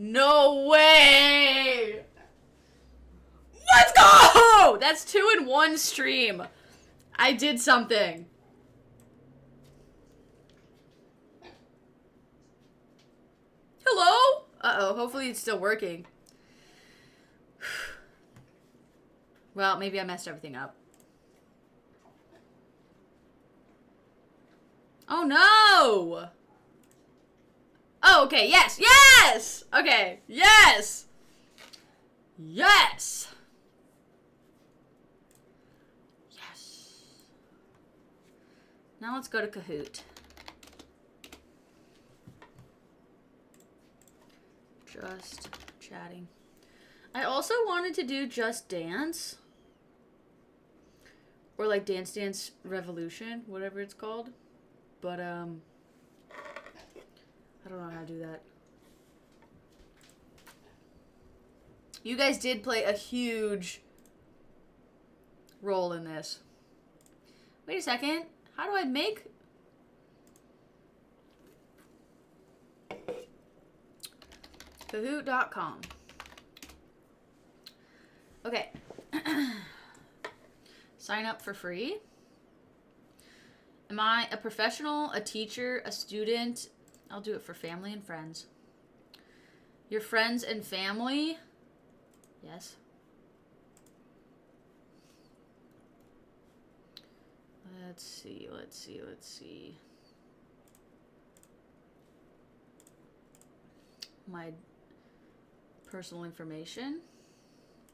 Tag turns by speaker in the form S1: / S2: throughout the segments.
S1: No way! Let's go! That's 2 in 1 stream. I did something. Hello? Uh-oh, hopefully it's still working. Well, maybe I messed everything up. Oh, no! Oh, okay, yes, yes! Okay, yes! Yes! Yes. Now let's go to Kahoot. Just chatting. I also wanted to do Just Dance. Or like Dance Dance Revolution, whatever it's called. But, I don't know how to do that. You guys did play a huge role in this. Wait a second. How do I make... Kahoot.com. Okay. Sign up for free. Am I a professional, a teacher, a student? I'll do it for family and friends. Your friends and family? Yes. Let's see, let's see, let's see. My personal information.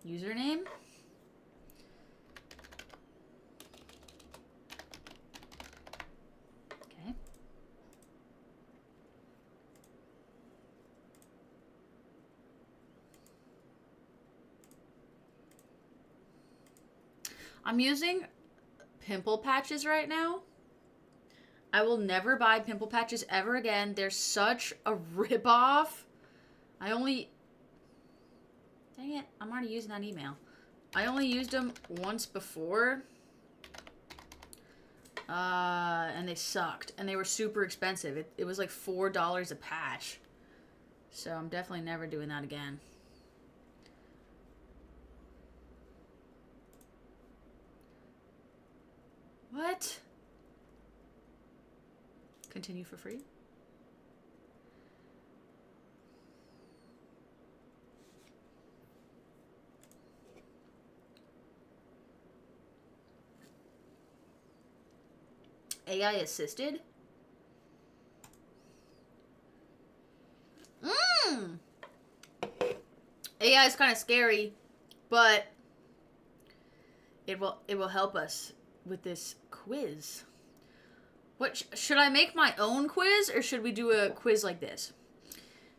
S1: Username. Okay. I'm using pimple patches right now. I will never buy pimple patches ever again. They're such a ripoff. I only... Dang it, I'm already using that email. I only used them once before. And they sucked. And they were super expensive. It was like $4 a patch. So I'm definitely never doing that again. What? Continue for free? AI assisted? AI is kind of scary, but it will help us with this quiz. What should I make my own quiz, or should we do a quiz like this?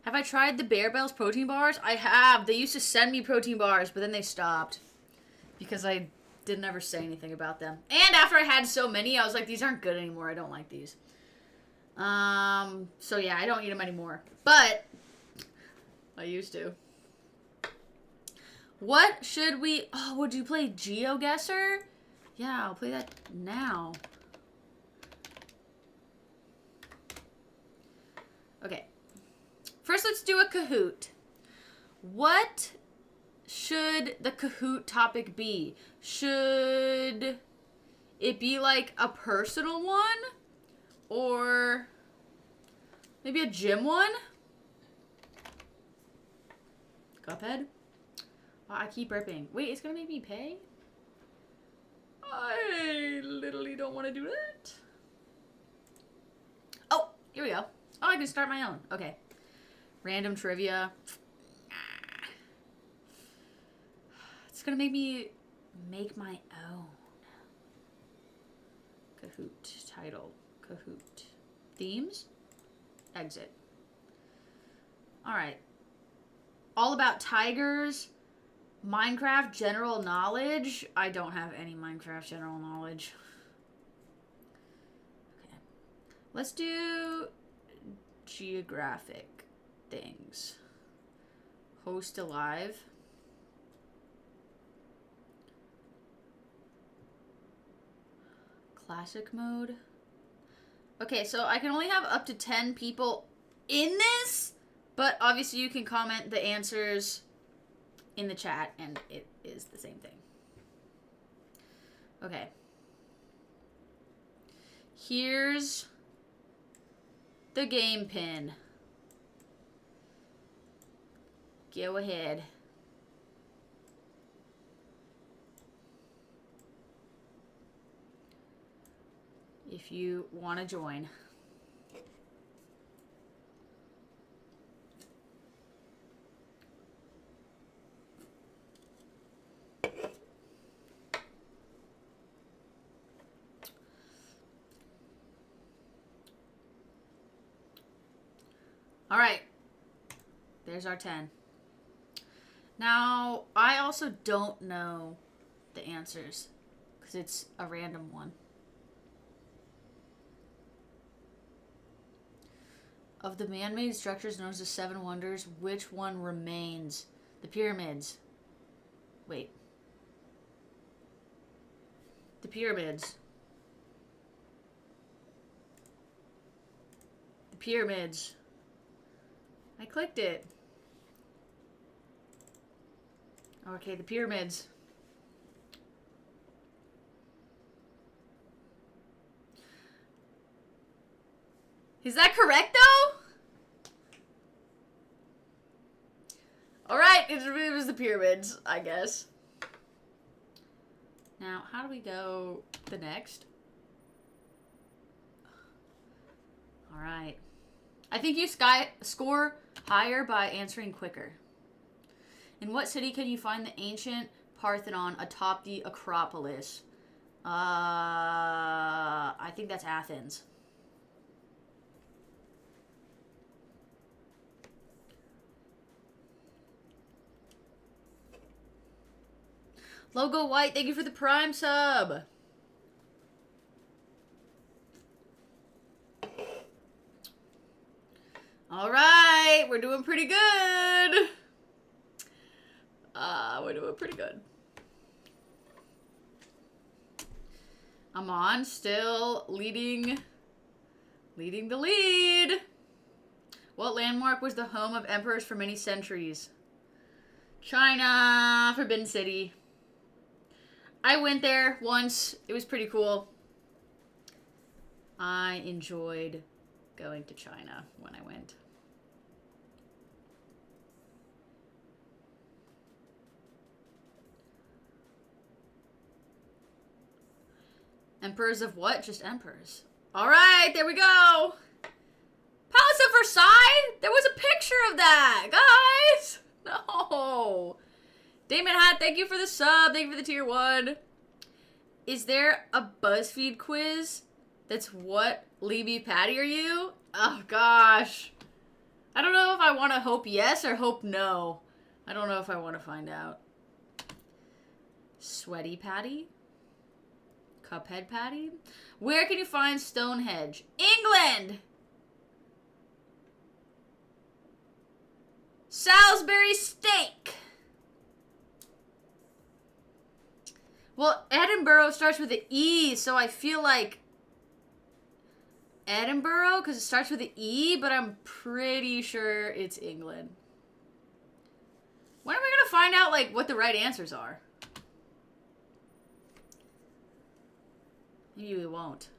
S1: Have I tried the Bear Bells protein bars? I have. They used to send me protein bars, but then they stopped because I didn't ever say anything about them. And after I had so many, I was like, these aren't good anymore. I don't like these. So yeah, I don't eat them anymore. But I used to. What should we... Oh, would you play Geoguessr? Yeah, I'll play that now. Okay. First, let's do a Kahoot. What should the Kahoot topic be? Should it be like a personal one? Or maybe a gym one? Cuphead? Oh, I keep burping. Wait, it's gonna make me pay? I literally don't want to do that. Oh, here we go. Oh, I can start my own. Okay. Random trivia. It's gonna make me make my own. Kahoot. Title. Kahoot. Themes. Exit. Alright. All about tigers. Minecraft general knowledge. I don't have any Minecraft general knowledge. Okay. Let's do geographic things. Host alive. Classic mode. Okay, so I can only have up to 10 people in this? But obviously you can comment the answers in the chat and it is the same thing. Okay. Here's the game pin. Go ahead. If you want to join. All right. There's our 10. Now, I also don't know the answers because it's a random one. Of the man-made structures known as the Seven Wonders, which one remains? The pyramids. Wait. The pyramids. The pyramids. I clicked it. Okay, the pyramids. Is that correct, though? Alright, it was the pyramids, I guess. Now, how do we go the next? Alright. I think you score higher by answering quicker. In what city can you find the ancient Parthenon atop the Acropolis? I think that's Athens. Logo White, thank you for the Prime sub. All right, we're doing pretty good. We're doing pretty good. Amon still leading the lead. What landmark was the home of emperors for many centuries? China, Forbidden City. I went there once. It was pretty cool. I enjoyed going to China when I went. Emperors of what? Just emperors. All right, there we go. Palace of Versailles? There was a picture of that, guys. No. Damon Hat, thank you for the sub. Thank you for the tier 1. Is there a BuzzFeed quiz that's what Libby Patty are you? Oh, gosh. I don't know if I want to hope yes or hope no. I don't know if I want to find out. Sweaty Patty? Cuphead Patty? Where can you find Stonehenge? England! Salisbury steak! Well, Edinburgh starts with an E, so I feel like Edinburgh, because it starts with an E, but I'm pretty sure it's England. When are we going to find out, like, what the right answers are? Maybe we won't.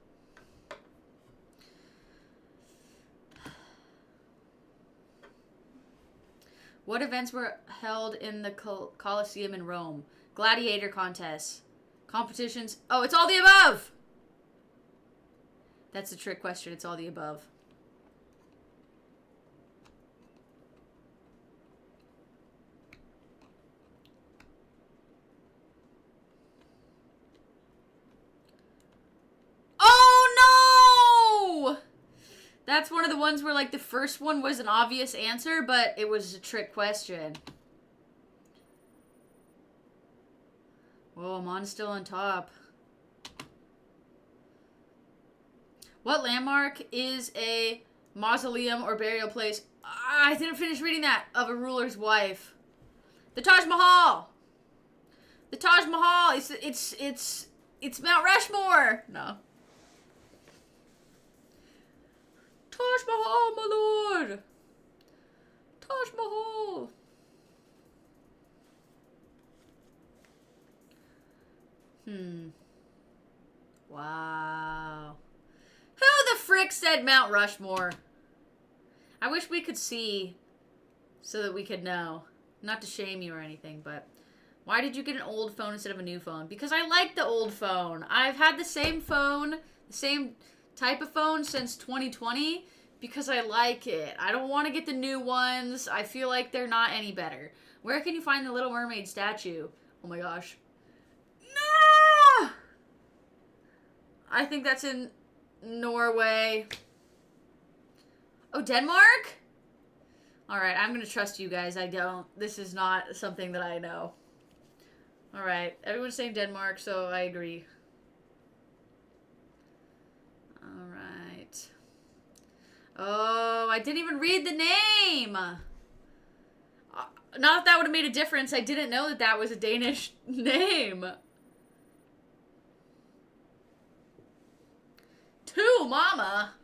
S1: What events were held in the Colosseum in Rome? Gladiator contests. Competitions. Oh, it's all the above! That's the trick question. It's all the above. Oh, no! That's one of the ones where, like, the first one was an obvious answer, but it was a trick question. Whoa, Amon's still on top. What landmark is a mausoleum or burial place? I didn't finish reading that. Of a ruler's wife. The Taj Mahal. The Taj Mahal. It's Mount Rushmore. No. Taj Mahal, my lord. Taj Mahal. Wow. Who the frick said Mount Rushmore? I wish we could see so that we could know. Not to shame you or anything, but why did you get an old phone instead of a new phone? Because I like the old phone. I've had the same phone, the same type of phone since 2020 because I like it. I don't want to get the new ones. I feel like they're not any better. Where can you find the Little Mermaid statue? Oh my gosh. No! I think that's in Norway. Oh, Denmark? Alright, I'm going to trust you guys. I don't. This is not something that I know. Alright, everyone's saying Denmark, so I agree. Alright. Oh, I didn't even read the name! Not that that would have made a difference. I didn't know that that was a Danish name. To Mama.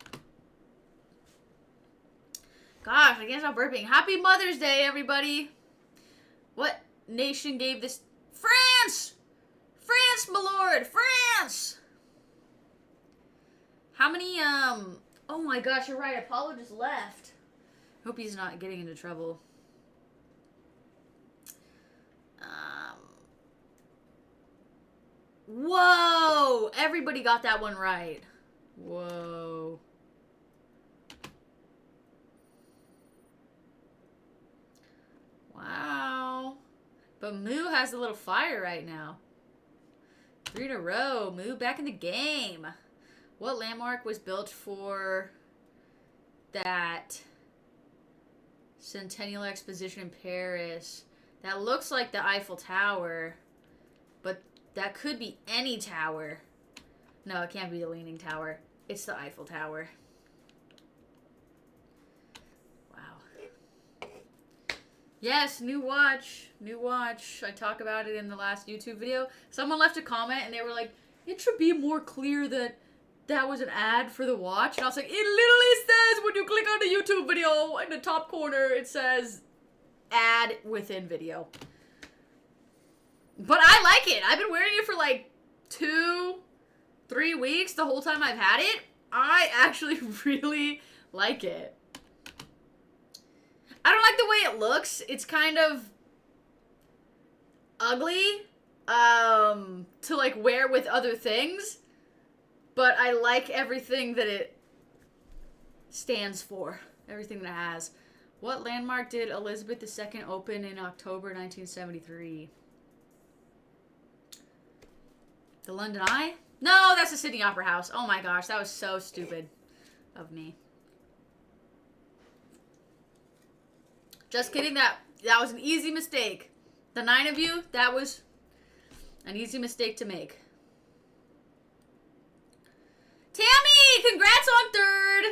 S1: Gosh, I can't stop burping. Happy Mother's Day, everybody. What nation gave this? France! France, my lord! France! How many, oh my gosh, you're right. Apollo just left. Hope he's not getting into trouble. Whoa! Everybody got that one right. Whoa. Wow. But Moo has a little fire right now. 3 in a row. Moo back in the game. What landmark was built for that Centennial Exposition in Paris? That looks like the Eiffel Tower. But that could be any tower. No, it can't be the Leaning Tower. It's the Eiffel Tower. Wow. Yes, new watch. New watch. I talk about it in the last YouTube video. Someone left a comment and they were like, it should be more clear that that was an ad for the watch. And I was like, it literally says when you click on the YouTube video in the top corner, it says ad within video. But I like it. I've been wearing it for like 2-3 weeks the whole time I've had it. I actually really like it. I don't like the way it looks. It's kind of ugly to like wear with other things. But I like everything that it stands for. Everything that it has. What landmark did Elizabeth II open in October 1973? The London Eye? No, that's the Sydney Opera House. Oh my gosh, that was so stupid of me. Just kidding, that was an easy mistake. The 9 of you, that was an easy mistake to make. Tammy, congrats on 3rd.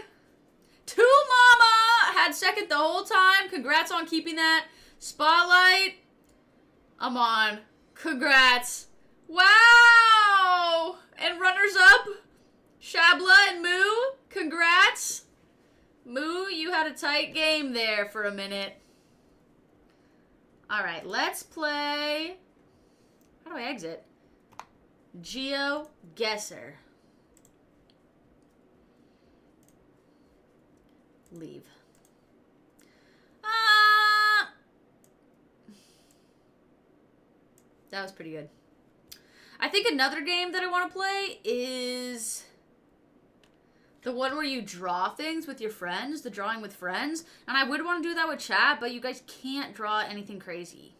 S1: To Mama had 2nd the whole time. Congrats on keeping that spotlight. I'm on. Congrats. Wow! And runners up, Shabla and Moo. Congrats. Moo, you had a tight game there for a minute. Alright, let's play. How do I exit? Geoguessr. Leave. That was pretty good. I think another game that I want to play is the one where you draw things with your friends, the drawing with friends. And I would want to do that with chat, but you guys can't draw anything crazy.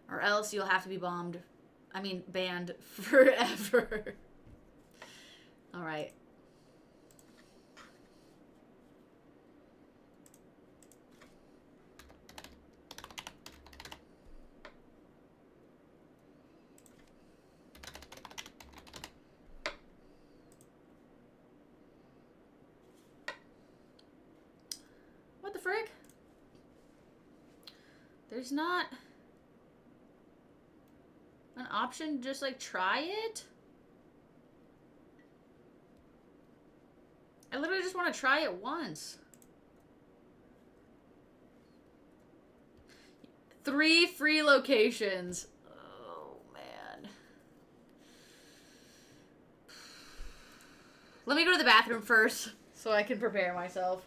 S1: Or else you'll have to be banned forever. Alright. What the frick? There's not an option to just like try it? I literally just want to try it once. 3 free locations. Oh, man. Let me go to the bathroom first so I can prepare myself.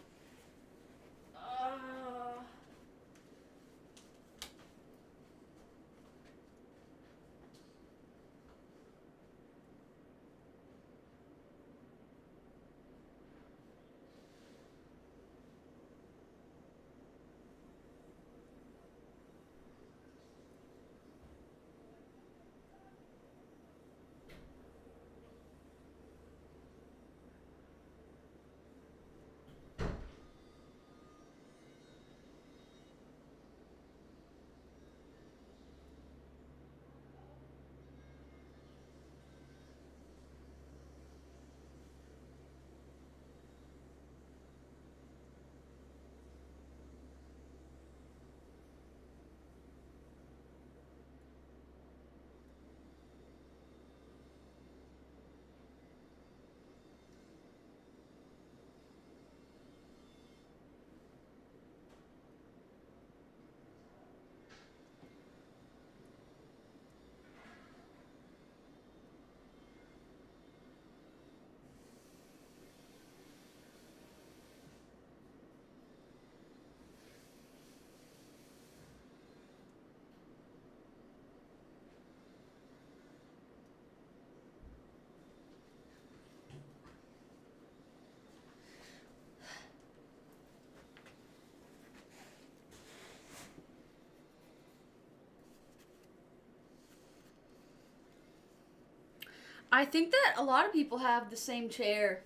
S1: I think that a lot of people have the same chair.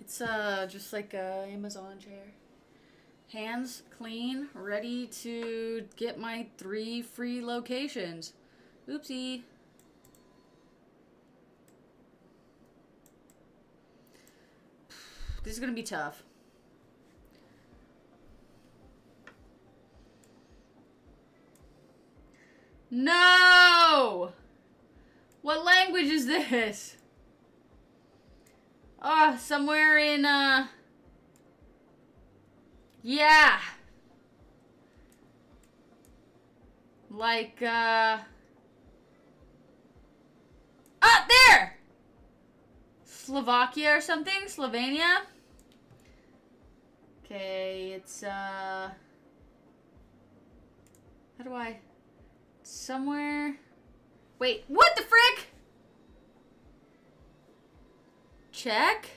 S1: It's just like a Amazon chair. Hands clean, ready to get my 3 free locations. Oopsie. This is gonna be tough. No! What language is this? Oh, somewhere in, yeah. Like, ah, there! Slovakia or something? Slovenia? Okay, it's, how do I, somewhere... Wait, what the frick? Check?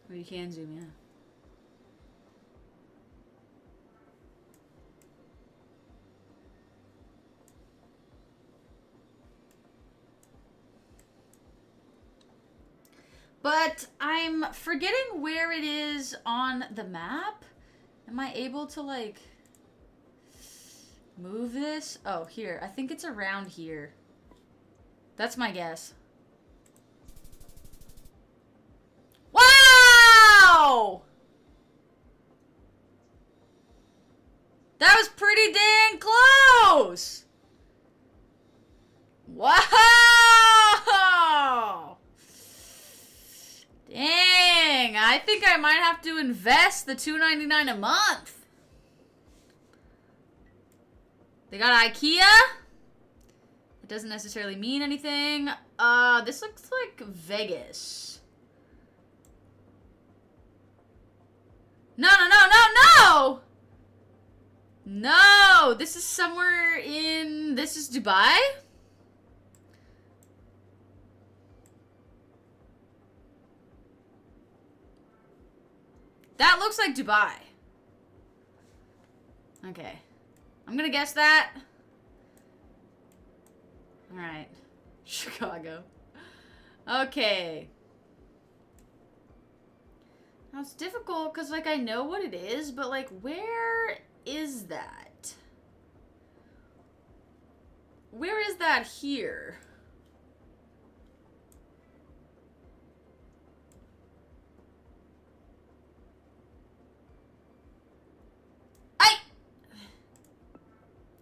S1: Oh, you can zoom in. But I'm forgetting where it is on the map. Am I able to, like... move this? Oh, here. I think it's around here. That's my guess. Wow! That was pretty dang close! Wow! Dang, I think I might have to invest the $2.99 a month. They got IKEA. It doesn't necessarily mean anything. This looks like Vegas. No, no, no, no, no! No! This is somewhere in... This is Dubai? That looks like Dubai. Okay. I'm gonna guess that. Alright. Chicago. Okay. Now it's difficult because, like, I know what it is, but, like, where is that? Where is that here?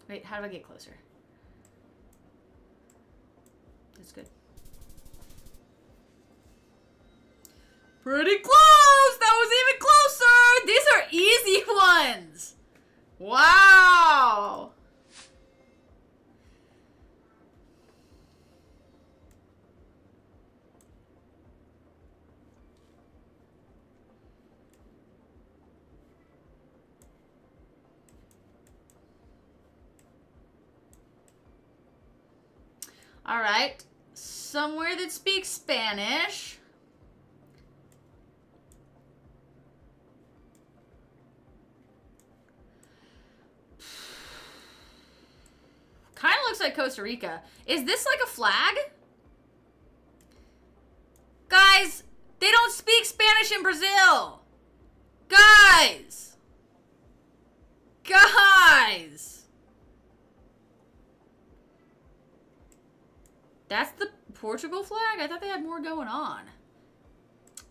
S1: Wait, how do I get closer? That's good. Pretty close! That was even closer! These are easy ones! All right. Somewhere that speaks Spanish. Kind of looks like Costa Rica. Is this like a flag? Guys, they don't speak Spanish in Brazil. Guys. Guys. That's the Portugal flag? I thought they had more going on.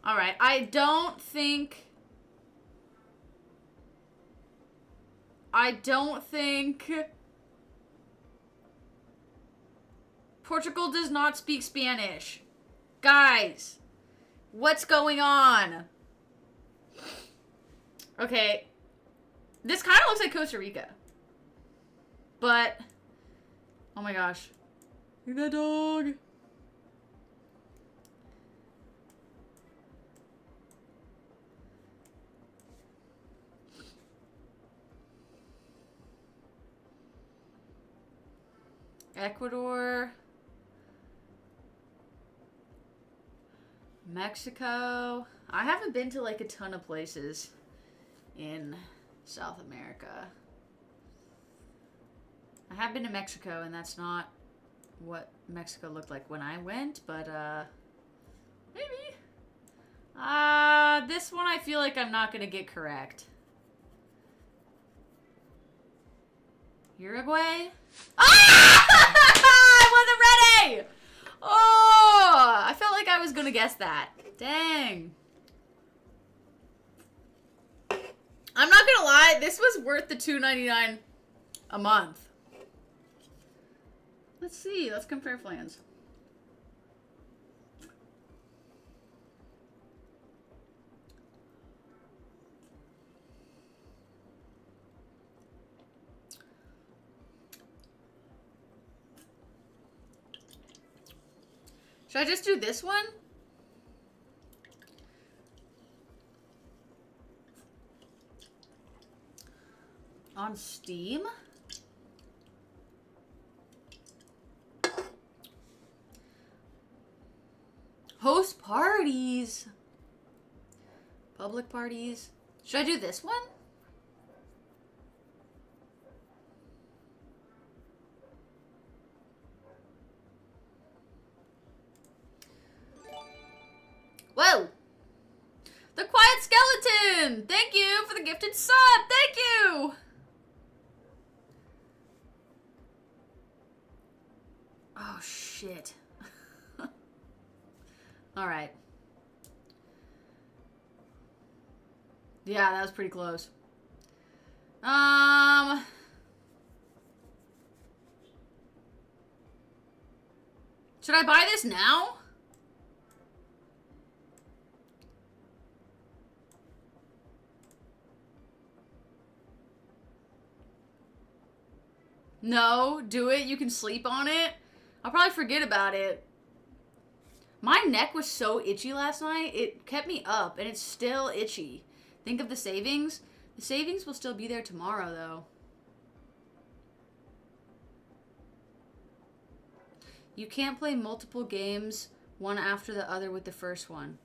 S1: All right, I don't think Portugal does not speak Spanish. Guys, what's going on? Okay, this kind of looks like Costa Rica. But, oh my gosh. Look at that dog. Ecuador. Mexico. I haven't been to like a ton of places in South America. I have been to Mexico, and that's not what Mexico looked like when I went, but maybe. This one I feel like I'm not gonna get correct. Uruguay? Ah! I wasn't ready! Oh! I felt like I was gonna guess that. Dang. I'm not gonna lie, this was worth the $2.99 a month. Let's see, let's compare plans. Should I just do this one? On Steam? Host parties. Public parties. Should I do this one? Whoa! The Quiet Skeleton! Thank you for the gifted sub! Thank you! Oh, shit. Alright. Yeah, that was pretty close. Should I buy this now? No, do it. You can sleep on it. I'll probably forget about it. My neck was so itchy last night. It kept me up, and it's still itchy. Think of the savings. The savings will still be there tomorrow, though. You can't play multiple games, one after the other with the first one.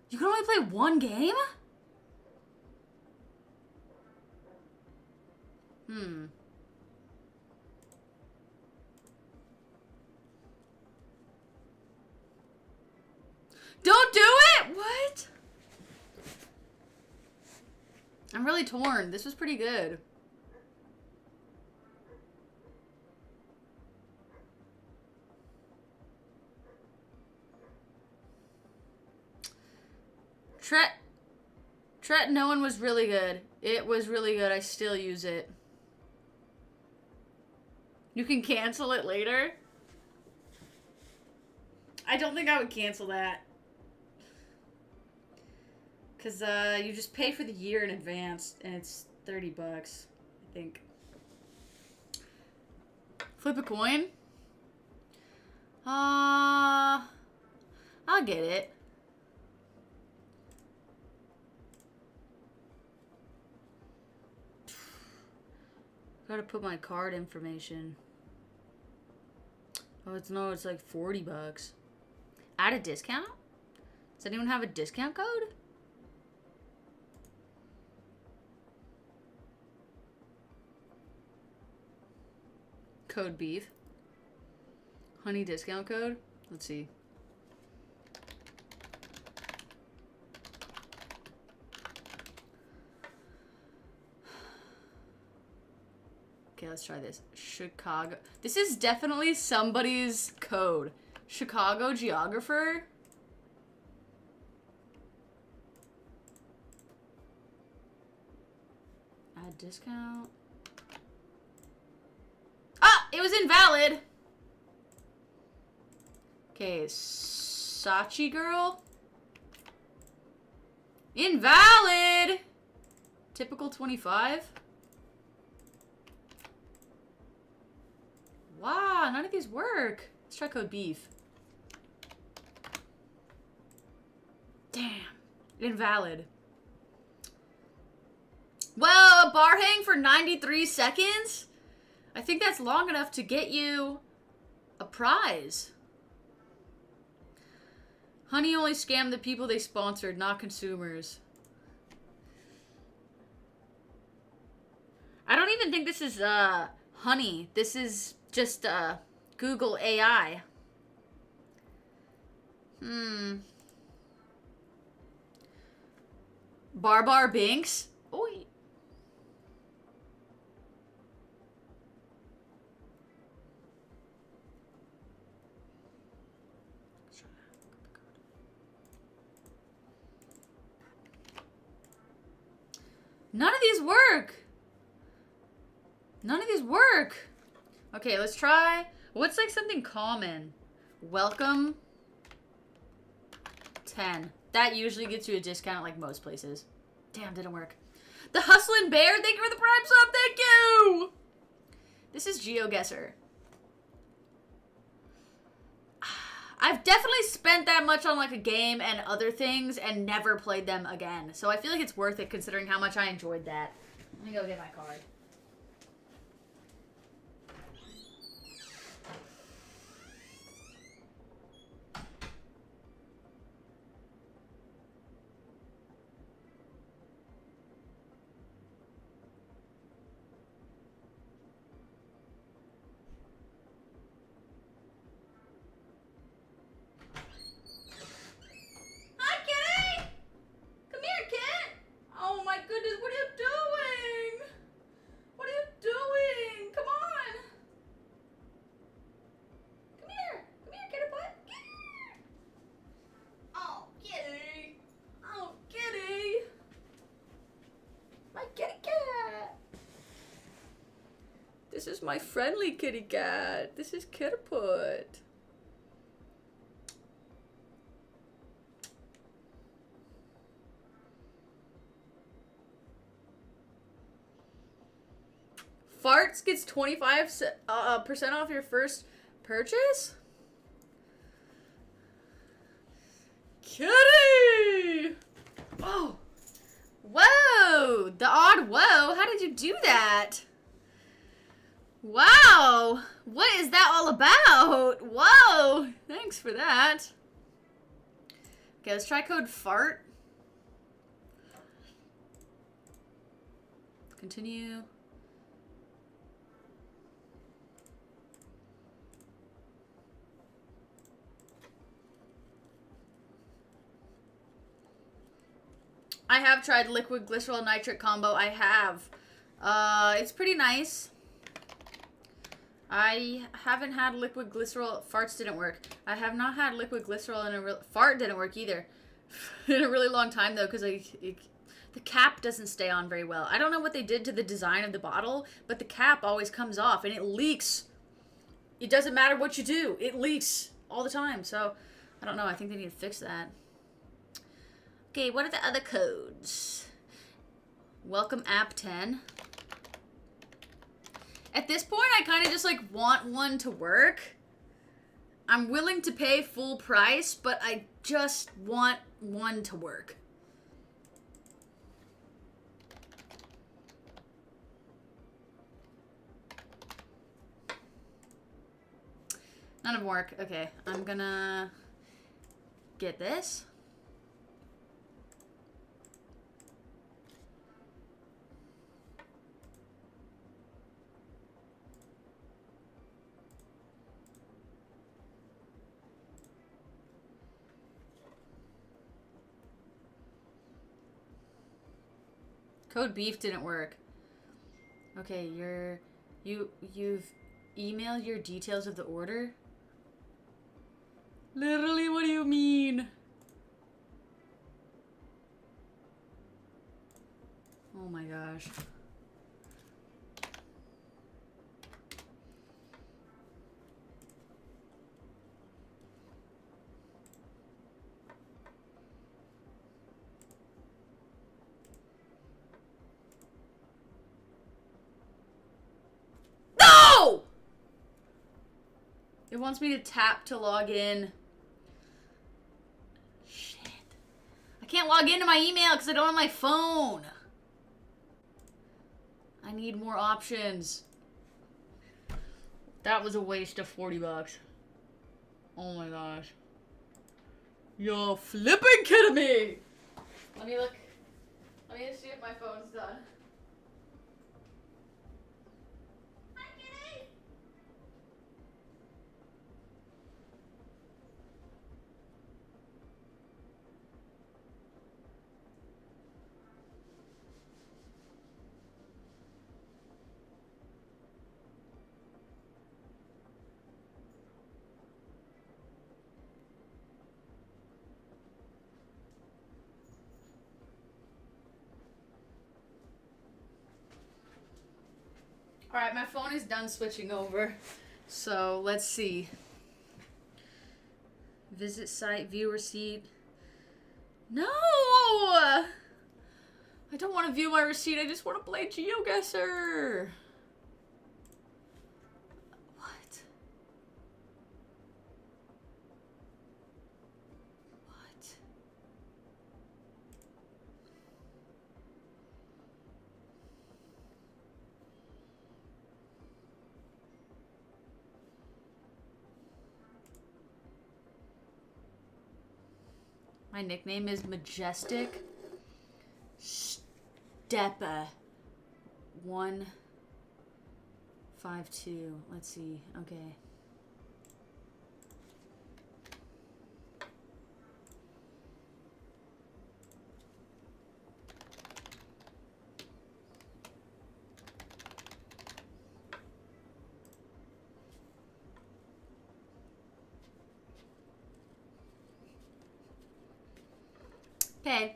S1: You can only play one game? Don't do it? What? I'm really torn. This was pretty good. Tretinoin was really good. It was really good. I still use it. You can cancel it later? I don't think I would cancel that. Because you just pay for the year in advance, and it's $30, I think. Flip a coin? I'll get it. Gotta put my card information. Oh, it's like 40 bucks. Add a discount? Does anyone have a discount code? Code beef. Honey discount code? Let's see. Okay, let's try this. Chicago. This is definitely somebody's code. Chicago Geoguessr. Add discount. Ah! It was invalid! Okay, Sachi girl. Invalid! Typical 25. Wow, none of these work. Let's try code beef. Damn. Invalid. Well, a bar hang for 93 seconds? I think that's long enough to get you a prize. Honey only scammed the people they sponsored, not consumers. I don't even think this is Honey. This is just Google AI. Barbar Binks. Oi. None of these work. None of these work. Okay, let's try. What's like something common? Welcome 10. That usually gets you a discount at like most places. Damn, didn't work. The Hustlin' Bear, thank you for the Prime sub, thank you! This is Geoguessr. I've definitely spent that much on like a game and other things and never played them again. So I feel like it's worth it considering how much I enjoyed that. Let me go get my card. This is my friendly kitty cat. This is Kitterput. Farts gets 25% off your first purchase? Kitty! Oh. Whoa! The odd whoa. How did you do that? Wow! What is that all about? Whoa! Thanks for that. Okay, let's try code fart. Continue. I have tried liquid glycerol nitric combo. I have. It's pretty nice. I haven't had liquid glycerol. Farts didn't work. I have not had liquid glycerol in a real... Fart didn't work either. In a really long time, though, because the cap doesn't stay on very well. I don't know what they did to the design of the bottle, but the cap always comes off, and it leaks. It doesn't matter what you do. It leaks all the time. So, I don't know. I think they need to fix that. Okay, what are the other codes? Welcome app 10. At this point, I kind of just like want one to work. I'm willing to pay full price, but I just want one to work. None of them work. Okay, I'm gonna get this. Code beef didn't work. Okay, you've emailed your details of the order? Literally, what do you mean? Oh my gosh. No! It wants me to tap to log in. Shit. I can't log into my email because I don't have my phone. I need more options. That was a waste of 40 bucks. Oh my gosh. You're flipping kidding me! Let me look. Let me see if my phone's done. Hi, kitty! Alright, my phone is done switching over. So, let's see. Visit site, view receipt. No! I don't want to view my receipt. I just want to play Geoguessr. What? What? My nickname is Majestic Steppa 152. Let's see. Okay. Okay.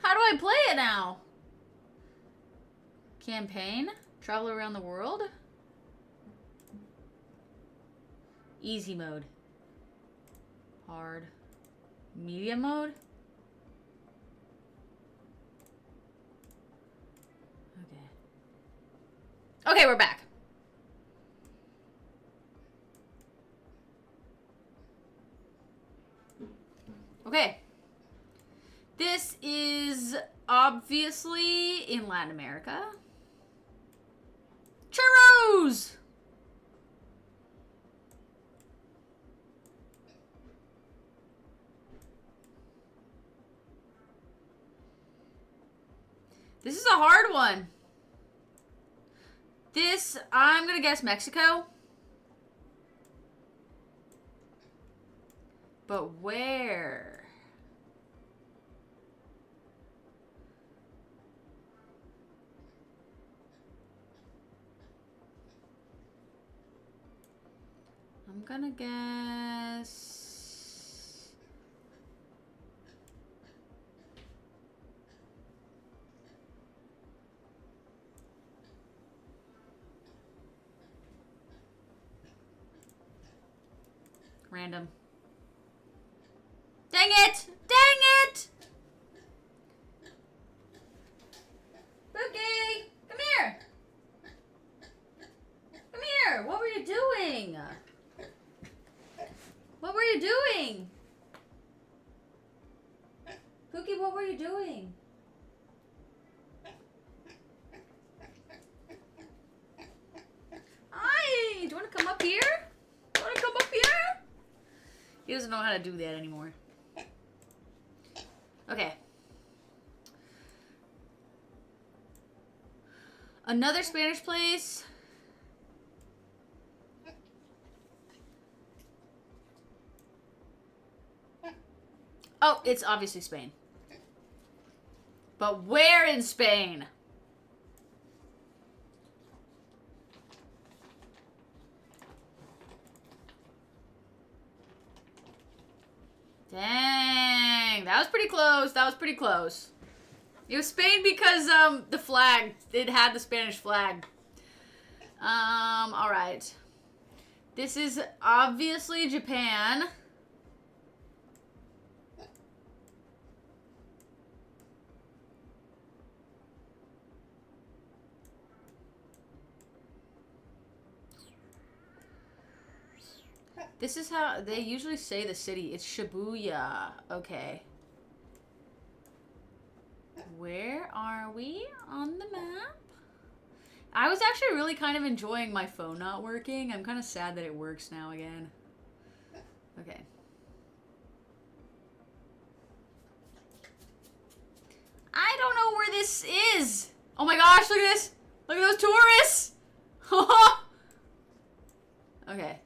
S1: How do I play it now? Campaign? Travel around the world? Easy mode. Hard. Medium mode? Okay. Okay, we're back. Okay. This is obviously in Latin America. Churros! This is a hard one. This, I'm gonna guess Mexico. But where? I'm gonna guess... Random. Dang it! Dang it! Boogie! Come here! Come here! What were you doing? What were you doing? Pookie? Cookie, what were you doing? Hi! Do you want to come up here? Do you want to come up here? He doesn't know how to do that anymore. Okay. Another Spanish place. Oh, it's obviously Spain. But where in Spain? Dang, that was pretty close. That was pretty close. It was Spain because the flag, it had the Spanish flag. All right. This is obviously Japan. This is how they usually say the city. It's Shibuya. Okay. Where are we on the map? I was actually really kind of enjoying my phone not working. I'm kind of sad that it works now again. Okay. I don't know where this is. Oh my gosh, look at this. Look at those tourists. Okay.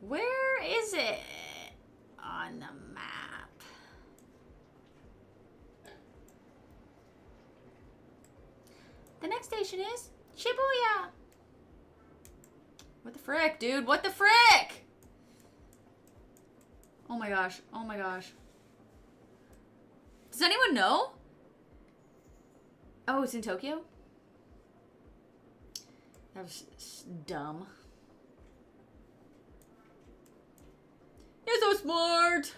S1: Where is it on the map? The next station is Shibuya. What the frick, dude? What the frick? Oh my gosh. Oh my gosh. Does anyone know? Oh, it's in Tokyo? That was dumb. You're so smart.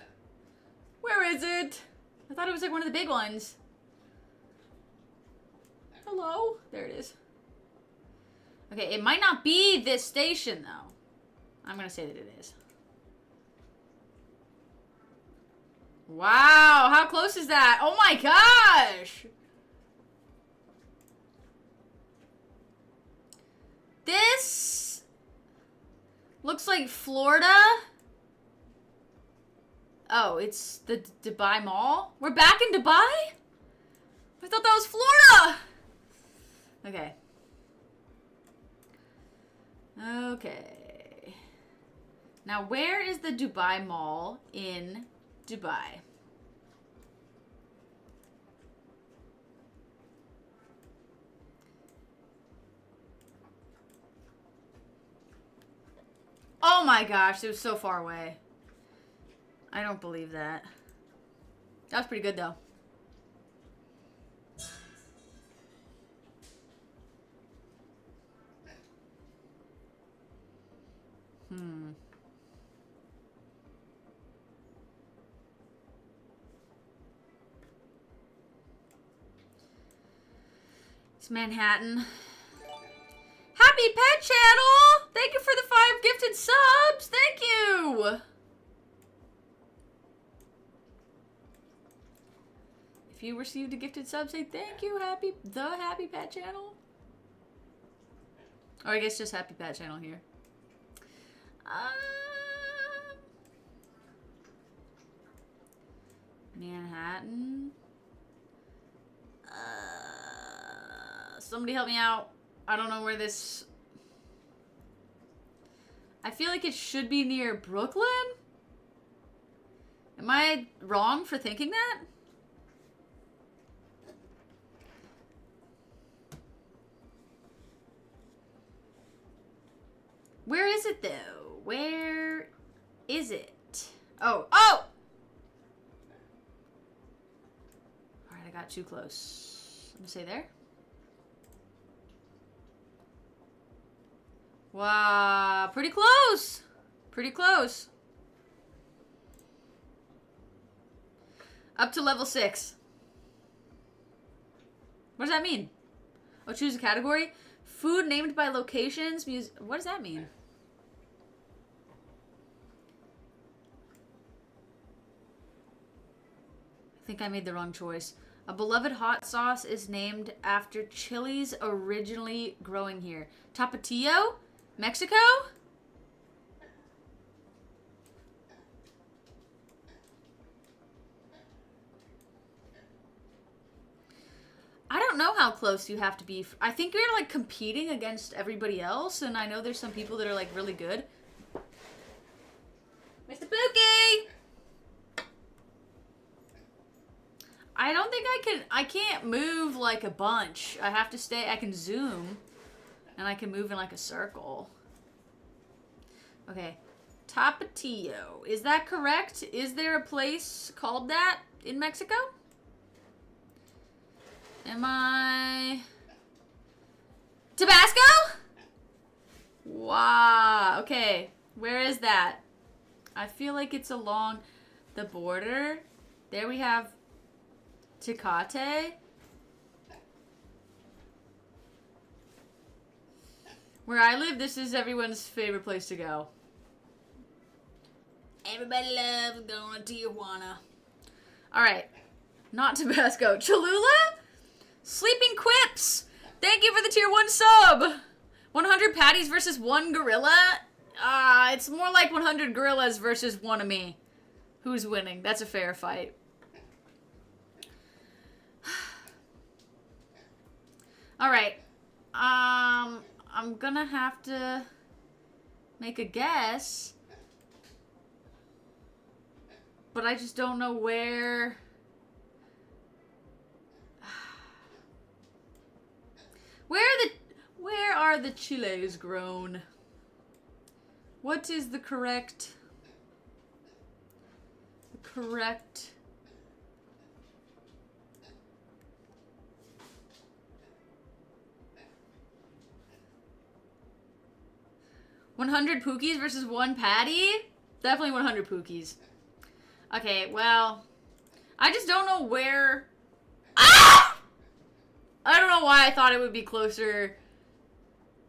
S1: Where is it? I thought it was like one of the big ones. Hello? There it is. Okay, it might not be this station, though. I'm going to say that it is. Wow, how close is that? Oh my gosh! This looks like Florida. Oh, it's the Dubai Mall? We're back in Dubai? I thought that was Florida! Okay. Okay. Now, where is the Dubai Mall in Dubai? Oh my gosh, it was so far away. I don't believe that. That was pretty good, though. It's Manhattan. Happy Pet Channel! Thank you for the 5 gifted subs! Thank you! If you received a gifted sub, say thank you, Happy Pet Channel. Or I guess just Happy Pet Channel here. Manhattan. Somebody help me out. I don't know where this... I feel like it should be near Brooklyn? Am I wrong for thinking that? Where is it, though? Where is it? Oh! Oh! Alright, I got too close. I'm gonna say there. Wow, pretty close. Pretty close. Up to level 6. What does that mean? Oh, choose a category. Food named by locations. What does that mean? I think I made the wrong choice. A beloved hot sauce is named after chilies originally growing here. Tapatio? Mexico? I don't know how close you have to be. I think you're like competing against everybody else, and I know there's some people that are like really good. Mr. Pookie! I don't think I can't move like a bunch. I have to stay, I can zoom, and I can move in like a circle. Okay, Tapatio. Is that correct? Is there a place called that in Mexico? Am I... Tabasco? Wow, okay. Where is that? I feel like it's along the border. There we have Tecate. Where I live, this is everyone's favorite place to go. Everybody loves going to Tijuana. Alright. Not Tabasco. Cholula? Sleeping Quips! Thank you for the tier 1 sub! 100 patties versus 1 gorilla? It's more like 100 gorillas versus 1 of me. Who's winning? That's a fair fight. Alright. I'm gonna have to make a guess. But I just don't know where... Where are the chiles grown? What is the correct... 100 Pookies versus 1 patty? Definitely 100 Pookies. Okay, well... I just don't know where... Ah! I don't know why I thought it would be closer.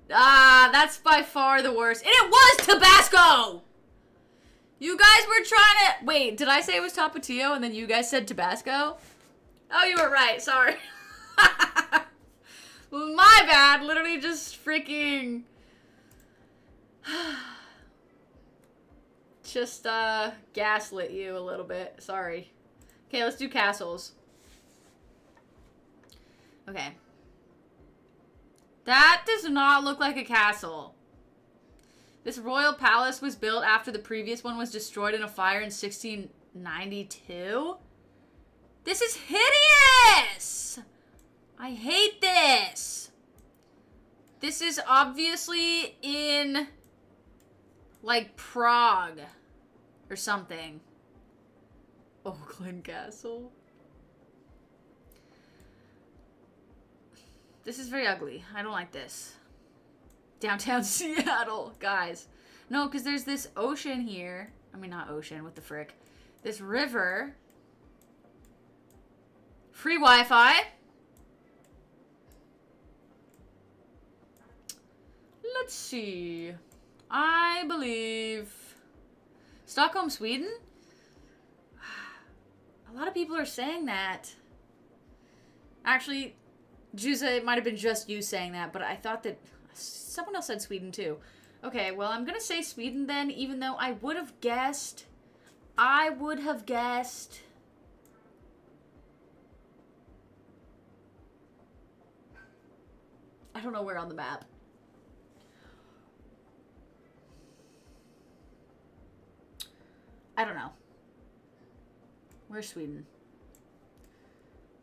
S1: That's by far the worst. And it was Tabasco! You guys were trying to... Wait, did I say it was Tapatio and then you guys said Tabasco? Oh, you were right. Sorry. My bad. Literally just freaking... just, gaslit you a little bit. Sorry. Okay, let's do castles. Okay. That does not look like a castle. This royal palace was built after the previous one was destroyed in a fire in 1692. This is hideous! I hate this. This is obviously in, like, Prague or something. Oakland Castle. This is very ugly. I don't like this. Downtown Seattle, guys. No, because there's this ocean here. I mean, not ocean, what the frick. This river. Free Wi-Fi. Let's see. I believe... Stockholm, Sweden? A lot of people are saying that. Actually... Juza, it might have been just you saying that, but I thought that someone else said Sweden too. Okay, well, I'm gonna say Sweden then, even though I would have guessed... I don't know where on the map. I don't know. Where's Sweden?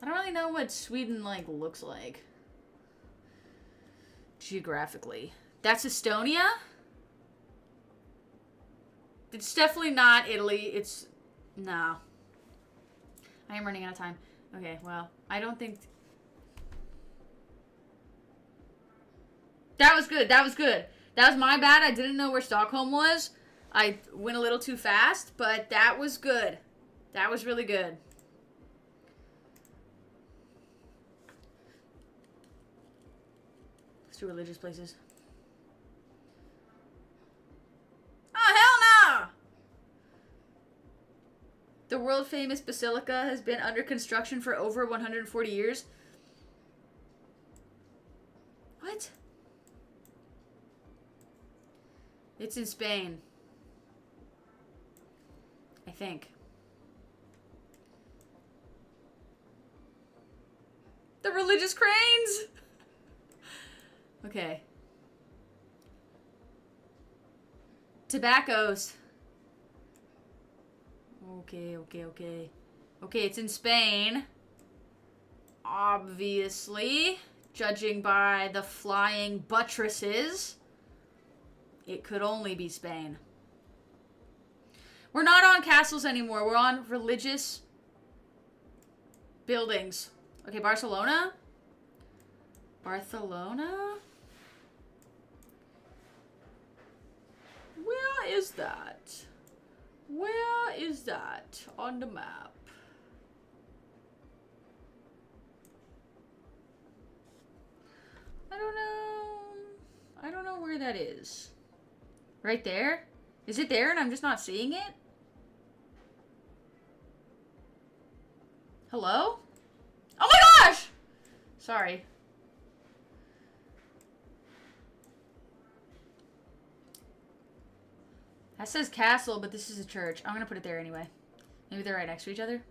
S1: I don't really know what Sweden, like, looks like. Geographically. That's Estonia? It's definitely not Italy. It's... No. I am running out of time. Okay, well, I don't think... That was good. That was good. That was my bad. I didn't know where Stockholm was. I went a little too fast, but that was good. That was really good. Let's do religious places. Oh, hell no! The world-famous basilica has been under construction for over 140 years. What? It's in Spain. I think. The religious cranes! Okay. Tobaccos. Okay. Okay, it's in Spain. Obviously. Judging by the flying buttresses, it could only be Spain. We're not on castles anymore. We're on religious buildings. Okay, Barcelona? Barcelona? Where is that? Where is that on the map? I don't know. I don't know where that is. Right there? Is it there and I'm just not seeing it? Hello? Oh my gosh! Sorry. That says castle, but this is a church. I'm gonna put it there anyway. Maybe they're right next to each other.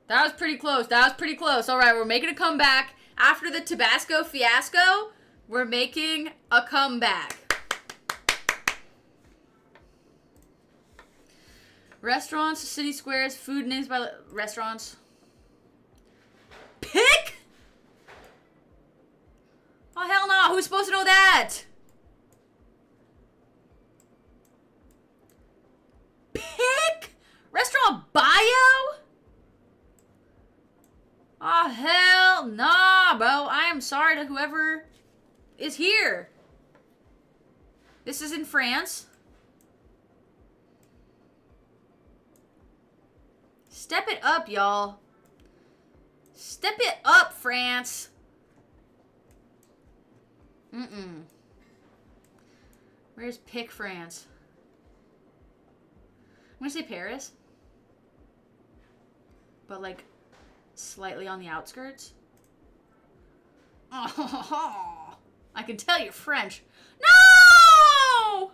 S1: That was pretty close. That was pretty close. Alright, we're making a comeback. After the Tabasco fiasco, we're making a comeback. Restaurants, city squares, food names by restaurants. Pick? Oh, hell no. Who's supposed to know that? Pick? Restaurant bio? Oh, hell nah, bro. I am sorry to whoever is here. This is in France. Step it up, y'all. Step it up, France. Where's Pick, France? I'm gonna say Paris. But, like, slightly on the outskirts. Oh, I can tell you're French. No!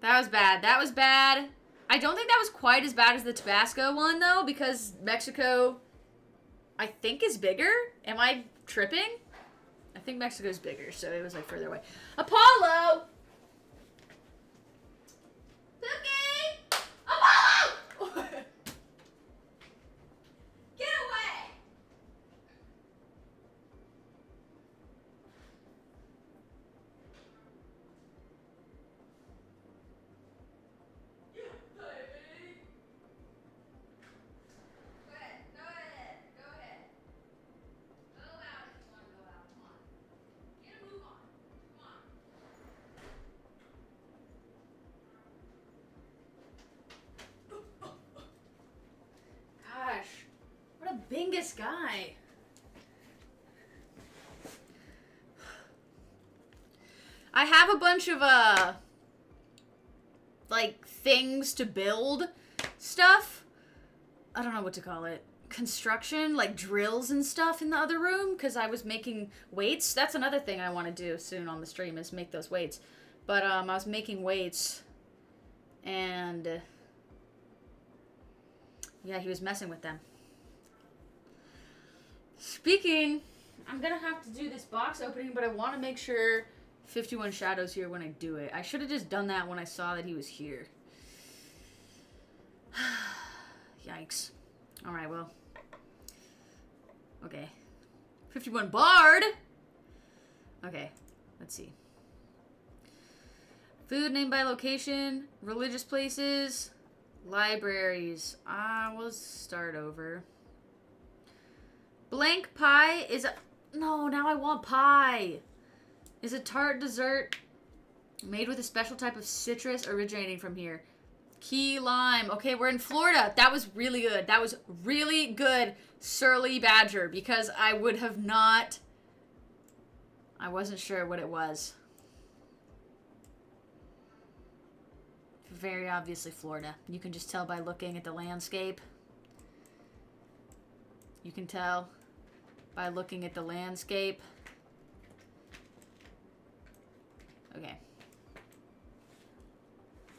S1: That was bad. That was bad. I don't think that was quite as bad as the Tabasco one, though, because Mexico, I think, is bigger. Am I tripping? I think Mexico's bigger, so it was, like, further away. Apollo! Cookie! Apollo! Get away! Bingus guy. I have a bunch of like things to build stuff. I don't know what to call it. Construction, like drills and stuff in the other room because I was making weights. That's another thing I want to do soon on the stream is make those weights. But I was making weights and yeah, he was messing with them. Speaking, I'm gonna have to do this box opening, but I want to make sure 51 Shadows here when I do it. I should have just done that when I saw that he was here. Yikes. Alright, well. Okay. 51 Bard! Okay, let's see. Food named by location, religious places, libraries. We'll start over. Blank pie is a... No, now I want pie. Is a tart dessert made with a special type of citrus originating from here. Key lime. Okay, we're in Florida. That was really good. That was really good, Surly Badger, because I would have not... I wasn't sure what it was. very obviously Florida. You can just tell by looking at the landscape. You can tell by looking at the landscape. Okay.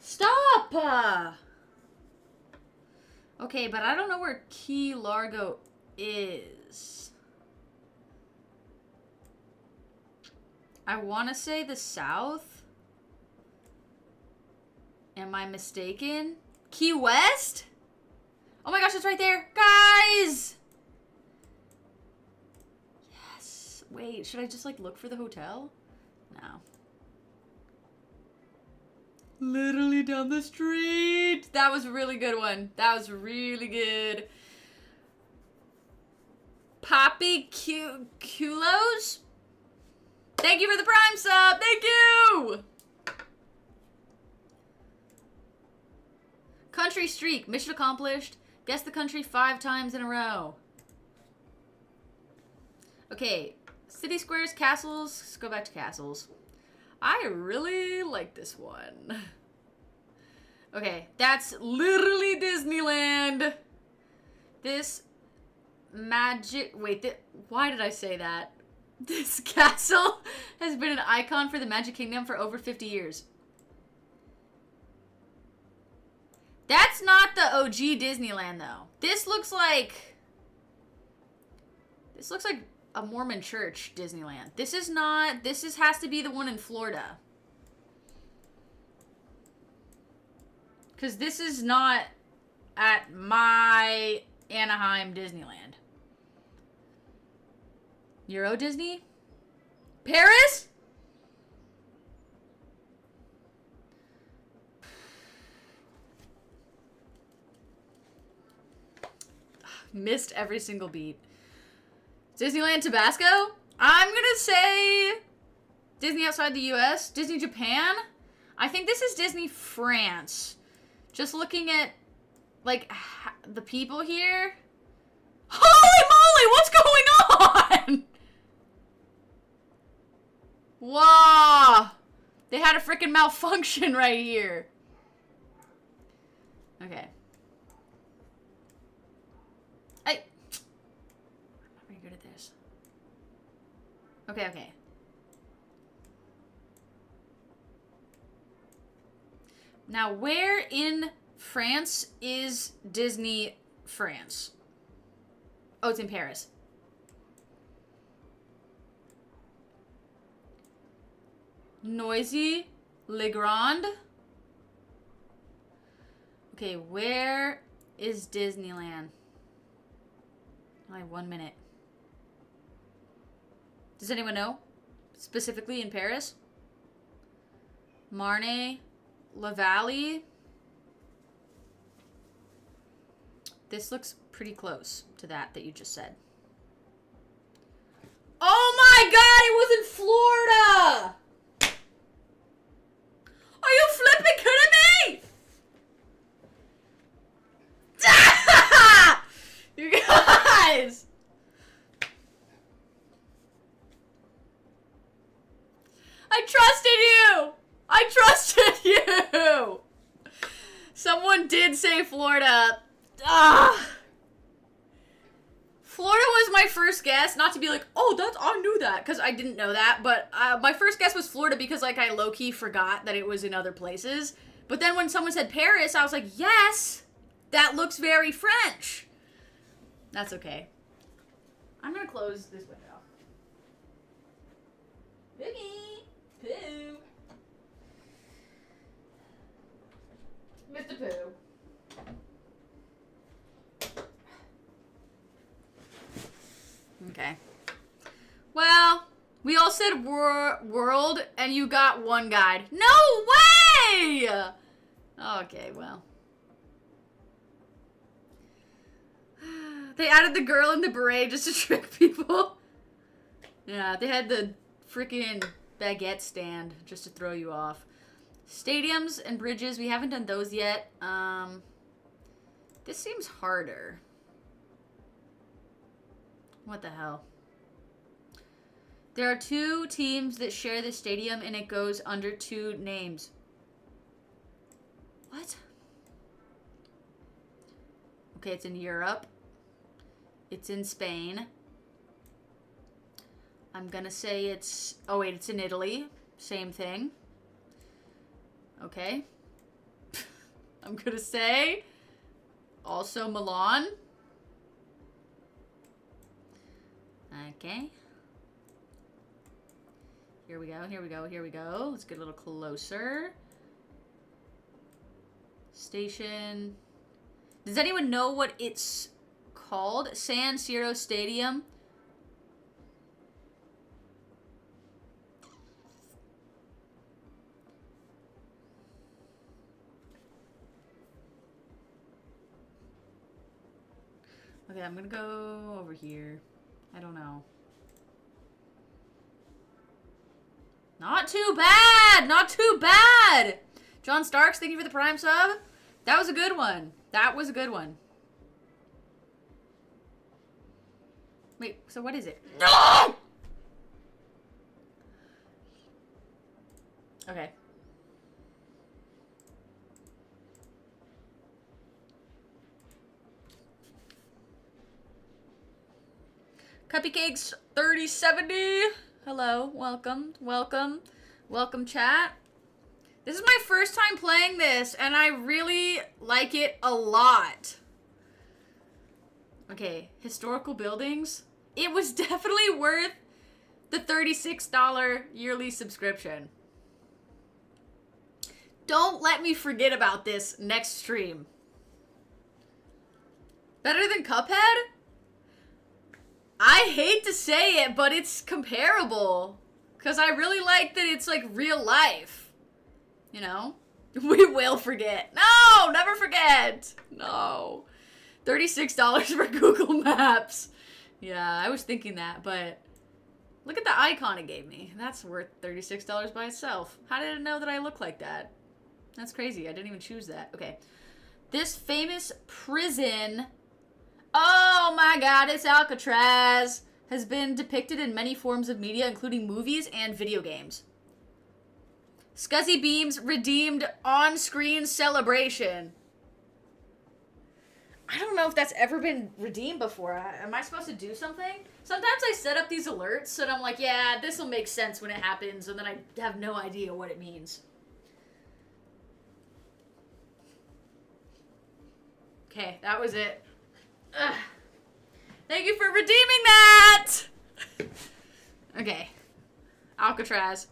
S1: Stop! Okay, but I don't know where Key Largo is. I want to say the south. Am I mistaken? Key West? Oh my gosh, it's right there. Guys! Yes. Wait, should I just like look for the hotel? No. Literally down the street. That was a really good one. That was really good. Poppy Kulos? Thank you for the Prime sub. Thank you. Country streak. Mission accomplished. Guess the country 5 times in a row. Okay. City squares, castles. Let's go back to castles. I really like this one. Okay. That's literally Disneyland. This magic... Wait. Why did I say that? This castle has been an icon for the Magic Kingdom for over 50 years. That's not the OG Disneyland, though. This looks like a Mormon church Disneyland. This is not... This has to be the one in Florida. Because this is not at my Anaheim Disneyland. Euro Disney? Paris? Missed every single beat. Disneyland Tabasco? I'm gonna say Disney outside the US. Disney Japan? I think this is Disney France. Just looking at, like, the people here. Holy moly, what's going on? Wow. They had a freaking malfunction right here. Okay. I'm not very good at this. Okay. Now, where in France is Disney France? Oh, it's in Paris. Noisy Le Grand. Okay, where is Disneyland? Only 1 minute. Does anyone know? Specifically in Paris? Marne, La Vallée. This looks pretty close to that you just said. Oh my god, it was in Florida! Are you flipping kidding me? You guys! I trusted you! I trusted you! Someone did say Florida. Florida was my first guess, not to be like, oh, I knew that, because I didn't know that, but my first guess was Florida because, like, I low-key forgot that it was in other places. But then when someone said Paris, I was like, yes, that looks very French. That's okay. I'm gonna close this window. Boogie! Pooh! Mr. Pooh. Okay. Well, we all said world, and you got one guide. No way! Okay, well. They added the girl in the beret just to trick people. Yeah, they had the freaking baguette stand just to throw you off. Stadiums and bridges, we haven't done those yet. This seems harder. What the hell? There are 2 teams that share the stadium and it goes under 2 names. What? What? Okay, it's in Europe. It's in Spain. I'm gonna say it's... Oh, wait, it's in Italy. Same thing. Okay. I'm gonna say... Also Milan. Okay. Here we go, here we go, here we go. Let's get a little closer. Station. Does anyone know what it's called? San Siro Stadium. Okay, I'm gonna go over here. I don't know. Not too bad! Not too bad! John Starks, thank you for the Prime sub. That was a good one. That was a good one. Wait, so what is it? No! Okay. Cupcakes 3070. Hello, welcome, welcome, welcome chat. This is my first time playing this, and I really like it a lot. Okay, historical buildings. It was definitely worth the $36 yearly subscription. Don't let me forget about this next stream. Better than Cuphead? I hate to say it, but it's comparable. Because I really like that it's like real life. You know? We will forget. No! Never forget! No. $36 for Google Maps. Yeah, I was thinking that, but look at the icon it gave me. That's worth $36 by itself. How did it know that I look like that? That's crazy. I didn't even choose that. Okay. This famous prison... Oh my god, it's Alcatraz. Has been depicted in many forms of media, including movies and video games. Scuzzy Beams redeemed on-screen celebration. I don't know if that's ever been redeemed before. Am I supposed to do something? Sometimes I set up these alerts and I'm like, yeah, this will make sense when it happens, and then I have no idea what it means. Okay, that was it. Ugh. Thank you for redeeming that! Okay. Alcatraz.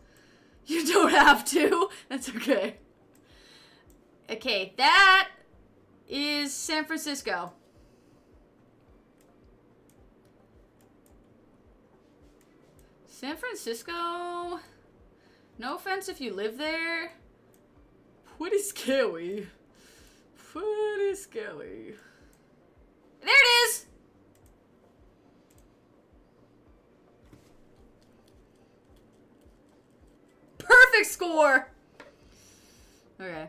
S1: You don't have to. That's okay. Okay, that is San Francisco. San Francisco? No offense if you live there. Pretty scary. Pretty scary. There it is! Perfect score! Okay.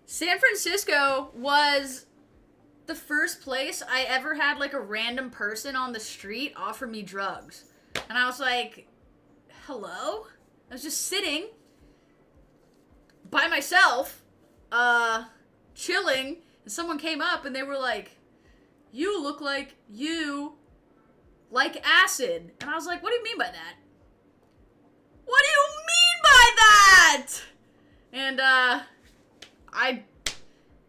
S1: San Francisco was the first place I ever had like a random person on the street offer me drugs. And I was like, hello? I was just sitting by myself, chilling, and someone came up and they were like, you look like you like acid. And I was like, what do you mean by that? What do you mean by that? And,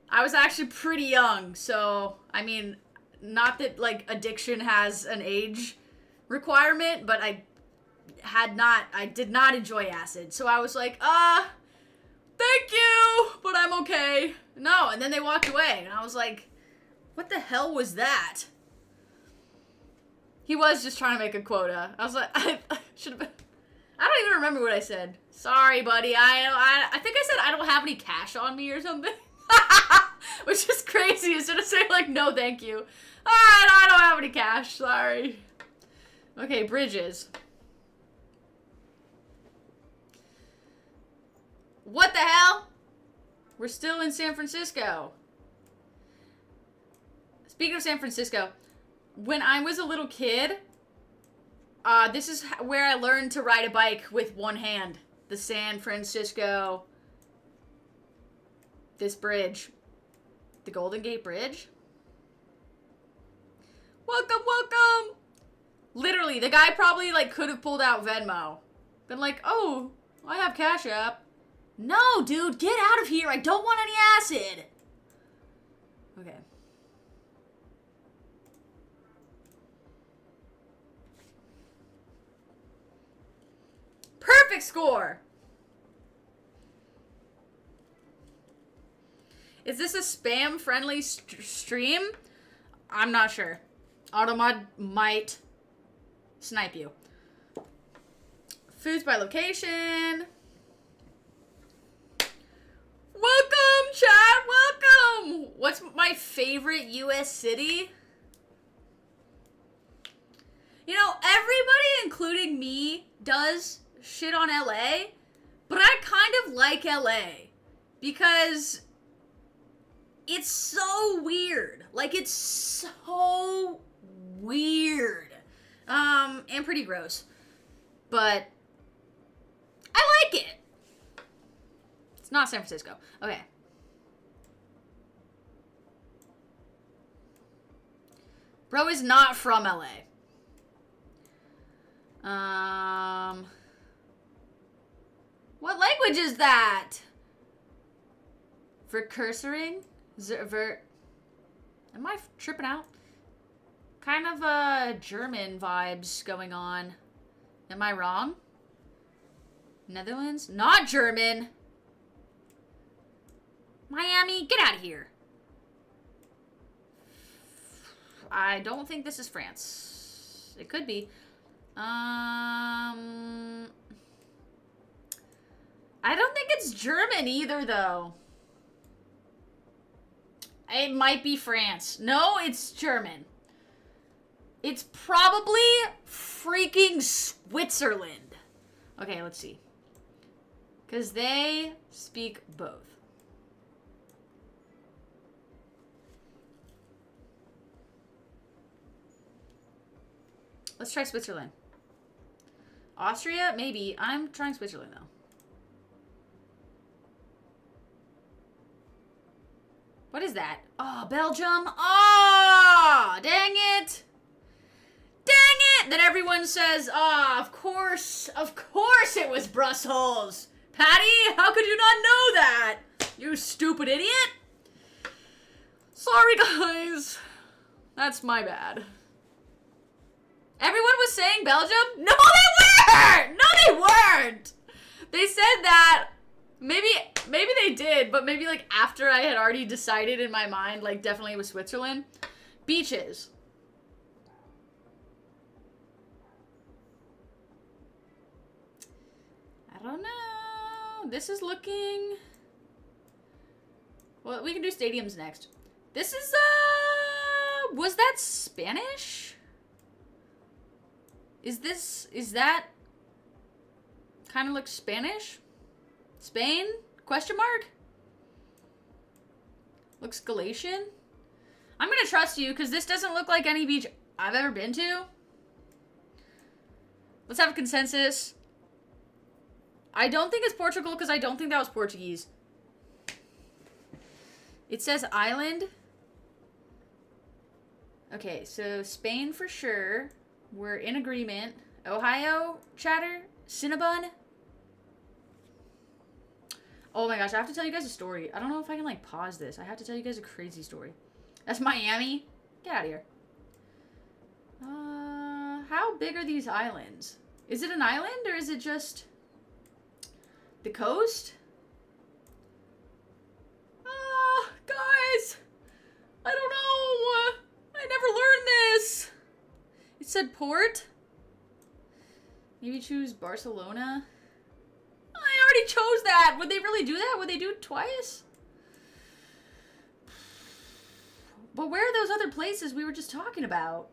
S1: I was actually pretty young, so, I mean, not that, like, addiction has an age requirement, but I did not enjoy acid. So I was like, thank you, but I'm okay. No, and then they walked away, and I was like, what the hell was that? He was just trying to make a quota. I was like, I should have been... I don't even remember what I said. Sorry, buddy. I think I said I don't have any cash on me or something. Which is crazy. Instead of saying, like, no, thank you. Alright, I don't have any cash. Sorry. Okay, bridges. What the hell? We're still in San Francisco. Speaking of San Francisco, when I was a little kid, this is where I learned to ride a bike with one hand. The San Francisco This bridge. The Golden Gate Bridge. Welcome, welcome! Literally, the guy probably, like, could have pulled out Venmo. Been like, oh, I have Cash App. No, dude, get out of here. I don't want any acid. Okay. Perfect score! Is this a spam-friendly stream? I'm not sure. Automod might snipe you. Foods by location. Welcome, chat. Welcome. What's my favorite U.S. city? You know, everybody, including me, does shit on L.A., but I kind of like L.A. because it's so weird. Like, it's so weird. And pretty gross. But I like it. It's not San Francisco. Okay. Bro is not from LA. What language is that? Vercursoring? Am I tripping out? Kind of German vibes going on. Am I wrong? Netherlands? Not German. Miami, get out of here. I don't think this is France. It could be. I don't think it's German either, though. It might be France. No, it's German. It's probably freaking Switzerland. Okay, let's see. Because they speak both. Let's try Switzerland. Austria? Maybe. I'm trying Switzerland, though. What is that? Oh, Belgium. Oh, dang it. Dang it. Then everyone says, of course it was Brussels. Patty, how could you not know that? You stupid idiot. Sorry, guys. That's my bad. Everyone was saying Belgium? No, they weren't! No, they weren't! They said that. Maybe they did, but maybe, like, after I had already decided in my mind, like, definitely it was Switzerland. Beaches. I don't know. This is looking... Well, we can do stadiums next. This is, was that Spanish? Is that kind of looks Spanish? Spain? Question mark? Looks Galatian? I'm gonna trust you because this doesn't look like any beach I've ever been to. Let's have a consensus. I don't think it's Portugal because I don't think that was Portuguese. It says island. Okay, so Spain for sure. We're in agreement. Ohio, chatter, Cinnabon. Oh my gosh, I have to tell you guys a story. I don't know if I can, like, pause this. I have to tell you guys a crazy story. That's Miami. Get out of here. How big are these islands? Is it an island or is it just the coast? Guys, I don't know. I never learned this. It said port. Maybe choose Barcelona. I already chose that. Would they really do that? Would they do it twice? But where are those other places we were just talking about?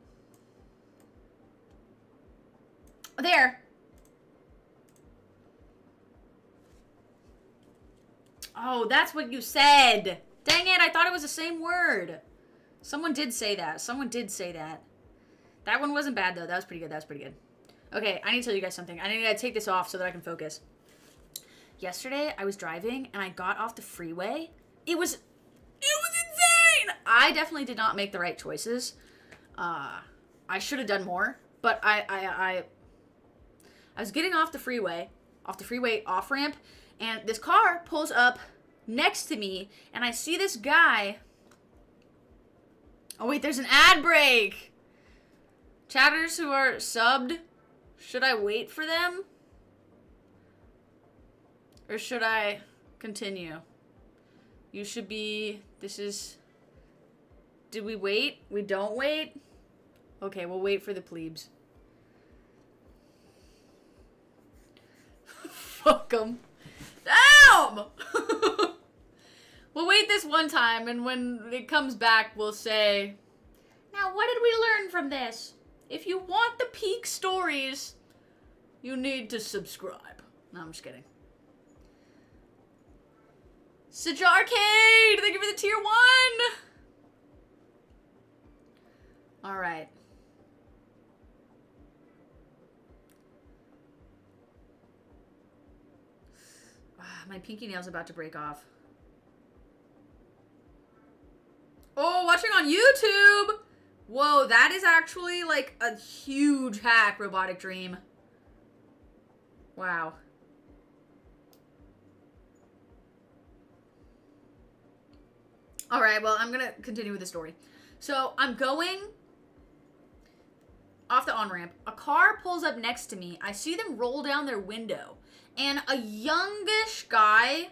S1: There. Oh, that's what you said. Dang it, I thought it was the same word. Someone did say that. Someone did say that. That one wasn't bad, though. That was pretty good. That was pretty good. Okay, I need to tell you guys something. I need to take this off so that I can focus. Yesterday, I was driving, and I got off the freeway it was insane. I definitely did not make the right choices. I should have done more, but I was getting off the freeway off ramp, and this car pulls up next to me, and I see this guy. Oh wait, there's an ad break. Chatters who are subbed, should I wait for them? Or should I continue? You should be, did we wait? We don't wait? Okay, we'll wait for the plebes. Fuck them. Damn! We'll wait this one time, and when it comes back, we'll say, now what did we learn from this? If you want the peak stories, you need to subscribe. No, I'm just kidding. Sajarcade! Thank you for the tier 1! Alright. My pinky nail's about to break off. Oh, watching on YouTube! Whoa, that is actually like a huge hack, Robotic Dream. Wow. Alright, well, I'm gonna continue with the story. So, I'm going off the on-ramp. A car pulls up next to me. I see them roll down their window. And a youngish guy,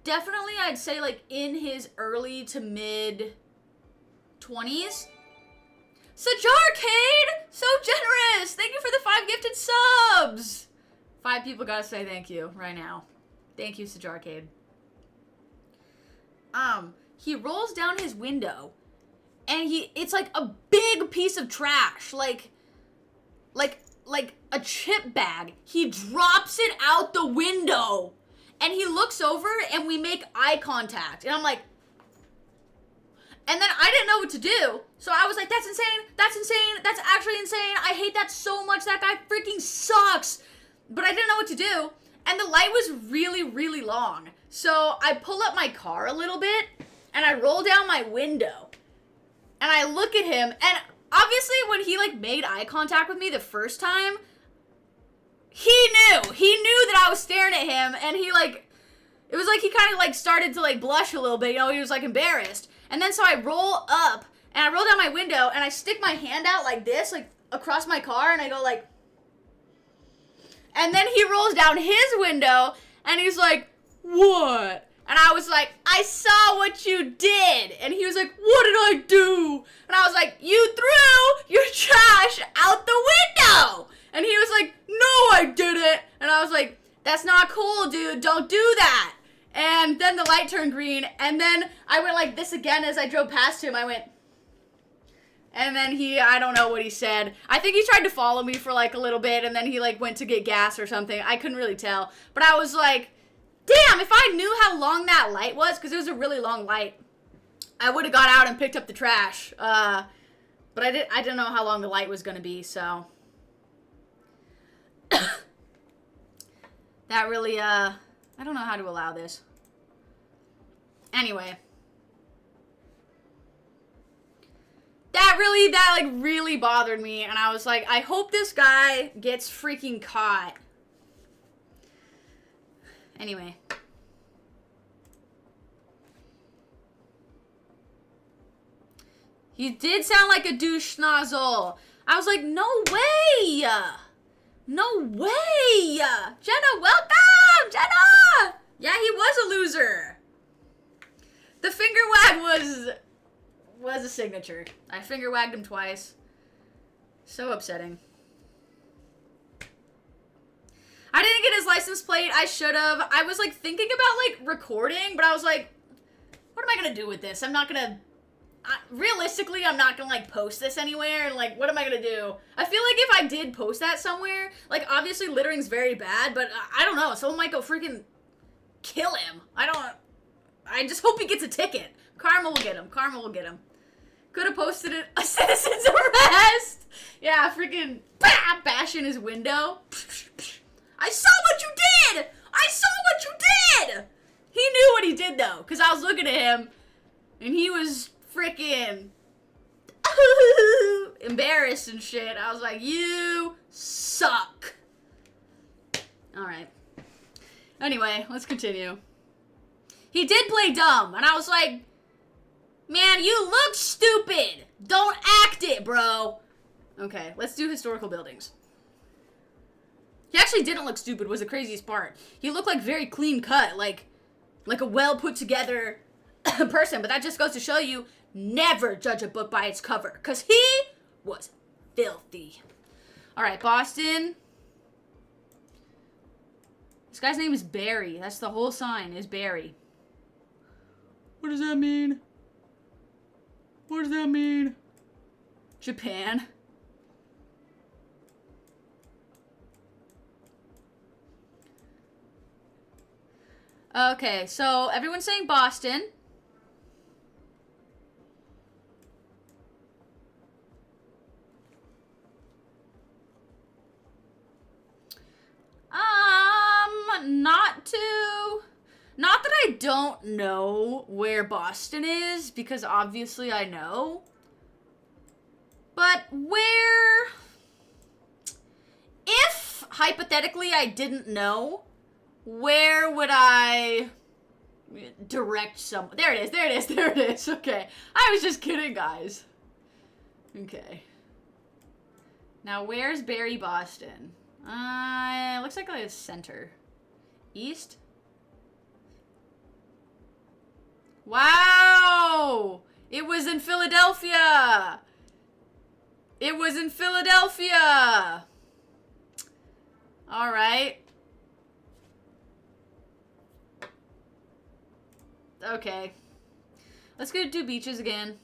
S1: definitely I'd say like in his early to mid 20s. Sajarcade! So generous! Thank you for the 5 gifted subs! 5 people gotta say thank you right now. Thank you, Sajarcade. He rolls down his window, and it's like a big piece of trash, like a chip bag. He drops it out the window, and he looks over, and we make eye contact, and I'm like, and then I didn't know what to do, so I was like, that's insane, that's actually insane, I hate that so much, that guy freaking sucks, but I didn't know what to do, and the light was really, really long, so I pull up my car a little bit, and I roll down my window, and I look at him, and obviously when he like made eye contact with me the first time, he knew that I was staring at him, and he like, it was like he kind of like started to like blush a little bit, you know, he was like embarrassed, and then so I roll up, and I roll down my window, and I stick my hand out like this, like across my car, and I go like, and then he rolls down his window, and he's like, what? And I was like, I saw what you did. And he was like, what did I do? And I was like, you threw your trash out the window. And he was like, no, I didn't. And I was like, that's not cool, dude. Don't do that. And then the light turned green. And then I went like this again as I drove past him. I went, and then I don't know what he said. I think he tried to follow me for like a little bit. And then he like went to get gas or something. I couldn't really tell. But I was like, damn, if I knew how long that light was, because it was a really long light, I would have got out and picked up the trash. But I didn't know how long the light was going to be, so. That really, I don't know how to allow this. Anyway. That really bothered me, and I was like, I hope this guy gets freaking caught. Anyway. He did sound like a douche schnozzle. I was like, no way! No way! Jenna, welcome! Jenna! Yeah, he was a loser. The finger wag was a signature. I finger wagged him twice. So upsetting. I didn't get his license plate. I should have. I was like thinking about like recording, but I was like, what am I gonna do with this? I'm not gonna. Realistically, I'm not gonna like post this anywhere. And like, what am I gonna do? I feel like if I did post that somewhere, like obviously littering's very bad, but I don't know. Someone might go freaking kill him. I just hope he gets a ticket. Karma will get him. Karma will get him. Could have posted it. A citizen's arrest. Yeah, freaking bash in his window. I saw what you did! I saw what you did! He knew what he did. did, though, because I was looking at him, and he was freaking embarrassed and shit. I was like, you suck. Alright. Anyway, let's continue. He did play dumb, and I was like, man, you look stupid. Don't act it, bro. Okay, let's do historical buildings. He actually didn't look stupid, was the craziest part. He looked like very clean cut, like a well put together person. But that just goes to show you, never judge a book by its cover, because he was filthy. Alright, Boston. This guy's name is Barry. That's the whole sign, is Barry. What does that mean? What does that mean? Japan. Okay, so everyone's saying Boston. Not that I don't know where Boston is, because obviously I know. But where... If, hypothetically, I didn't know, where would I direct someone? There it is, there it is, there it is. Okay. I was just kidding, guys. Okay. Now, where's Barry, Boston? It looks like a center. East? Wow! It was in Philadelphia! It was in Philadelphia! Alright. Okay. Let's go do beaches again.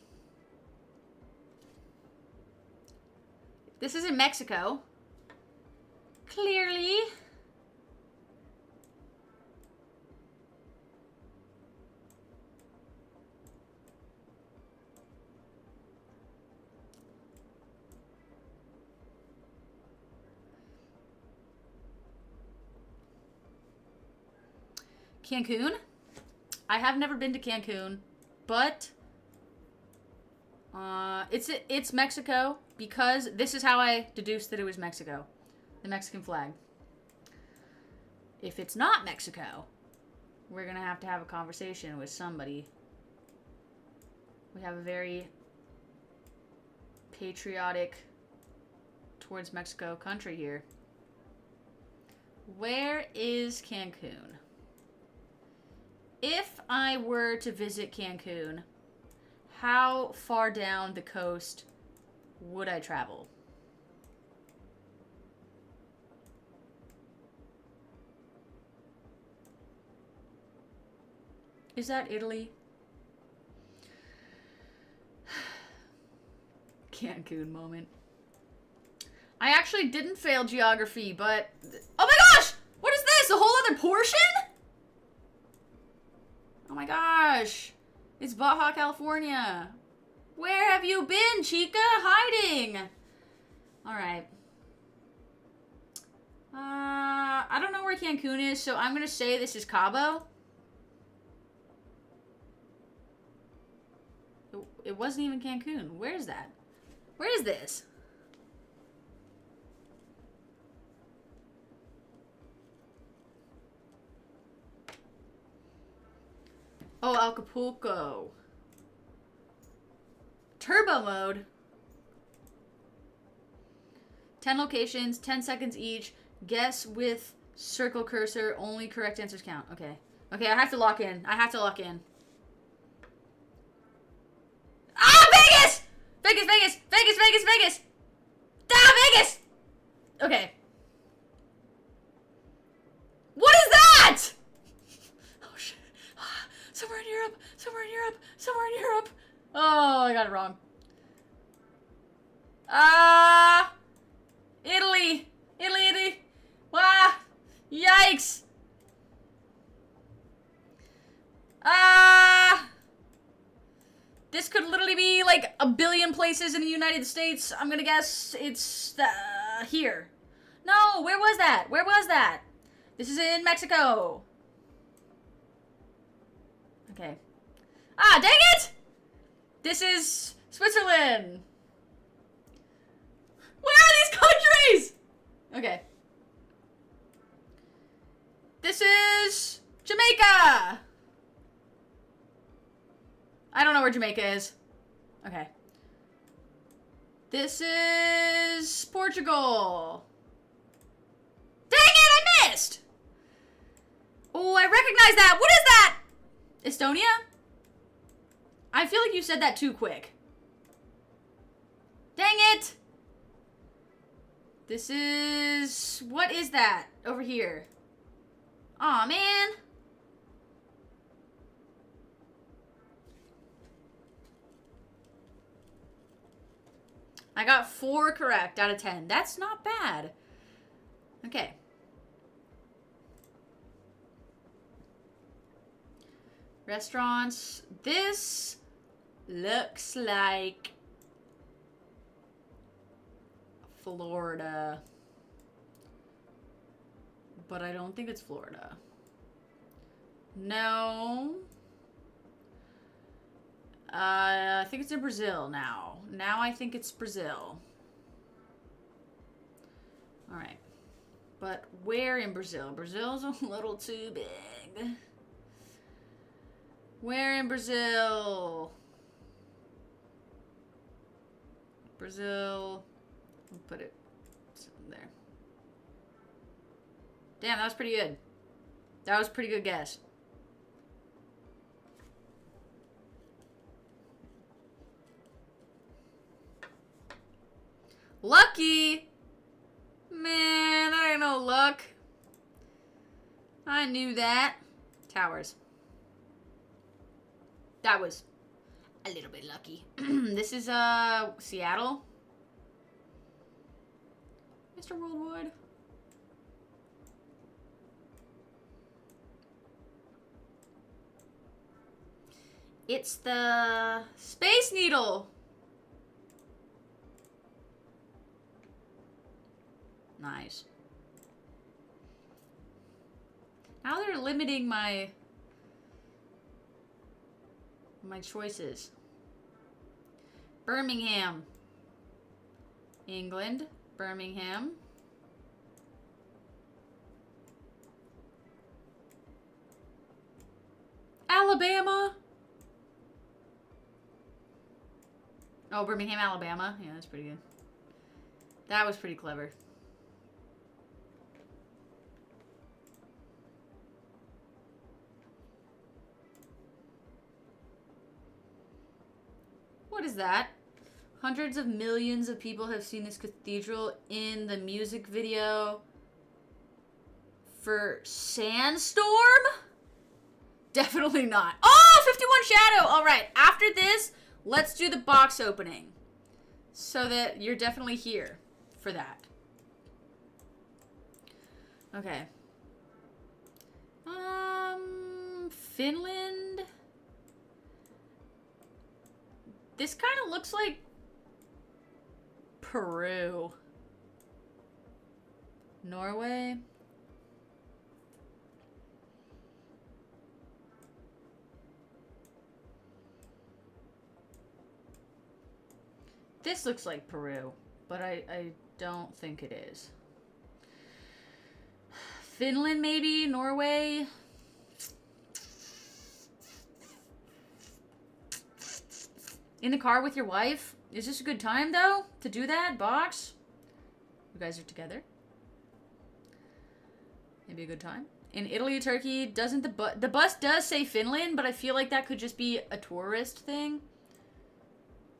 S1: This is in Mexico. Clearly. Cancun. I have never been to Cancun, but it's Mexico, because this is how I deduced that it was Mexico. The Mexican flag. If it's not Mexico, we're gonna have to have a conversation with somebody. We have a very patriotic towards Mexico country here. Where is Cancun? If I were to visit Cancun, how far down the coast would I travel? Is that Italy? Cancun moment. I actually didn't fail geography, but... Oh my gosh! What is this? A whole other portion? Oh my gosh. It's Baja, California. Where have you been, Chica? Hiding. Alright. I don't know where Cancun is, so I'm gonna say this is Cabo. It wasn't even Cancun. Where is that? Where is this? Oh, Acapulco. Turbo mode. 10 locations, 10 seconds each. Guess with circle cursor. Only correct answers count. Okay. Okay, I have to lock in. I have to lock in. Ah, Vegas! Vegas, Vegas, Vegas, Vegas, Vegas! Ah, Vegas! Okay. What is that? Oh, shit. Somewhere in Europe, somewhere in Europe, somewhere in Europe. Oh, I got it wrong. Italy. Italy, Italy. Wow. Yikes. This could literally be like a billion places in the United States. I'm gonna guess it's here. No, where was that? Where was that? This is in Mexico. Okay. Ah, dang it! This is Switzerland. Where are these countries? Okay. This is Jamaica. I don't know where Jamaica is. Okay. This is Portugal. Dang it, I missed! Oh, I recognize that. What is that? Estonia? I feel like you said that too quick. Dang it! This is... What is that over here? Aw, man. I got 4 correct out of 10. That's not bad. Okay. Restaurants. This looks like Florida. But I don't think it's Florida. No. I think it's in Brazil now. Now I think it's Brazil. Alright. But where in Brazil? Brazil's a little too big. Where in Brazil? Brazil. We'll put it there. Damn, that was pretty good. That was a pretty good guess. Lucky! Man, that ain't no luck. I knew that. Towers. That was a little bit lucky. This is, Seattle. Mr. Worldwide. It's the Space Needle. Nice. Now they're limiting my choices. Birmingham. England. Birmingham. Alabama. Oh, Birmingham, Alabama. Yeah, that's pretty good. That was pretty clever. What is that? Hundreds of millions of people have seen this cathedral in the music video for Sandstorm? Definitely not. Oh, 51 Shadow! Alright, after this, let's do the box opening. So that you're definitely here for that. Okay. Finland. This kind of looks like Peru. Norway. This looks like Peru, but I don't think it is. Finland, maybe? Norway? In the car with your wife? Is this a good time, though, to do that? Box? You guys are together? Maybe a good time? In Italy, Turkey, doesn't the bus does say Finland, but I feel like that could just be a tourist thing.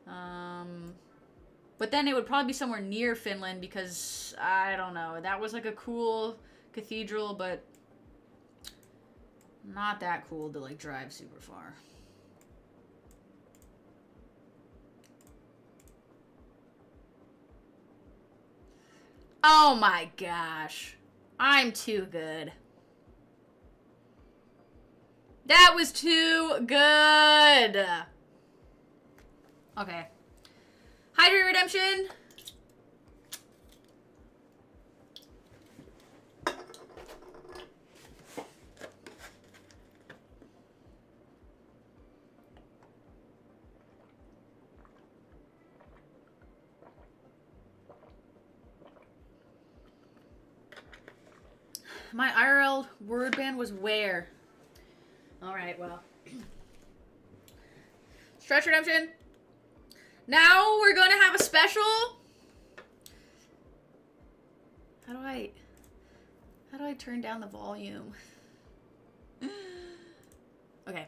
S1: But then it would probably be somewhere near Finland because, I don't know, that was like a cool cathedral, but not that cool to like drive super far. Oh my gosh. I'm too good. That was too good. Okay. Hydrate Redemption. My IRL word band was where? Alright, well. Stretch Redemption. Now we're going to have a special. How do I turn down the volume? Okay.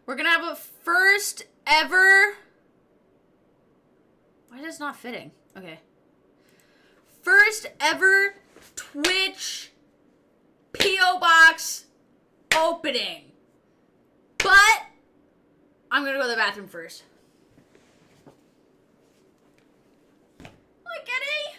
S1: We're going to have a first ever. Why is this not fitting? Okay. First ever Twitch P.O. Box opening. But I'm going to go to the bathroom first. Look, Eddie.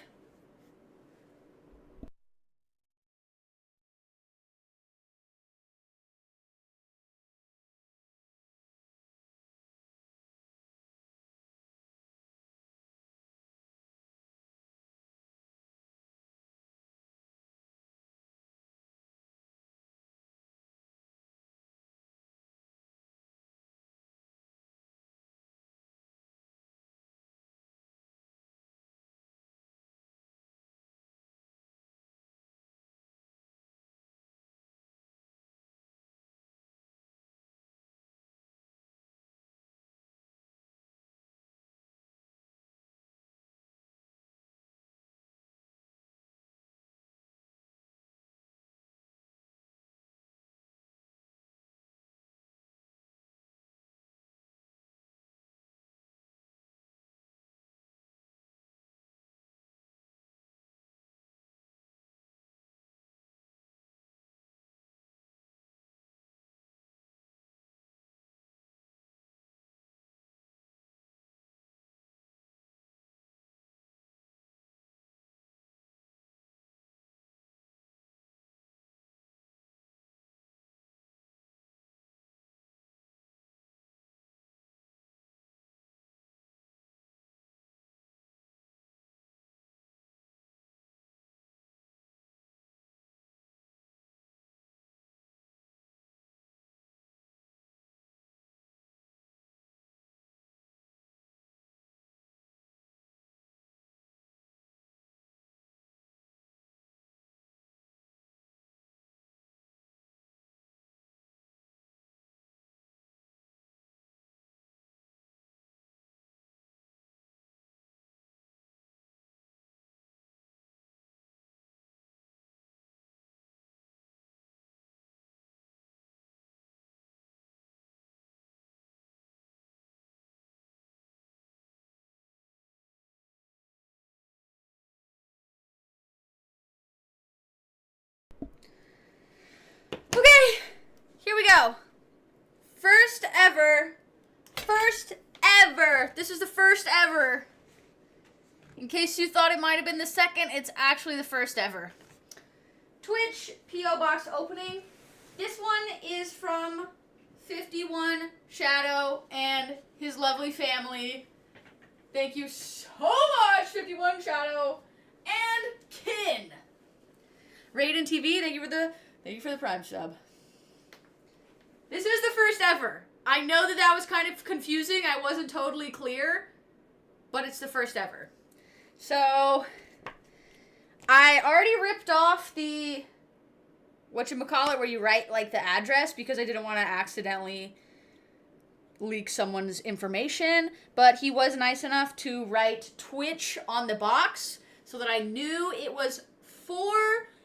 S1: Okay, here we go. First ever. This is the first ever. In case you thought it might have been the second, it's actually the first ever. Twitch P.O. Box opening. This one is from 51 Shadow and his lovely family. Thank you so much, 51 Shadow and Kin. Raiden TV, thank you for the Prime sub. This is the first ever. I know that was kind of confusing. I wasn't totally clear, but it's the first ever. So, I already ripped off the whatchamacallit where you write like the address because I didn't want to accidentally leak someone's information, but he was nice enough to write Twitch on the box so that I knew it was for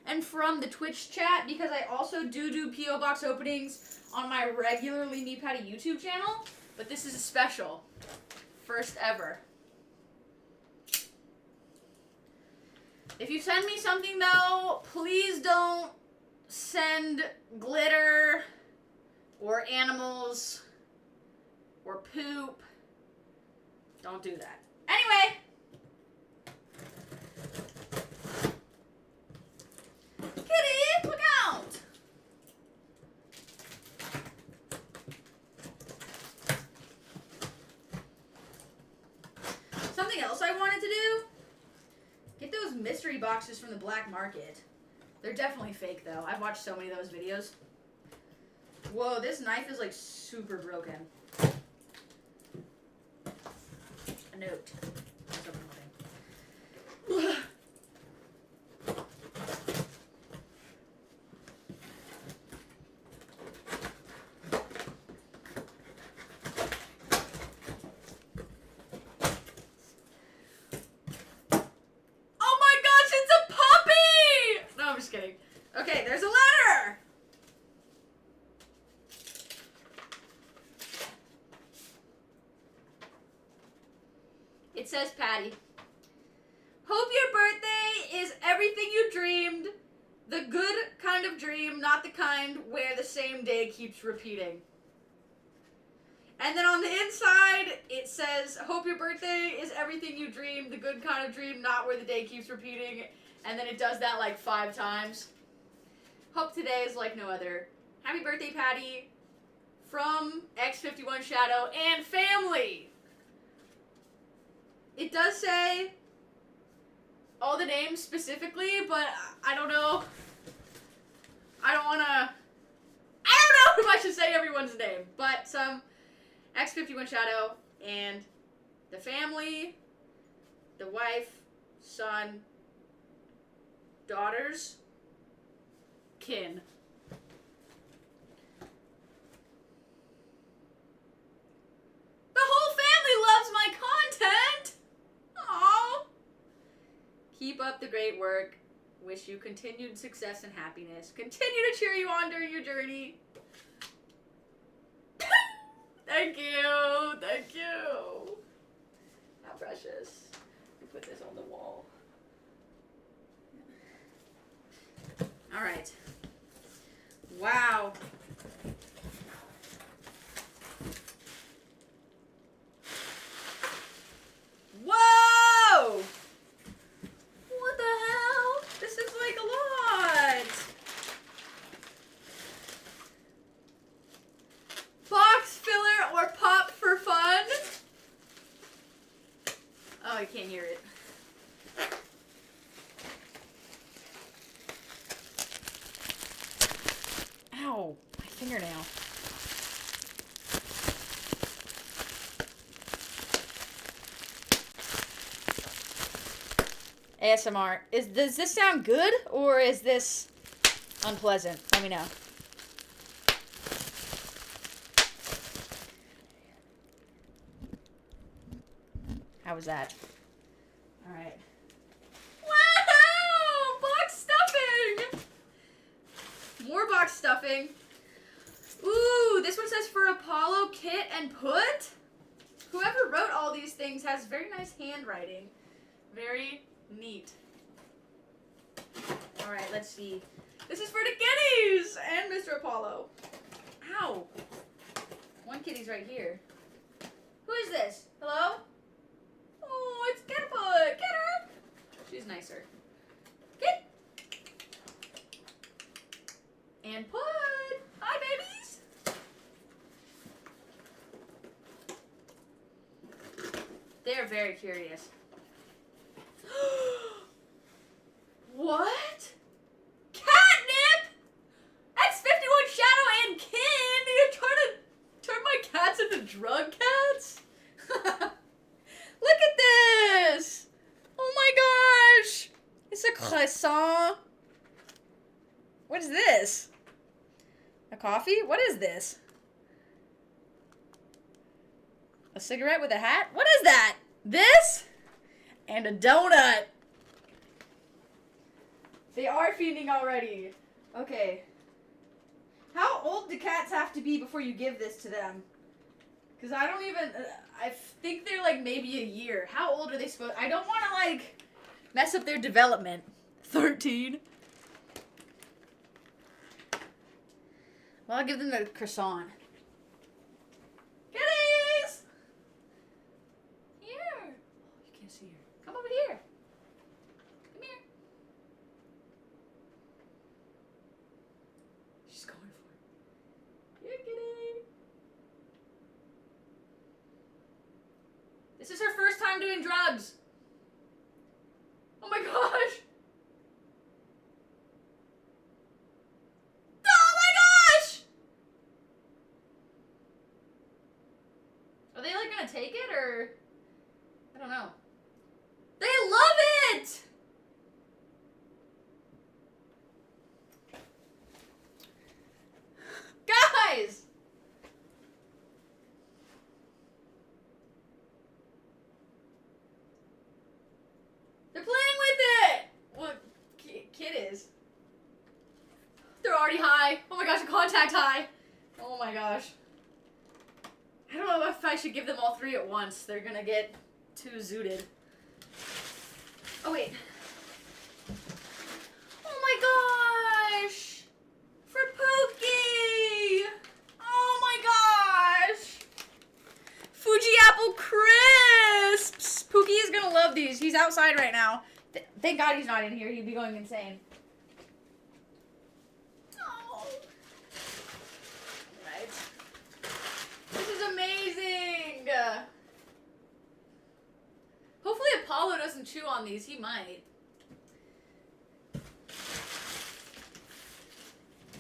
S1: and from the Twitch chat, because I also do P.O. Box openings on my regularly Me Patty YouTube channel, but this is a special. First ever. If you send me something though, please don't send glitter or animals or poop. Don't do that. Anyway. Kitty, look out! Something else I wanted to do? Get those mystery boxes from the black market. They're definitely fake though. I've watched so many of those videos. Whoa, this knife is like super broken. A note. Something. Okay, there's a letter! It says, Patty, hope your birthday is everything you dreamed. The good kind of dream, not the kind where the same day keeps repeating. And then on the inside, it says, hope your birthday is everything you dreamed. The good kind of dream, not where the day keeps repeating. And then it does that like 5 times. Hope today is like no other. Happy birthday, Patty. From X51 Shadow and family. It does say all the names specifically, but I don't know. I don't know if I should say everyone's name. But some X51 Shadow and the family, the wife, son, daughters, kin. The whole family loves my content! Aww. Keep up the great work. Wish you continued success and happiness. Continue to cheer you on during your journey. Thank you. Thank you. How precious. We put this on the wall. All right. Wow. Whoa! What the hell? This is like a lot. Box filler or pop for fun? Oh, I can't hear it. Ow, my fingernail. ASMR. Does this sound good or is this unpleasant? Let me know. How was that? All right. Wow! Box stuffing! More box stuffing. Ooh, this one says for Apollo, Kit, and Put. Whoever wrote all these things has very nice handwriting. Very neat. All right, let's see. This is for the kitties and Mr. Apollo. Ow. One kitty's right here. Who is this? Hello? Oh, it's Kitput. Get her. She's nicer. Kit. And Put. Hi, babies. They're very curious. What? Catnip? X51 Shadow and Kin? You're trying to turn my cats into drug cats? Look at this! Oh my gosh! It's a croissant. What is this? A coffee? What is this? A cigarette with a hat? What is that? This? And a donut. They are fiending already. Okay. How old do cats have to be before you give this to them? Because I don't even... I think they're like maybe a year. How old are they supposed... I don't want to like mess up their development. 13. Well, I'll give them the croissant. Kitties! Here. Oh, you can't see her. Come over here. Come here. She's going for it. Here, kitty. This is her first time doing drugs. Oh my gosh. Oh my gosh! Are they like gonna take it or? I don't know. They love it! Guys! They're playing with it! Well, Kid is. contact high. Oh my gosh. I don't know if I should give them all 3 at once. They're gonna get too zooted. Oh, wait. Oh my gosh! For Pookie! Oh my gosh! Fuji Apple Crisps! Pookie is gonna love these. He's outside right now. Thank God he's not in here. He'd be going insane. Oh. Right. This is amazing! Hopefully Apollo doesn't chew on these. He might.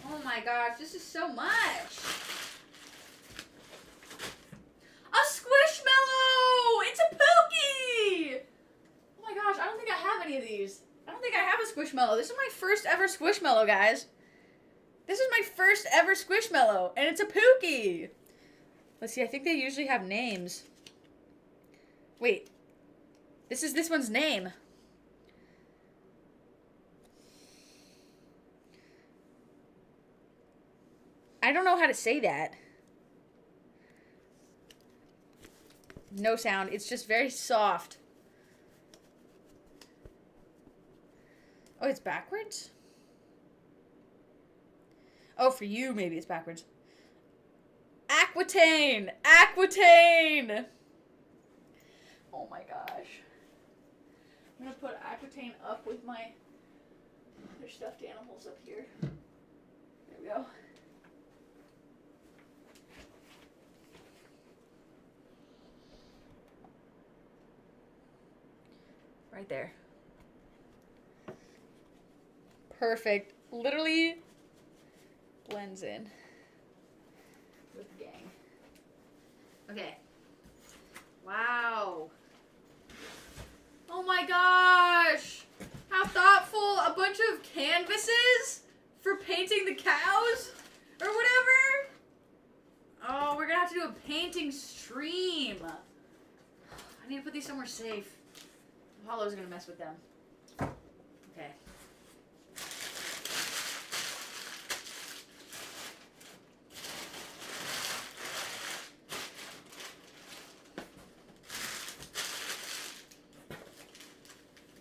S1: Oh my gosh, this is so much. A Squishmallow! It's a Pookie! Oh my gosh, I don't think I have any of these. I don't think I have a Squishmallow. This is my first ever Squishmallow, guys. This is my first ever Squishmallow, and it's a Pookie. Let's see, I think they usually have names. Wait. This is this one's name. I don't know how to say that. No sound. It's just very soft. Oh, it's backwards? Oh, for you, maybe it's backwards. Aquitaine! Aquitaine! Oh my gosh. I'm gonna put Aquitaine up with my other stuffed animals up here. There we go. Right there. Perfect. Literally blends in with the gang. Okay. Wow. Oh my gosh. How thoughtful. A bunch of canvases for painting the cows or whatever. Oh, we're gonna have to do a painting stream. I need to put these somewhere safe. Apollo's gonna mess with them. Okay.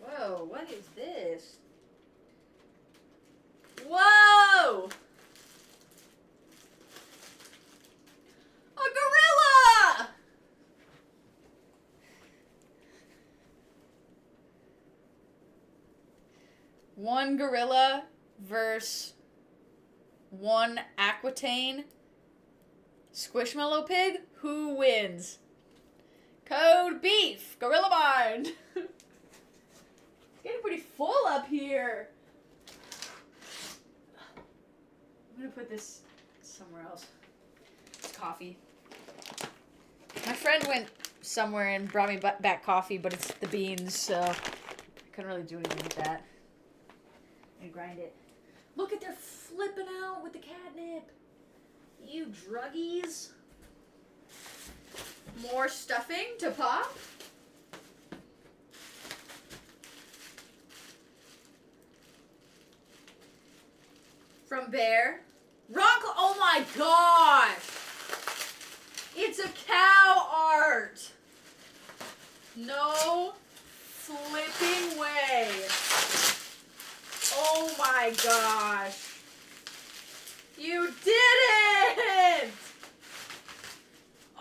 S1: Whoa, what is this? Whoa! A gorilla! One gorilla versus one Aquitaine Squishmallow pig. Who wins? Code beef. Gorilla mind. It's getting pretty full up here. I'm gonna put this somewhere else. It's coffee. My friend went somewhere and brought me back coffee, but it's the beans, so I couldn't really do anything with that. And grind it. Look at they're flipping out with the catnip. You druggies. More stuffing to pop. From Bear. Rock. Oh my gosh. It's a cow art. No flipping way. Oh my gosh. You did it!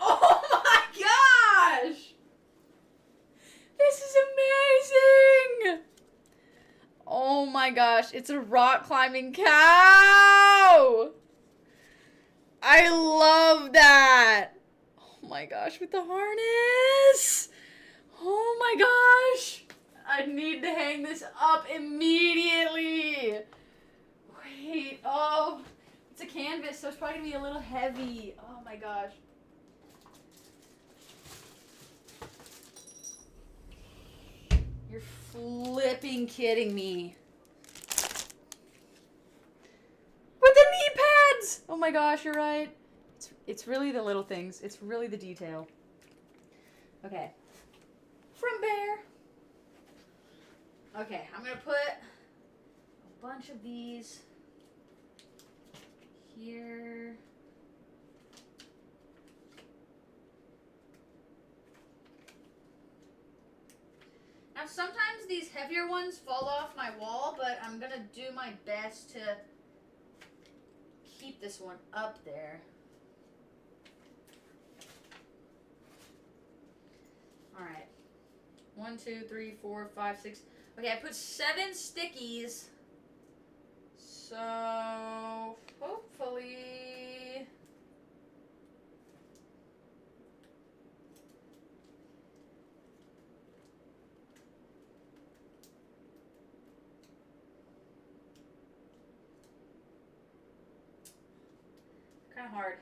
S1: Oh my gosh! This is amazing! Oh my gosh, it's a rock climbing cow! I love that! Oh my gosh, with the harness! Oh my gosh! I need to hang this up immediately. Wait, oh, it's a canvas, so it's probably gonna be a little heavy. Oh my gosh. You're flipping kidding me. With the knee pads! Oh my gosh, you're right. It's really the little things. It's really the detail. Okay. From Bear. Okay, I'm gonna put a bunch of these here. Now, sometimes these heavier ones fall off my wall, but I'm going to do my best to keep this one up there. All right. 1, 2, 3, 4, 5, 6. Okay, I put 7 stickies. So, hopefully... kind of hard.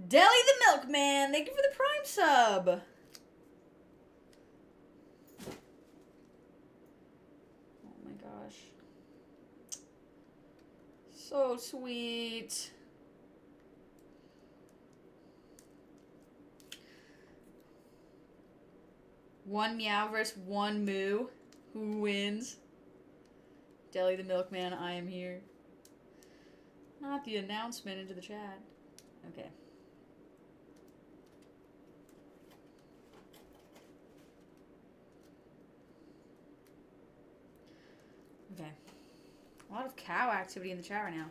S1: Deli the Milkman, thank you for the Prime sub. Oh my gosh. So sweet. One meow versus one moo. Who wins? Deli the Milkman, I am here. Not the announcement into the chat. Okay. Okay. A lot of cow activity in the chat right now.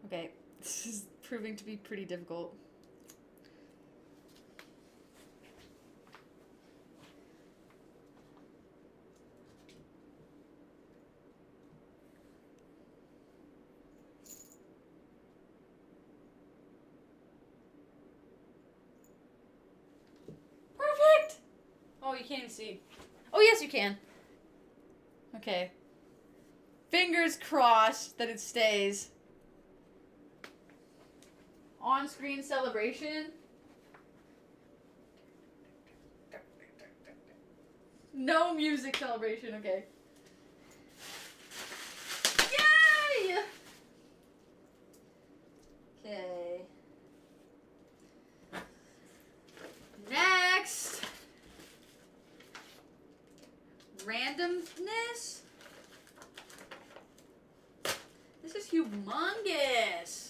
S1: Okay, this is proving to be pretty difficult. Perfect! Oh, you can't even see. Oh, yes, you can. Okay. Fingers crossed that it stays. On-screen celebration. No music celebration, okay. Yay! Okay. Next. Randomness. This is humongous.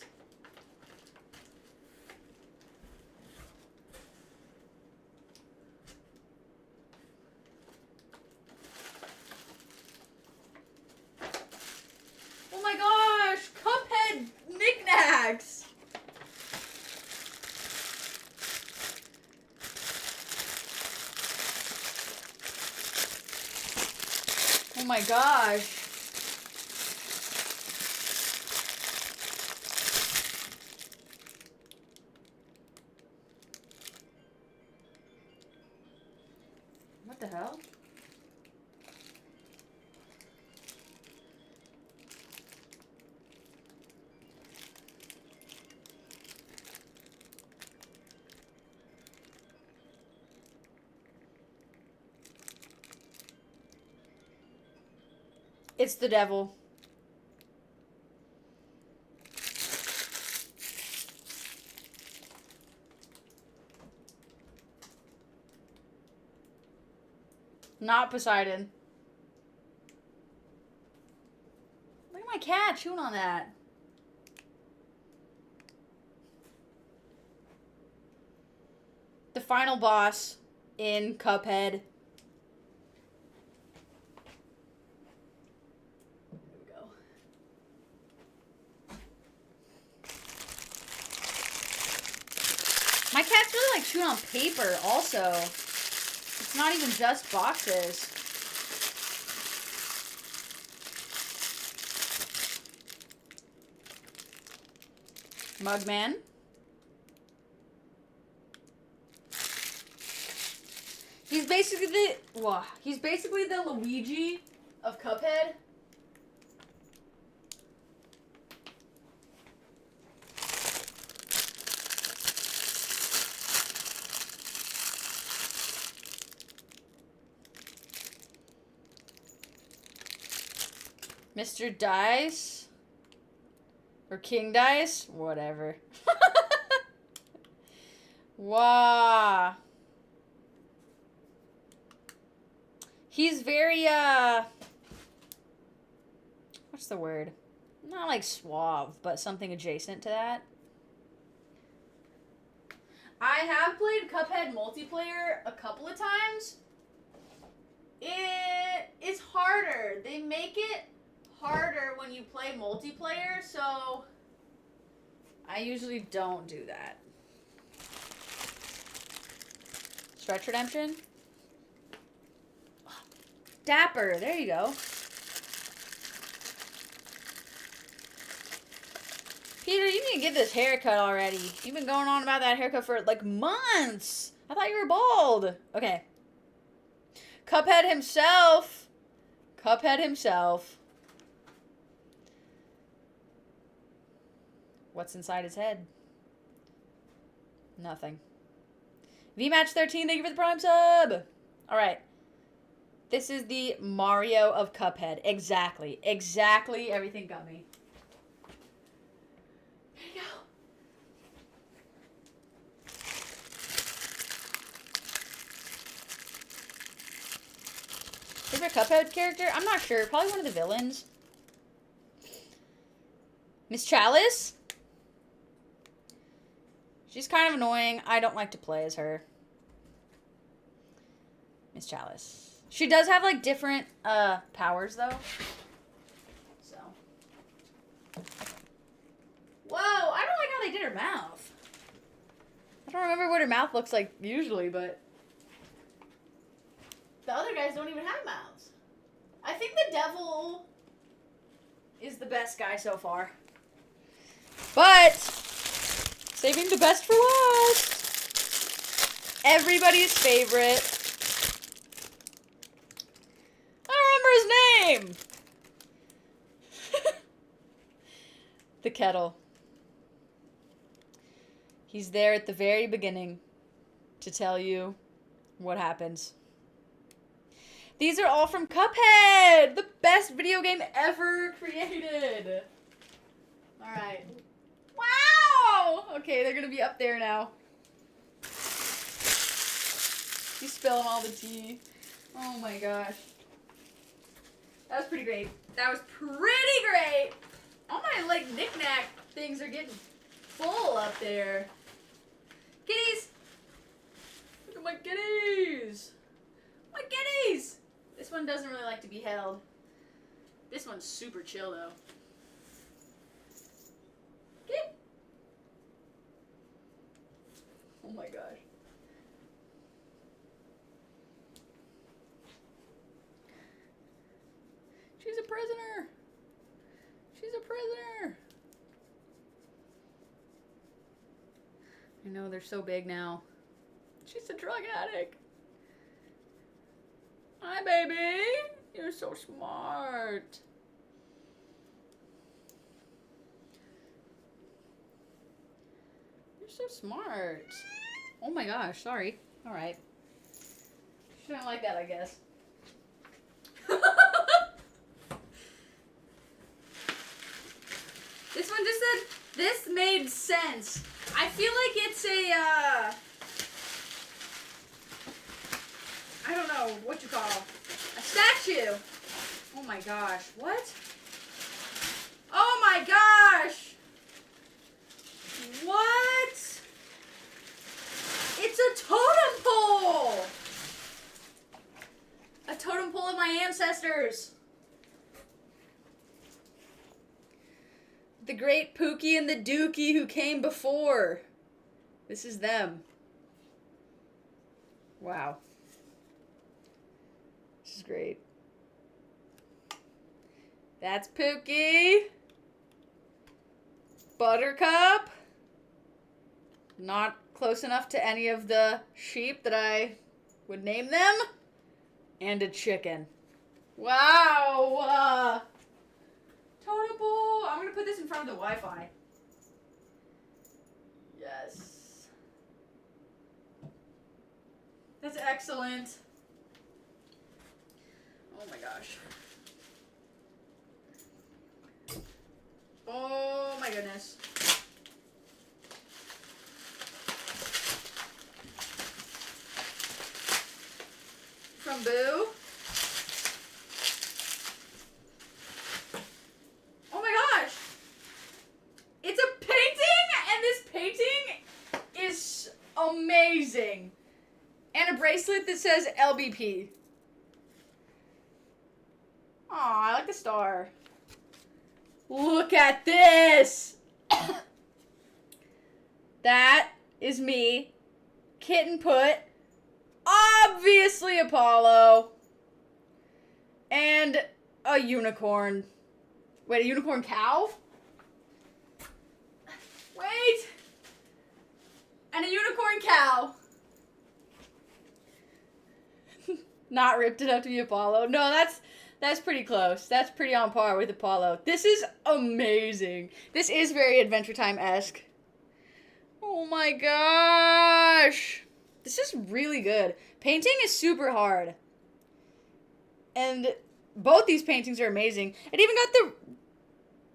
S1: Oh my gosh, Cuphead knickknacks. Oh my gosh. What the hell? It's the devil. Not Poseidon. Look at my cat chewing on that. The final boss in Cuphead. My cat's really like chewing on paper also. It's not even just boxes. Mugman. He's basically the Luigi of Cuphead. Mr. Dice? Or King Dice? Whatever. Wow. He's very, what's the word? Not like suave, but something adjacent to that. I have played Cuphead multiplayer a couple of times. It is harder. They make it harder when you play multiplayer, so I usually don't do that. Stretch Redemption? Dapper, there you go. Peter, you need to get this haircut already. You've been going on about that haircut for like months. I thought you were bald. Okay. Cuphead himself. Cuphead himself. What's inside his head? Nothing. VMatch13, thank you for the Prime sub. Alright. This is the Mario of Cuphead. Exactly. Exactly everything got me. There you go. Favorite Cuphead character? I'm not sure. Probably one of the villains. Miss Chalice? She's kind of annoying. I don't like to play as her. Miss Chalice. She does have, like, different, powers, though. So. Whoa! I don't like how they did her mouth. I don't remember what her mouth looks like usually, but the other guys don't even have mouths. I think the devil is the best guy so far. But saving the best for last. Everybody's favorite. I don't remember his name. The kettle. He's there at the very beginning to tell you what happens. These are all from Cuphead, the best video game ever created. All right. Wow! Okay, they're gonna be up there now. You spilling all the tea. Oh my gosh. That was pretty great. That was pretty great. All my, like, knick-knack things are getting full up there. Kitties! Look at my kitties! My kitties! This one doesn't really like to be held. This one's super chill, though. Kitty! Oh my gosh. She's a prisoner! She's a prisoner! I know, they're so big now. She's a drug addict. Hi, baby. You're so smart. You're so smart. Oh my gosh, sorry. All right. Shouldn't like that, I guess. This one just said, this made sense. I feel like it's a, I don't know what you call a statue. Oh my gosh, what? Oh my gosh! What? It's a totem pole! A totem pole of my ancestors. The great Pookie and the Dookie who came before. This is them. Wow. This is great. That's Pookie. Buttercup. Not close enough to any of the sheep that I would name them. And a chicken. Wow. Totem pole. I'm going to put this in front of the Wi-Fi. Yes. That's excellent. Oh my gosh. Oh my goodness. From Boo. Oh my gosh. It's a painting, and this painting is amazing. And a bracelet that says LBP. Aw, I like the star. Look at this! That is me. Kitten put. Obviously Apollo. And a unicorn. Wait, a unicorn cow? Wait! And a unicorn cow. Not ripped enough to be Apollo. No, that's pretty close. That's pretty on par with Apollo. This is amazing. This is very Adventure Time-esque. Oh my gosh. This is really good. Painting is super hard. And both these paintings are amazing. It even got the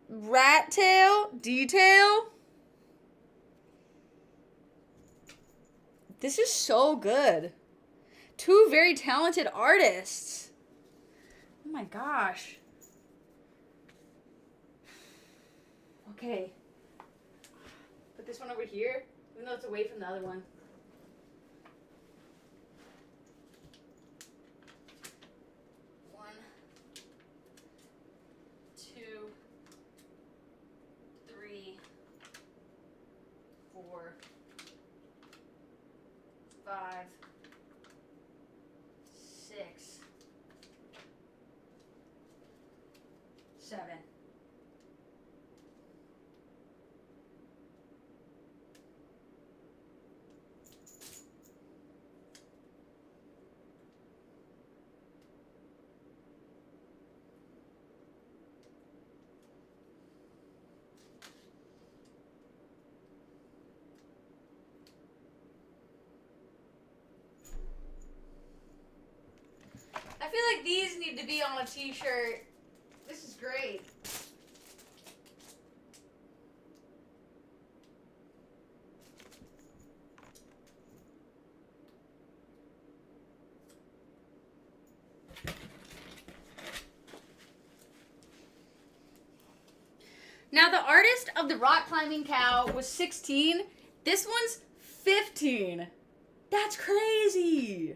S1: rat tail detail. This is so good. Two very talented artists. Oh my gosh. Okay. Put this one over here, even though it's away from the other one. One, two, three, 4, 5, 6, 7. I feel like these need to be on a t-shirt. This is great. Now, the artist of the rock climbing cow was 16. This one's 15. That's crazy.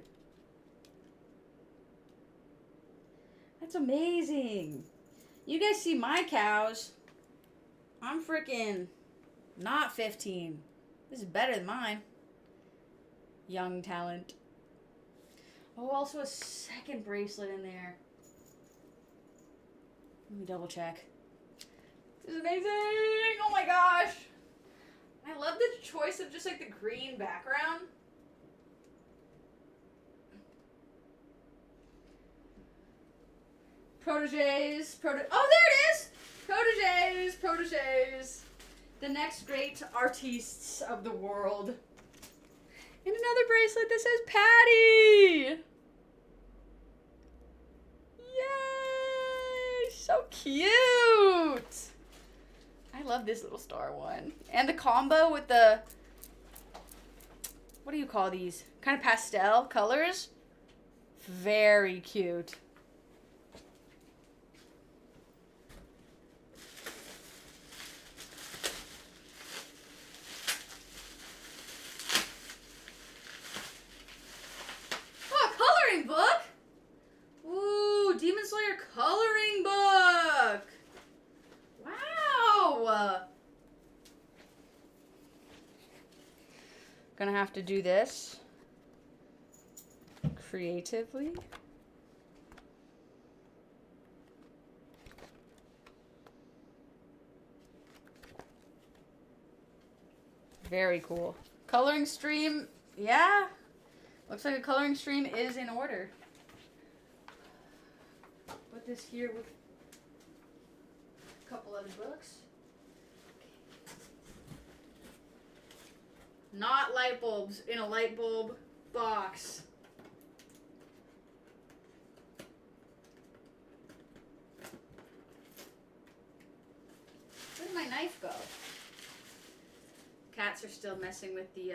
S1: That's amazing. You guys see my cows. I'm freaking not 15. This is better than mine. Young talent. Oh, also a second bracelet in there. Let me double check. This is amazing. Oh my gosh. I love the choice of just like the green background. Proteges. Oh, there it is. Proteges. The next great artistes of the world. And another bracelet that says Patty. Yay. So cute. I love this little star one. And the combo with the, what do you call these? Kind of pastel colors. Very cute. Oh, coloring book. Ooh, Demon Slayer coloring book. Wow. Gonna have to do this creatively. Very cool. Coloring stream, yeah. Looks like a coloring stream is in order. Put this here with a couple other books. Not light bulbs in a light bulb box. Where'd cats are still messing with the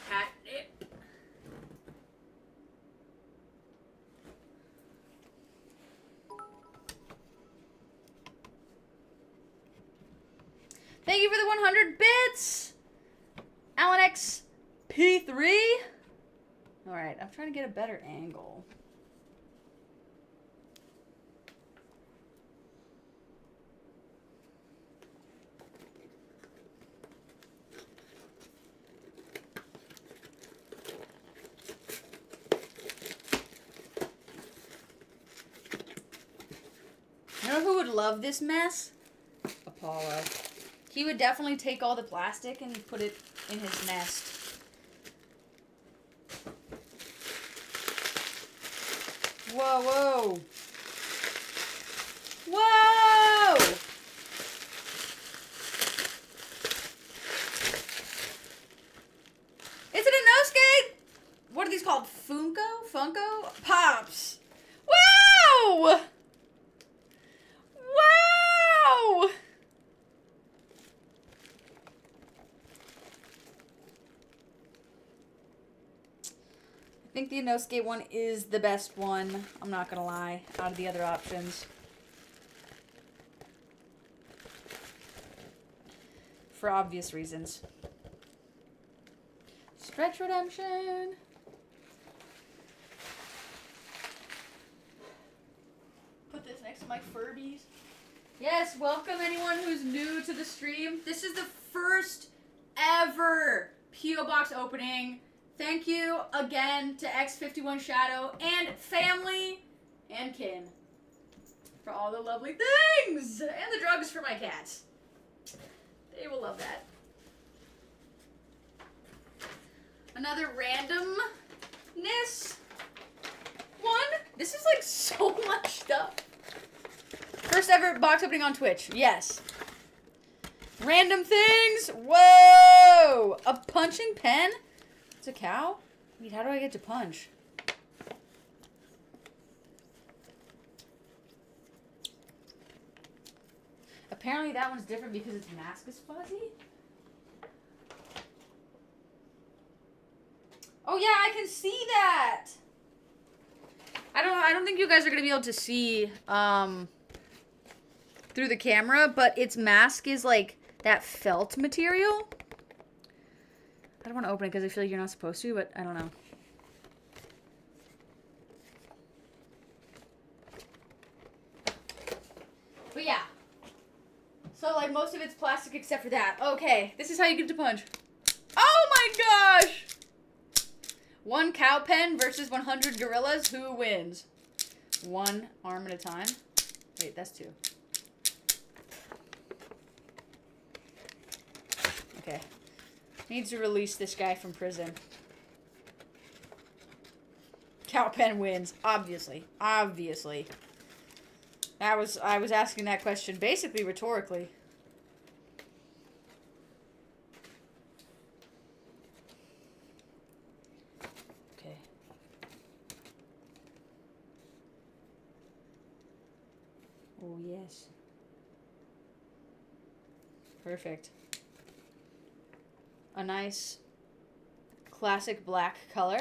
S1: catnip. Thank you for the 100 bits, Alan X P3. All right, I'm trying to get a better angle. You know who would love this mess? Apollo. He would definitely take all the plastic and put it in his nest. Whoa, whoa. Whoa! Is it a no-skate? What are these called? Funko Pops. Wow! Wow! I think the no-skate one is the best one. I'm not gonna lie, out of the other options. For obvious reasons. Stretch redemption. Put this next to my Furbies. Yes, welcome anyone who's new to the stream. This is the first ever P.O. Box opening. Thank you again to X51 Shadow and family and kin for all the lovely things and the drugs for my cats. They will love that. Another randomness one. This is like so much stuff. First ever box opening on Twitch. Yes. Random things. Whoa! A punching pen? It's a cow? Wait, how do I get to punch? Apparently that one's different because its mask is fuzzy. Oh yeah, I can see that. I don't think you guys are gonna be able to see through the camera, but its mask is like that felt material. I don't want to open it because I feel like you're not supposed to, but I don't know. But yeah. So like most of it's plastic except for that. Okay, this is how you get to punch. Oh my gosh! One cow pen versus 100 gorillas. Who wins? One arm at a time. Wait, that's two. Okay. Needs to release this guy from prison. Cow pen wins. Obviously. Obviously. I was asking that question basically rhetorically. Okay. Oh, yes. Perfect. A nice classic black color.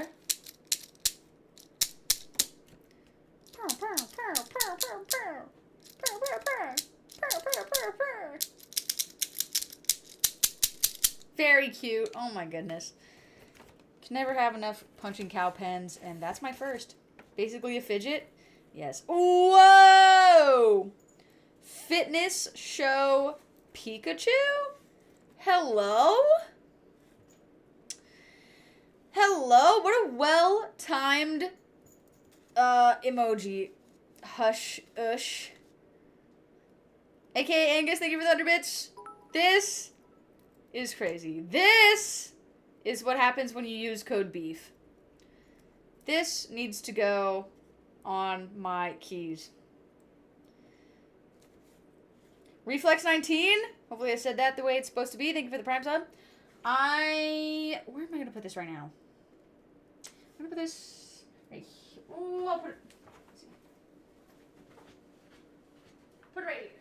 S1: Very cute. Oh my goodness. Can never have enough punching cow pens, and that's my first. Basically a fidget. Yes. Whoa! Fitness show Pikachu? Hello? Hello? What a well-timed emoji. Hush, ush. AKA Angus, thank you for the 100 bits. This is crazy. This is what happens when you use code BEEF. This needs to go on my keys. Reflex 19. Hopefully I said that the way it's supposed to be. Thank you for the Prime sub. Where am I going to put this right now? I'm going to put this right here. Oh, I'll put it. Let's see. Put it right here.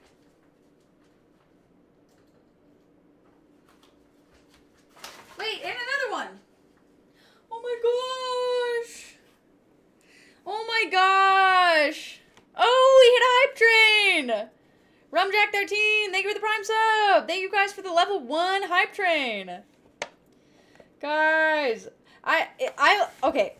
S1: Rumjack13, thank you for the Prime sub. Thank you guys for the level 1 hype train. Guys, okay.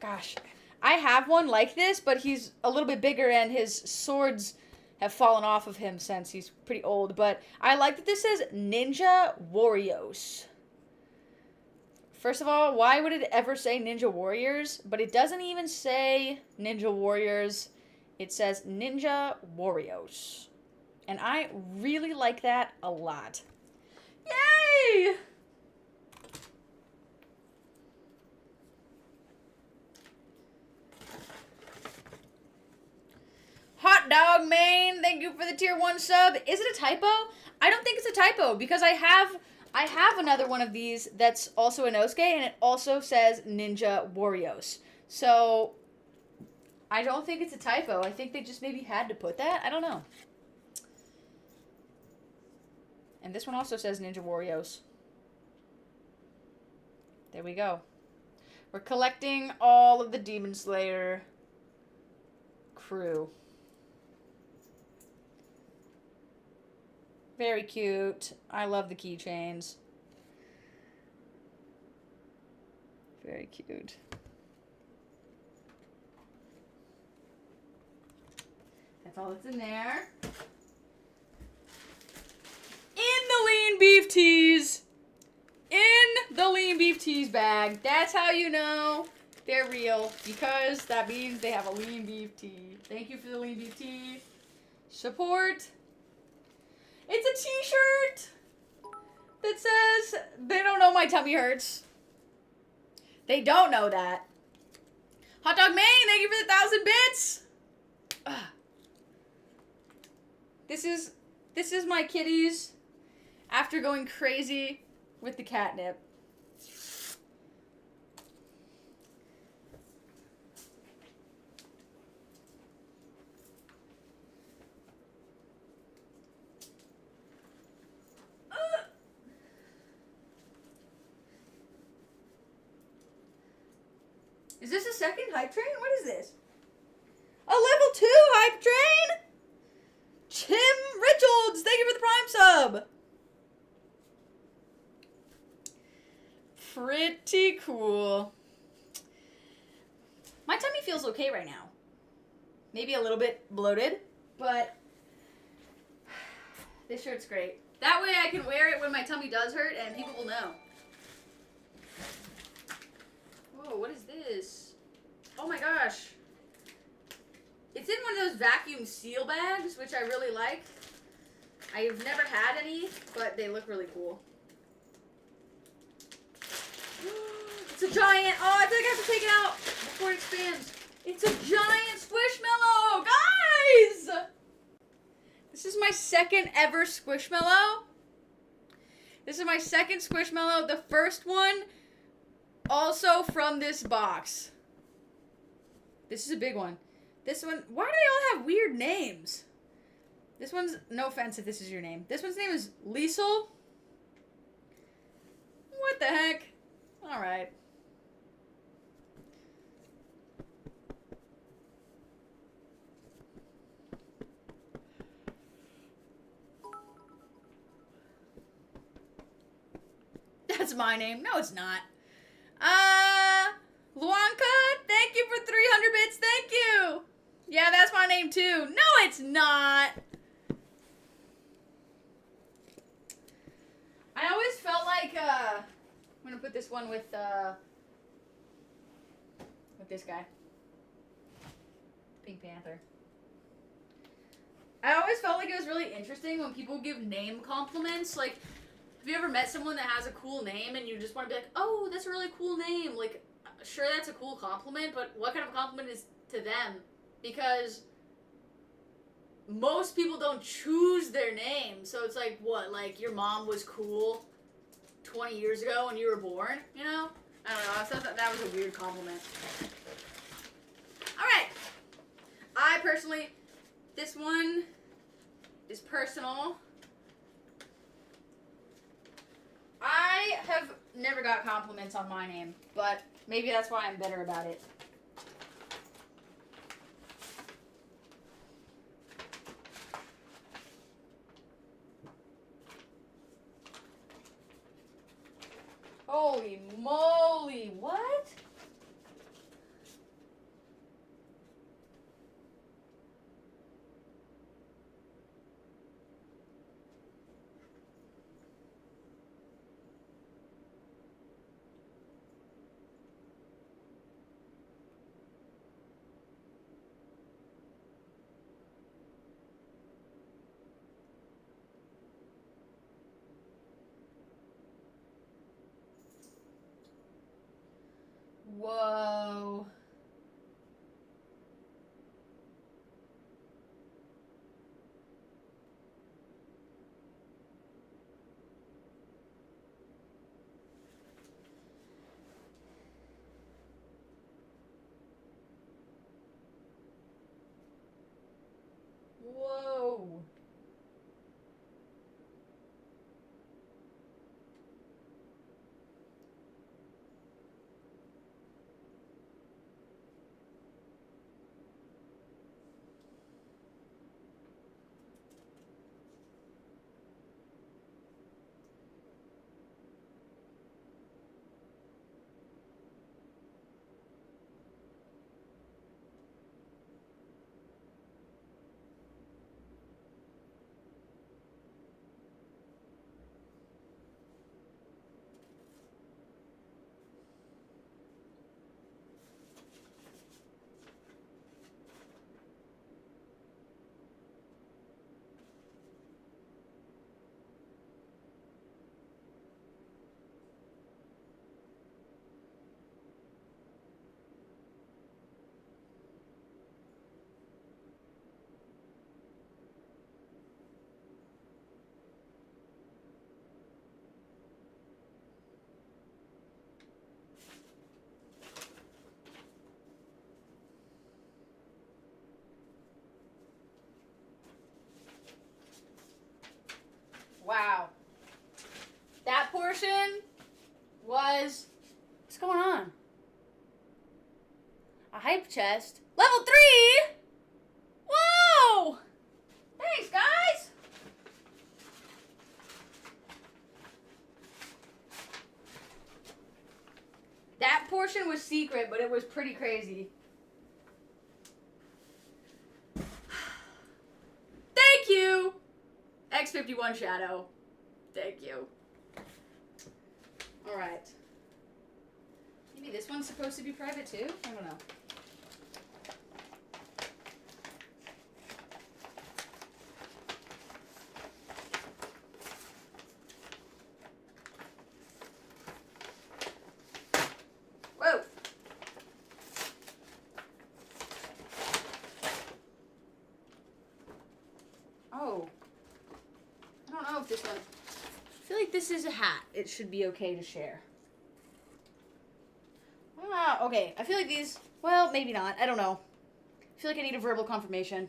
S1: Gosh, I have one like this, but he's a little bit bigger and his swords have fallen off of him since he's pretty old. But I like that this says Ninja Warriors. First of all, why would it ever say Ninja Warriors? But it doesn't even say Ninja Warriors. It says Ninja Warriors. And I really like that a lot. Yay! Hot Dog Man, thank you for the tier 1 sub. Is it a typo? I don't think it's a typo because I have another one of these that's also an Inosuke and it also says Ninja Warriors. So I don't think it's a typo. I think they just maybe had to put that. I don't know. And this one also says Ninja Warriors. There we go. We're collecting all of the Demon Slayer crew. Very cute. I love the keychains. Very cute. That's all that's in there. In the lean beef teas. In the lean beef teas bag. That's how you know they're real. Because that means they have a lean beef tea. Thank you for the lean beef tea. Support. It's a t-shirt that says, they don't know my tummy hurts. They don't know that. Hot Dog Man, thank you for the 1,000 bits. Ugh. This is my kitties after going crazy with the catnip. Is this a second hype train? What is this? A level 2 hype train? Tim Richards, thank you for the Prime sub. Pretty cool. My tummy feels okay right now. Maybe a little bit bloated, but this shirt's great. That way I can wear it when my tummy does hurt and people will know. Whoa, what is this? Oh my gosh. It's in one of those vacuum seal bags, which I really like. I've never had any, but they look really cool. It's a giant. Oh, I feel like I have to take it out before it expands. It's a giant Squishmallow, guys! This is my second ever Squishmallow. This is my second Squishmallow. The first one, also from this box. This is a big one. This one, why do they all have weird names? This one's, no offense if this is your name. This one's name is Liesel. What the heck? Alright. That's my name. No, it's not. Luanka, thank you for 300 bits. Thank you. Yeah, that's my name too. No, it's not. I always felt like, I'm gonna put this one with this guy. Pink Panther. I always felt like it was really interesting when people give name compliments. Like, have you ever met someone that has a cool name and you just want to be like, oh, that's a really cool name? Like, sure, that's a cool compliment, but what kind of compliment is to them? Because most people don't choose their name. So it's like, what, like your mom was cool 20 years ago when you were born, you know? I don't know, I thought that was a weird compliment. Alright. I personally, this one is personal. I have never got compliments on my name, but maybe that's why I'm better about it. Holy moly, what? Whoa. Whoa. Wow. That portion was... What's going on? A hype chest. Level 3? Whoa! Thanks, guys! That portion was secret, but it was pretty crazy. Thank you! X51 Shadow. Thank you. Alright. Maybe this one's supposed to be private too? I don't know. Whoa! Oh. I don't know if this one... I feel like this is a hat. It should be okay to share. Ah, okay. I feel like these... Well, maybe not. I don't know. I feel like I need a verbal confirmation.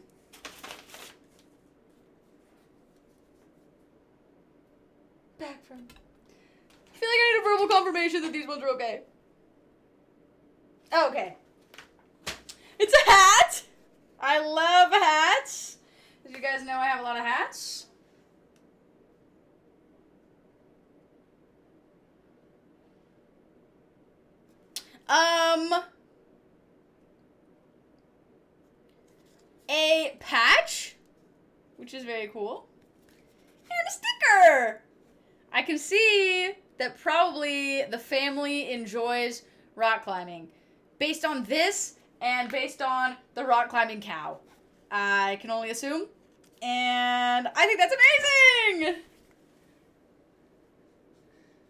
S1: Back from... I feel like I need a verbal confirmation that these ones are okay. Oh, okay. It's a hat! I love hats! As you guys know, I have a lot of hats. A patch, which is very cool, and a sticker. I can see that probably the family enjoys rock climbing based on this and based on the rock climbing cow. I can only assume, and I think that's amazing.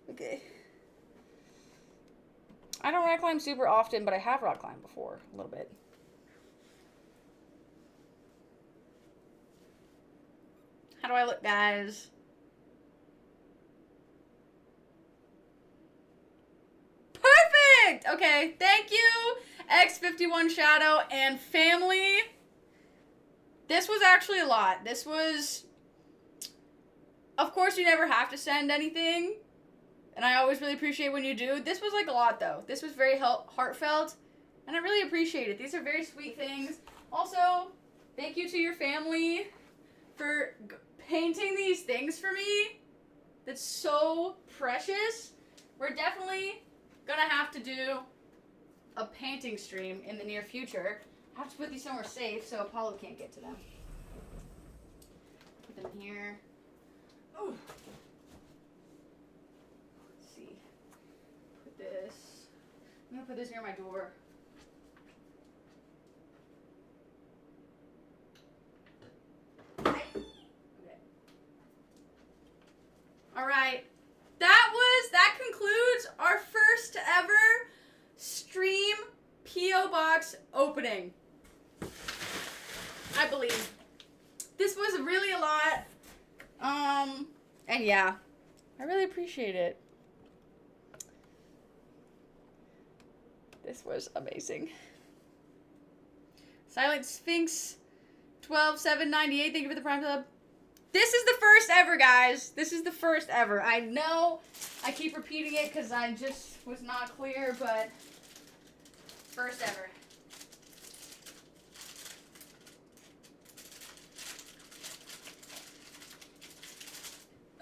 S1: Okay. I don't rock climb super often, but I have rock climbed before, a little bit. How do I look, guys? Perfect! Okay, thank you, X51 Shadow and family. This was actually a lot. This was... Of course, you never have to send anything. And I always really appreciate when you do. This was like a lot, though. This was very heartfelt. And I really appreciate it. These are very sweet things. Also, thank you to your family for painting these things for me. That's so precious. we're definitely gonna have to do a painting stream in the near future. I have to put these somewhere safe so Apollo can't get to them. Put them here. Ooh. Let's see. Put this. I'm gonna put this near my door. Okay. All right. That concludes our first ever stream P.O. Box opening. I believe. This was really a lot. And yeah, I really appreciate it. This was amazing. Silent Sphinx 12798, thank you for the Prime Club. This is the first ever, guys. This is the first ever. I know I keep repeating it because I just was not clear, but first ever.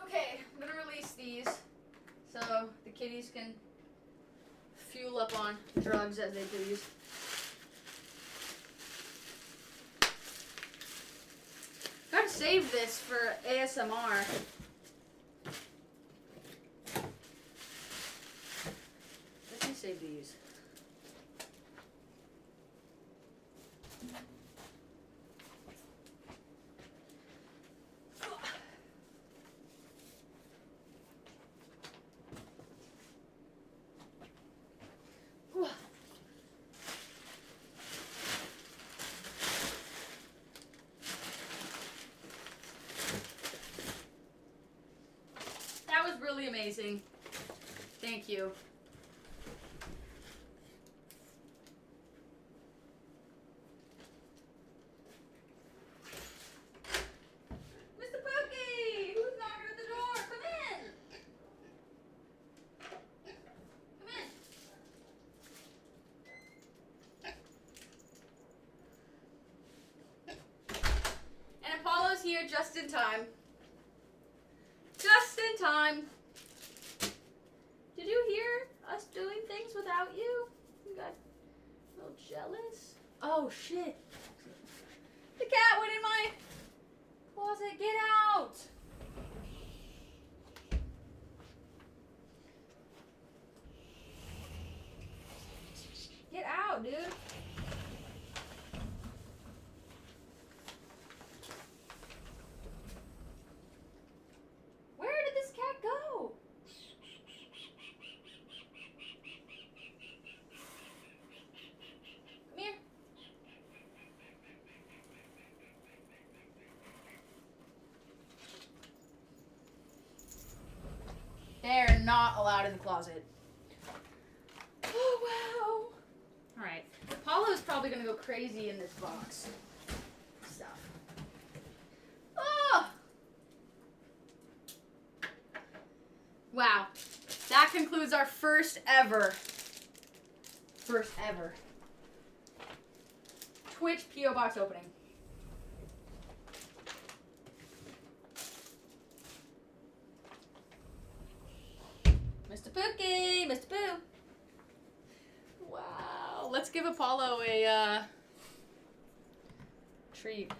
S1: Okay, I'm gonna release these so the kitties can fuel up on drugs as they please. Gotta save this for ASMR. Let me save these. Really amazing. Thank you. Mr. Pookie! Who's knocking at the door? Come in! Come in. And Apollo's here just in time. Just in time. Did you hear us doing things without you? You got a little jealous? Oh, shit. The cat went in my closet. Get out. Get out, dude. Where did this cat go? Come here. They're not allowed in the closet. Oh, wow. Alright. Apollo's probably going to go crazy in this box. Stuff. Oh! Wow. That concludes our first ever Twitch P.O. Box opening. Mr. Pookie! Mr. Pooh! Wow. Let's give Apollo a treat.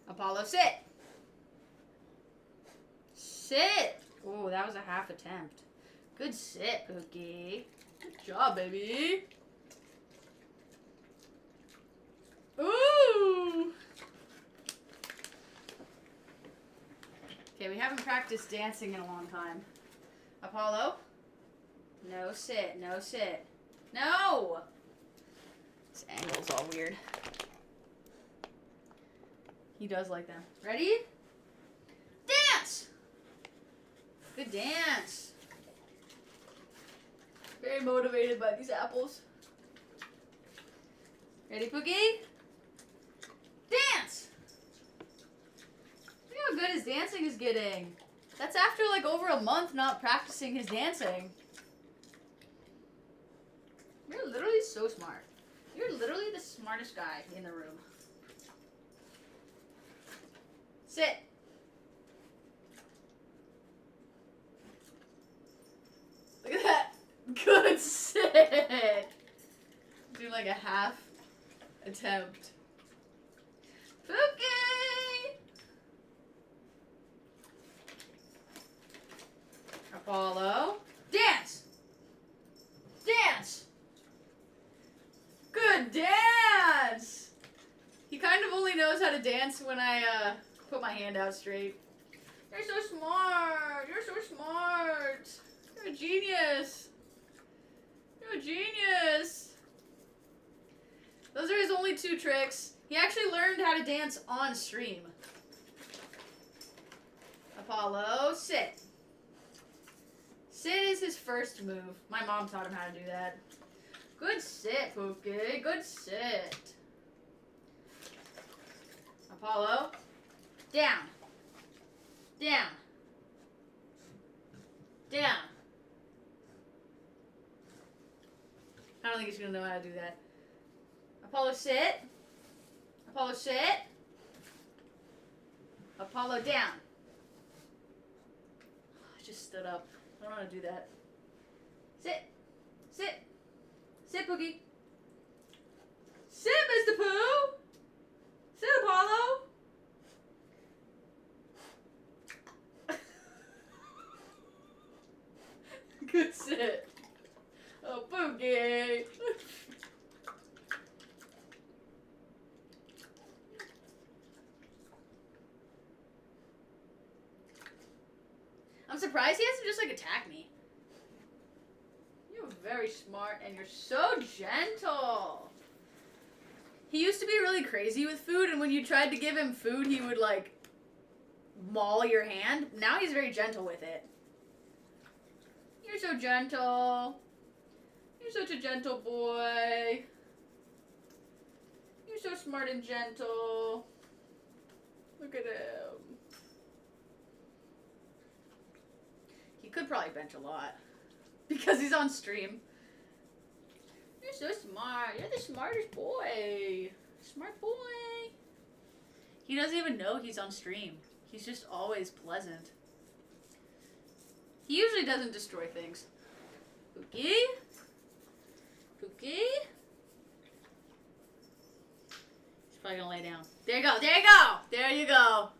S1: Apollo, sit. Sit. Oh, that was a half attempt. Good sit, Pookie. Good job, baby. Ooh. Okay, we haven't practiced dancing in a long time. Apollo. No sit. No sit. No. This angle's all weird. He does like them. Ready? Dance! Good dance. Very motivated by these apples. Ready, Pookie? Dance! Look how good his dancing is getting. That's after like over a month not practicing his dancing. You're literally so smart. You're literally the smartest guy in the room. Sit. Look at that. Good sit. Do like a half attempt. Pookie! Apollo. Dance! Dance! Good dance! He kind of only knows how to dance when I put my hand out straight. You're so smart! You're so smart! You're a genius! You're a genius! Those are his only 2 tricks. He actually learned how to dance on stream. Apollo, sit. Sit is his first move. My mom taught him how to do that. Good sit, Pookie. Good sit. Apollo, down. Down. Down. I don't think he's going to know how to do that. Apollo, sit. Apollo, sit. Apollo, down. I just stood up. I don't know how to do that. Sit. Sit. Sit, Pookie. Sit, Mr. Pooh. Sit, Apollo. Good sit. Oh, Pookie. I'm surprised he hasn't just like attacked me. You're very smart and you're so gentle. He used to be really crazy with food, and when you tried to give him food, he would like maul your hand. Now he's very gentle with it. You're so gentle. You're such a gentle boy. You're so smart and gentle. Look at him. He could probably bench a lot because he's on stream. You're so smart. You're the smartest boy. Smart boy. He doesn't even know he's on stream. He's just always pleasant. He usually doesn't destroy things. Pookie? Pookie? He's probably gonna lay down. There you go. There you go. There you go.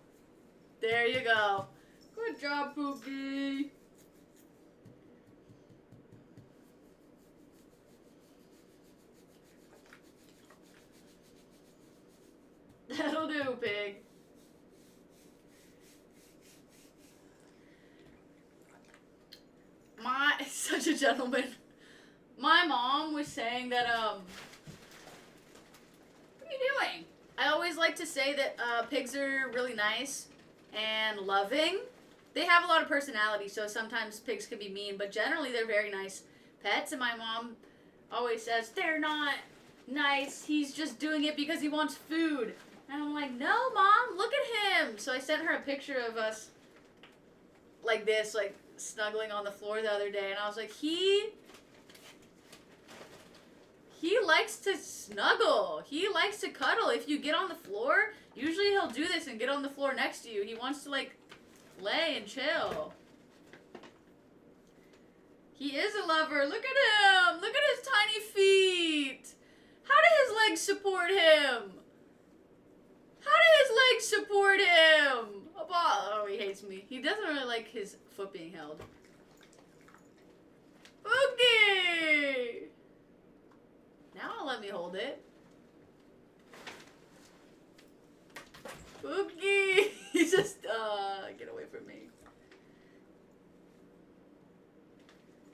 S1: There you go. Good job, Pookie. That'll do, pig. Such a gentleman. My mom was saying that, what are you doing? I always like to say that pigs are really nice and loving. They have a lot of personality, so sometimes pigs can be mean, but generally they're very nice pets, and my mom always says, they're not nice, he's just doing it because he wants food. And I'm like, no, Mom, look at him. So I sent her a picture of us like this, like snuggling on the floor the other day, and I was like, he likes to snuggle. He likes to cuddle. If you get on the floor, usually he'll do this and get on the floor next to you. He wants to like lay and chill. He is a lover. Look at him. Look at his tiny feet. How do his legs support him? How do his legs support him? Oh, he hates me. He doesn't really like his foot being held. Okay. Now I'll let me hold it. Okay. He's just, get away from me.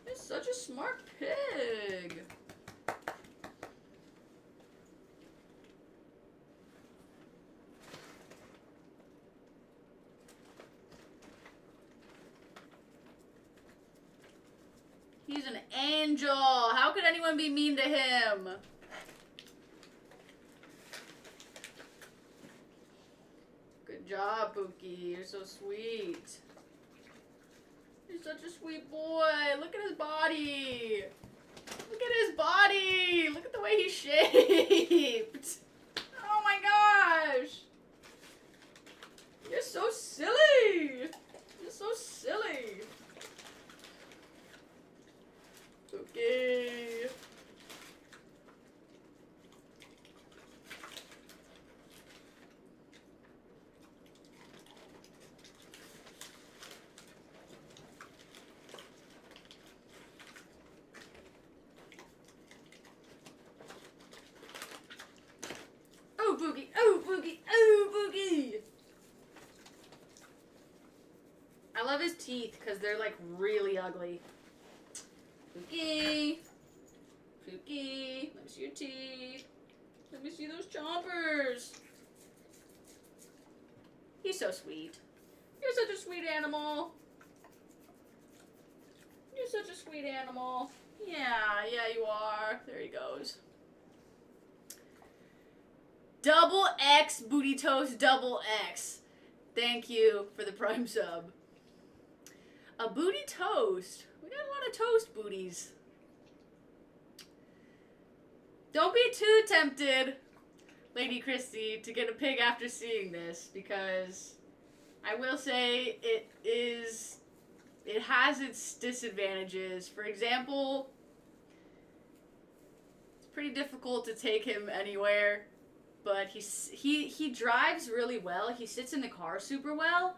S1: He's such a smart pig. He's an angel. How could anyone be mean to him? Good job. job, Pookie. You're so sweet. You're such a sweet boy. Look at his body. Look at his body. Look at the way he's shaped. Oh my gosh. You're so silly. You're so silly. Okay. Oh, Boogie. Oh, Boogie. Oh, Boogie. I love his teeth because they're like really ugly. Pookie. Pookie. Let me see your teeth. Let me see those chompers. He's so sweet. You're such a sweet animal. You're such a sweet animal. Yeah, you are. There he goes. Double X Booty Toast Double X. Thank you for the Prime sub. A booty toast. We got a lot of toast booties. Don't be too tempted, Lady Christy, to get a pig after seeing this, because I will say it has its disadvantages. For example, it's pretty difficult to take him anywhere, but he drives really well. He sits in the car super well,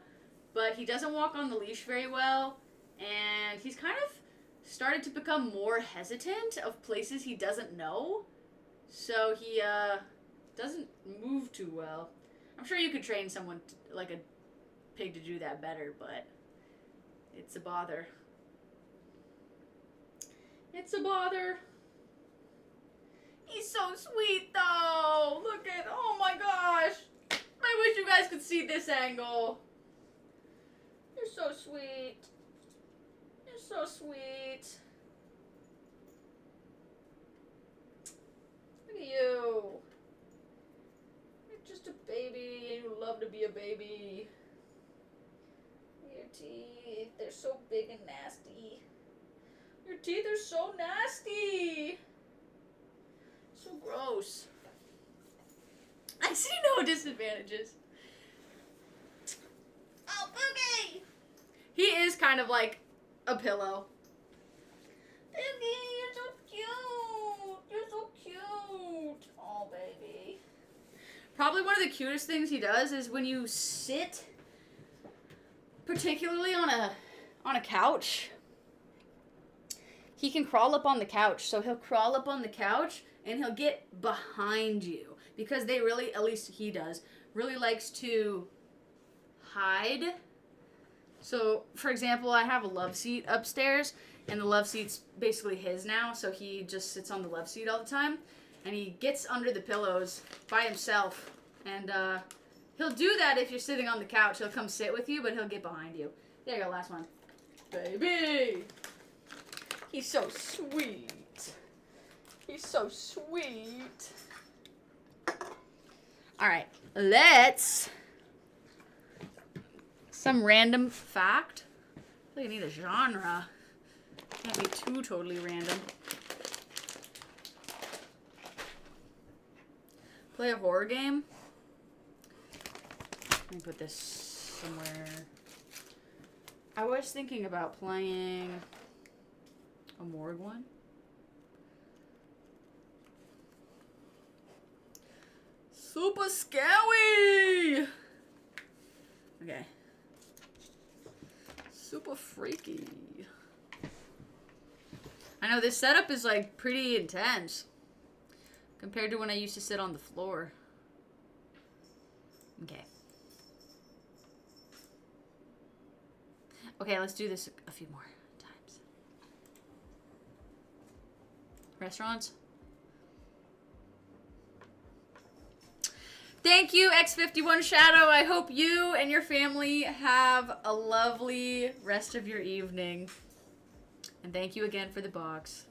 S1: but he doesn't walk on the leash very well, and he's kind of started to become more hesitant of places he doesn't know, so he doesn't move too well. I'm sure you could train someone, like a pig, to do that better, but it's a bother. It's a bother. He's so sweet, though. Look at, oh my gosh. I wish you guys could see this angle. You're so sweet. You're so sweet. Look at you. You're just a baby and you love to be a baby. Your teeth, they're so big and nasty. Your teeth are so nasty. So gross. I see no disadvantages. Oh, Boogie! He is kind of like a pillow. Boogie, you're so cute. You're so cute. Oh, baby. Probably one of the cutest things he does is when you sit, particularly on a couch, he can crawl up on the couch. So he'll crawl up on the couch and he'll get behind you, because they really, at least he does, really likes to hide. So, for example, I have a love seat upstairs, and the love seat's basically his now, so he just sits on the love seat all the time, and he gets under the pillows by himself, and he'll do that if you're sitting on the couch. He'll come sit with you, but he'll get behind you. There you go, last one. Baby! He's so sweet. He's so sweet. Alright, let's... Some random fact. I think I need a genre. Can't be too totally random. Play a horror game. Let me put this somewhere. I was thinking about playing a morgue one. Super scary! Okay. Super freaky. I know this setup is like pretty intense compared to when I used to sit on the floor. Okay. Okay, let's do this a few more times. Restaurants? Thank you, X51 Shadow. I hope you and your family have a lovely rest of your evening. And thank you again for the box.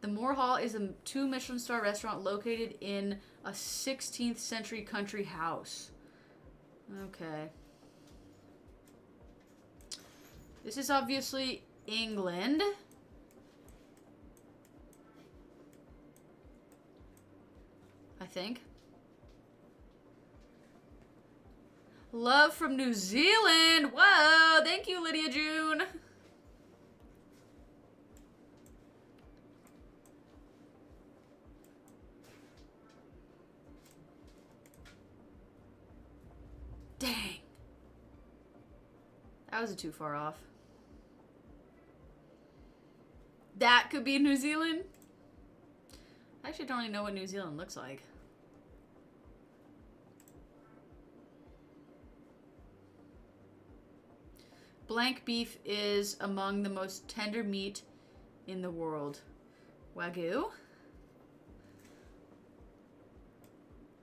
S1: The Moore Hall is a 2 Michelin star restaurant located in a 16th century country house. Okay. This is obviously England. I think. Love from New Zealand. Whoa, thank you, Lydia June. Dang. That was too far off. That could be New Zealand. I actually don't even know what New Zealand looks like. Blank beef is among the most tender meat in the world. Wagyu.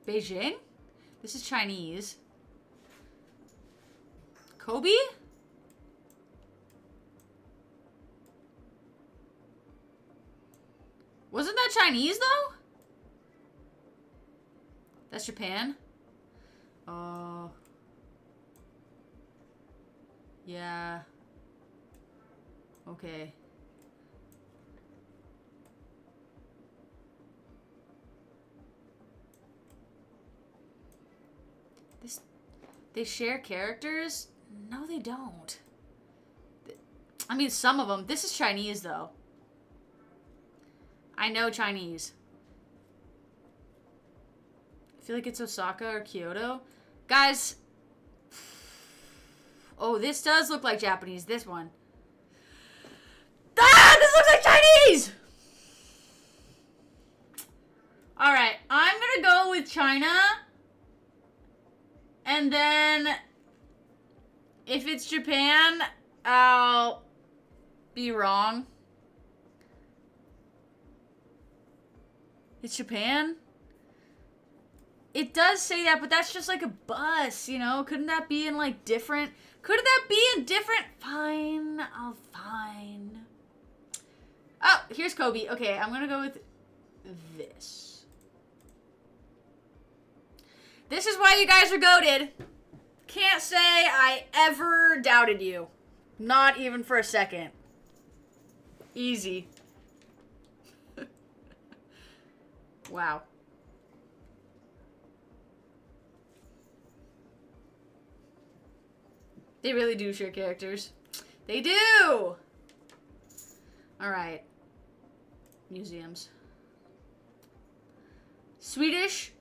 S1: Beijing? This is Chinese. Kobe? Wasn't that Chinese, though? That's Japan? Oh. Yeah. Okay. They share characters? No, they don't. I mean, some of them. This is Chinese, though. I know Chinese. I feel like it's Osaka or Kyoto. Guys. Oh, this does look like Japanese. This one. Ah! This looks like Chinese! Alright. I'm gonna go with China. And then, if it's Japan, I'll be wrong. It's Japan? It does say that, but that's just like a bus, you know? Couldn't that be in like different... Couldn't that be in different... Fine. I'll fine. Oh, here's Kobe. Okay, I'm gonna go with this. This is why you guys are goated. Can't say I ever doubted you. Not even for a second. Easy. Wow. They really do share characters. They do! Alright. Museums. Swedish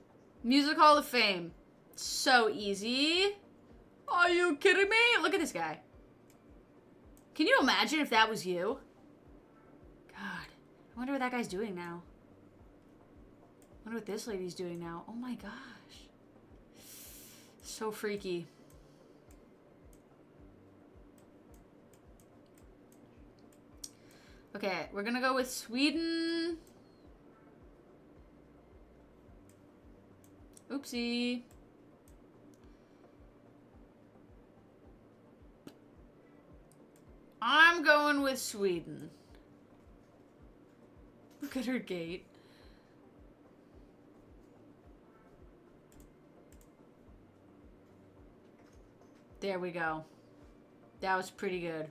S1: Music Hall of Fame. So easy. Are you kidding me? Look at this guy. Can you imagine if that was you? God. I wonder what that guy's doing now. I wonder what this lady's doing now. Oh my gosh. So freaky. Okay, we're gonna go with Sweden. Oopsie. I'm going with Sweden. Look at her gait. There we go. That was pretty good.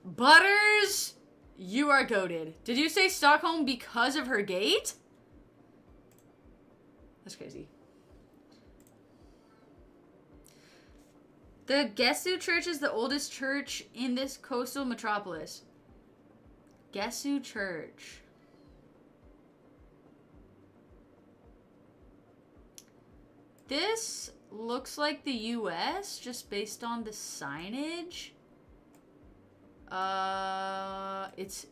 S1: Butters, you are goated. Did you say Stockholm because of her gait? That's crazy. The Geoguessr Church is the oldest church in this coastal metropolis. Geoguessr Church. This looks like the US just based on the signage. It's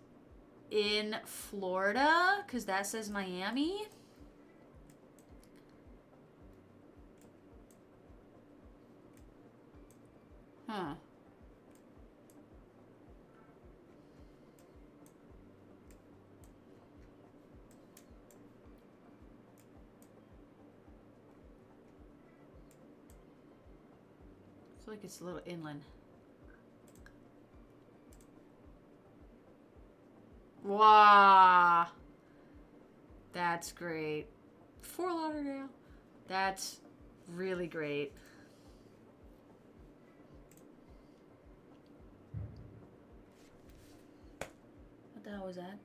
S1: in Florida because that says Miami. Huh. I feel like it's a little inland. Whoa. Wow. That's great. Fort Lauderdale. That's really great. What the hell was that?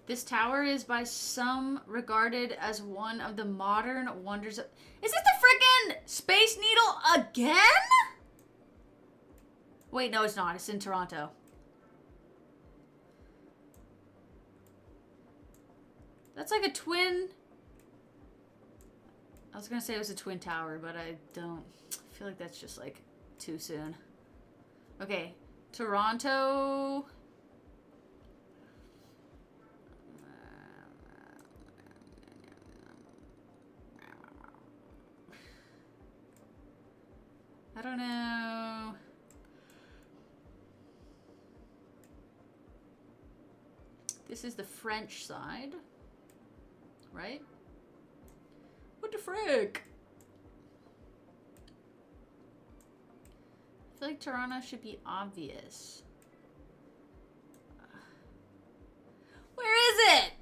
S1: This tower is by some regarded as one of the modern wonders of... Is this the frickin' Space Needle again? Wait, no, it's not. It's in Toronto. That's like a twin... I was gonna say it was a twin tower, but I don't... I feel like that's just, like, too soon. Okay. Toronto... I don't know. This is the French side, right? What the frick? I feel like Toronto should be obvious. Where is it?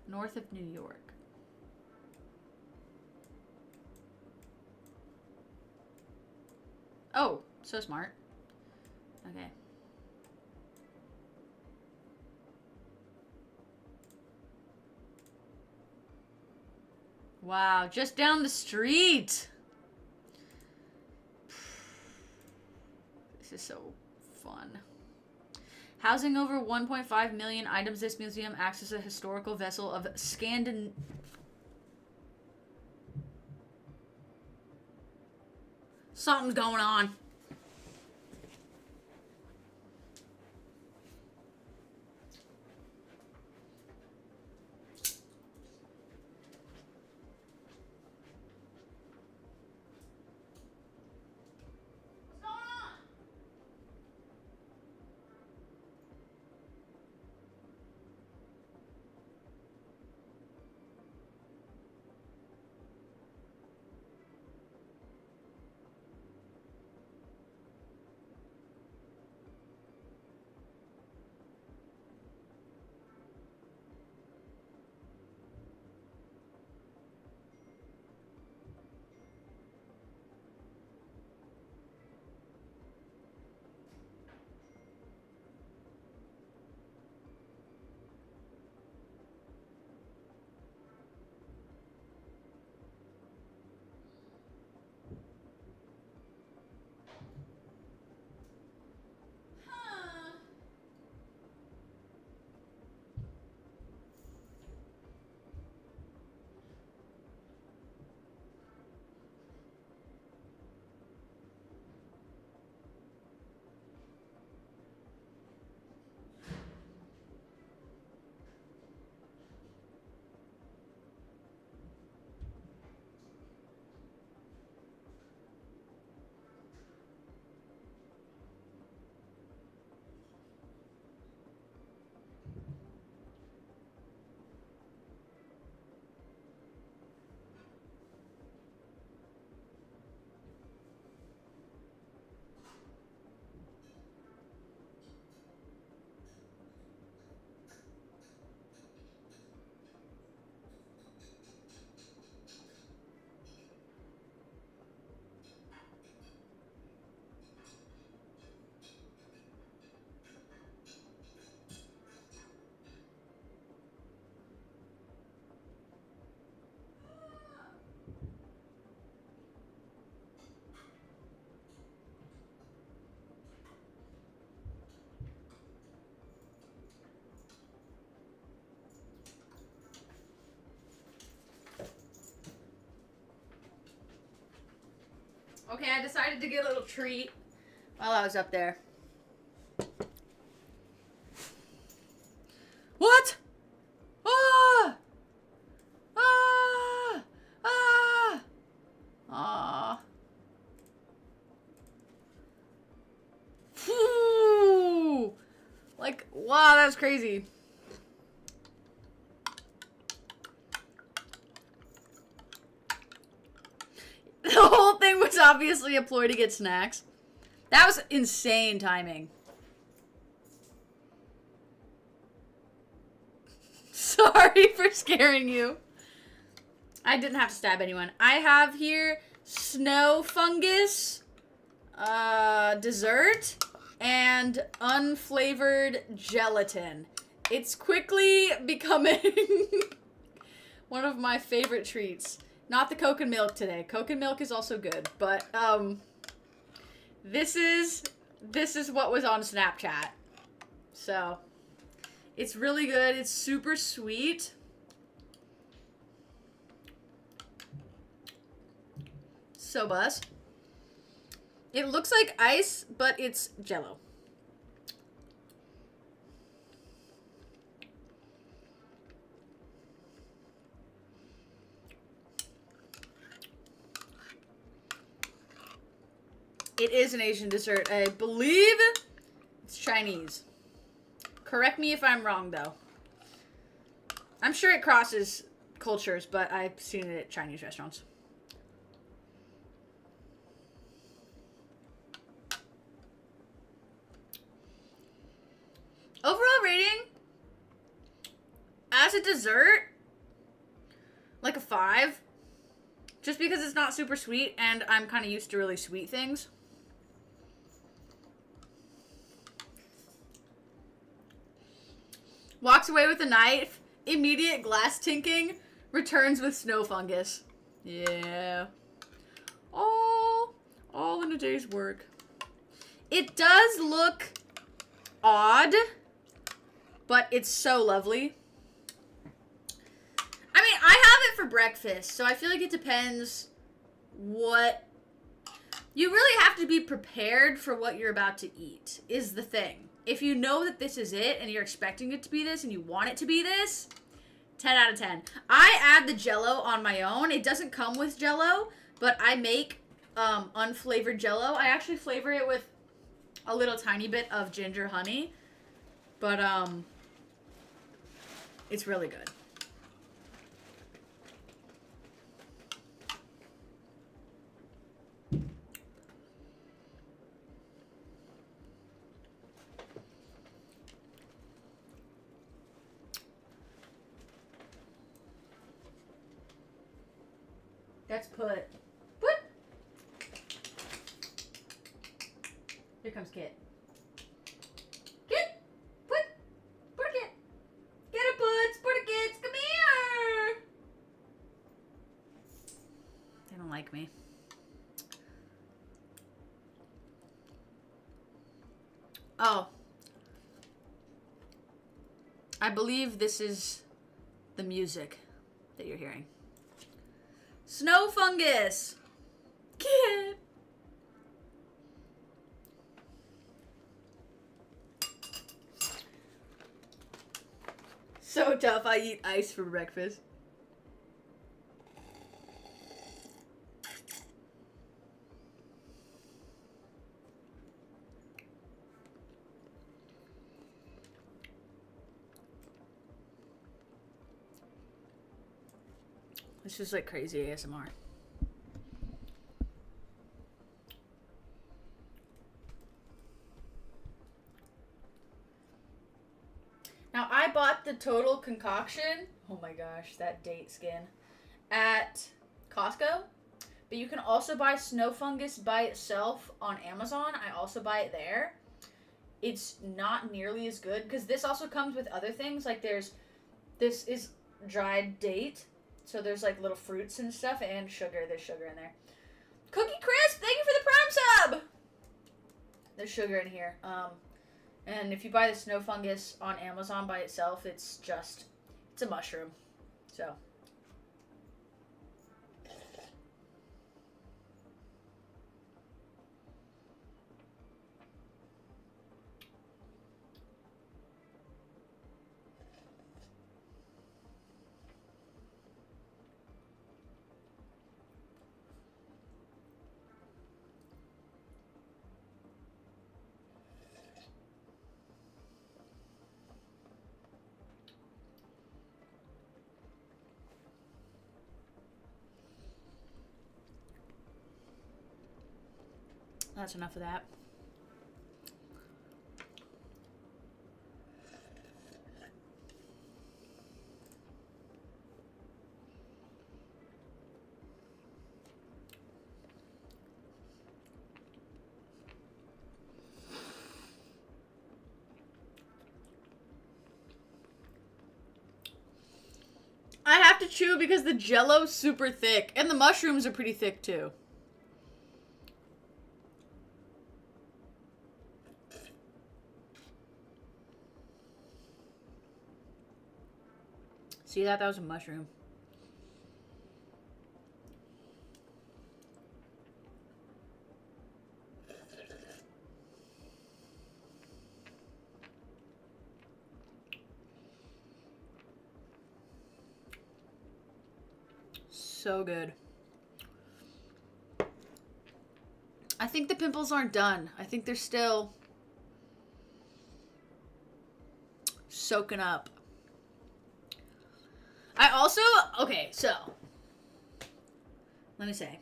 S1: North of New York. Oh, so smart. Okay. Wow, just down the street. This is so fun. Housing over 1.5 million items, this museum acts as a historical vessel of Something's going on. Okay, I decided to get a little treat while I was up there. What? Ah! Ah! Ah! Ah! Phew! Like, wow, that was crazy. obviously a ploy to get snacks. That was insane timing. Sorry for scaring you. I didn't have to stab anyone. I have here snow fungus, dessert, and unflavored gelatin. It's quickly becoming one of my favorite treats. Not the Coke and milk today. Coke and milk is also good, but this is what was on Snapchat. So, it's really good. It's super sweet. So buzz. It looks like ice, but it's Jell-O. It is an Asian dessert. I believe it's Chinese. Correct me if I'm wrong, though. I'm sure it crosses cultures, but I've seen it at Chinese restaurants. Overall rating, as a dessert, like a 5. Just because it's not super sweet, and I'm kind of used to really sweet things. Walks away with a knife. Immediate glass tinking. Returns with snow fungus. Yeah. All in a day's work. It does look odd, but it's so lovely. I mean, I have it for breakfast, so I feel like it depends what... You really have to be prepared for what you're about to eat, is the thing. If you know that this is it, and you're expecting it to be this, and you want it to be this, 10 out of 10. I add the Jell-O on my own. It doesn't come with Jell-O, but I make unflavored Jell-O. I actually flavor it with a little tiny bit of ginger honey, but it's really good. Let's put. Here comes Kit. Kit! Put a Kit! Get a Puts! Put a Kits! Come here! They don't like me. Oh. I believe this is the music that you're hearing. Snow fungus! Kit! So tough, I eat ice for breakfast. This is like crazy ASMR. Now, I bought the total concoction, oh my gosh, that date skin, at Costco. But you can also buy snow fungus by itself on Amazon. I also buy it there. It's not nearly as good, because this also comes with other things. Like this is dried date. So there's like little fruits and stuff and sugar. There's sugar in there. Cookie Crisp, thank you for the Prime sub! There's sugar in here. And if you buy the snow fungus on Amazon by itself, it's a mushroom. So. That's enough of that. I have to chew because the jello's super thick. And the mushrooms are pretty thick too. See that? That was a mushroom. So good. I think the pimples aren't done. I think they're still soaking up. I also, okay, so let me say,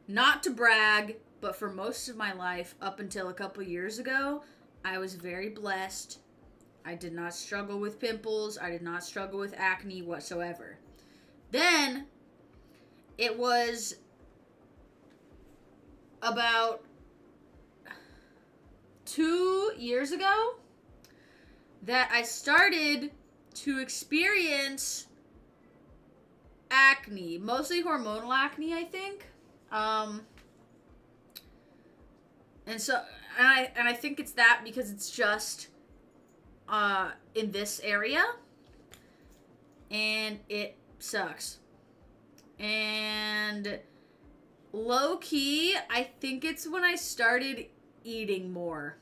S1: not to brag, but for most of my life, up until a couple years ago, I was very blessed. I did not struggle with pimples. I did not struggle with acne whatsoever. Then, it was about 2 years ago that I started to experience acne, mostly hormonal acne, I think. And I think it's that because it's just in this area, and it sucks. And low key, I think it's when I started eating more.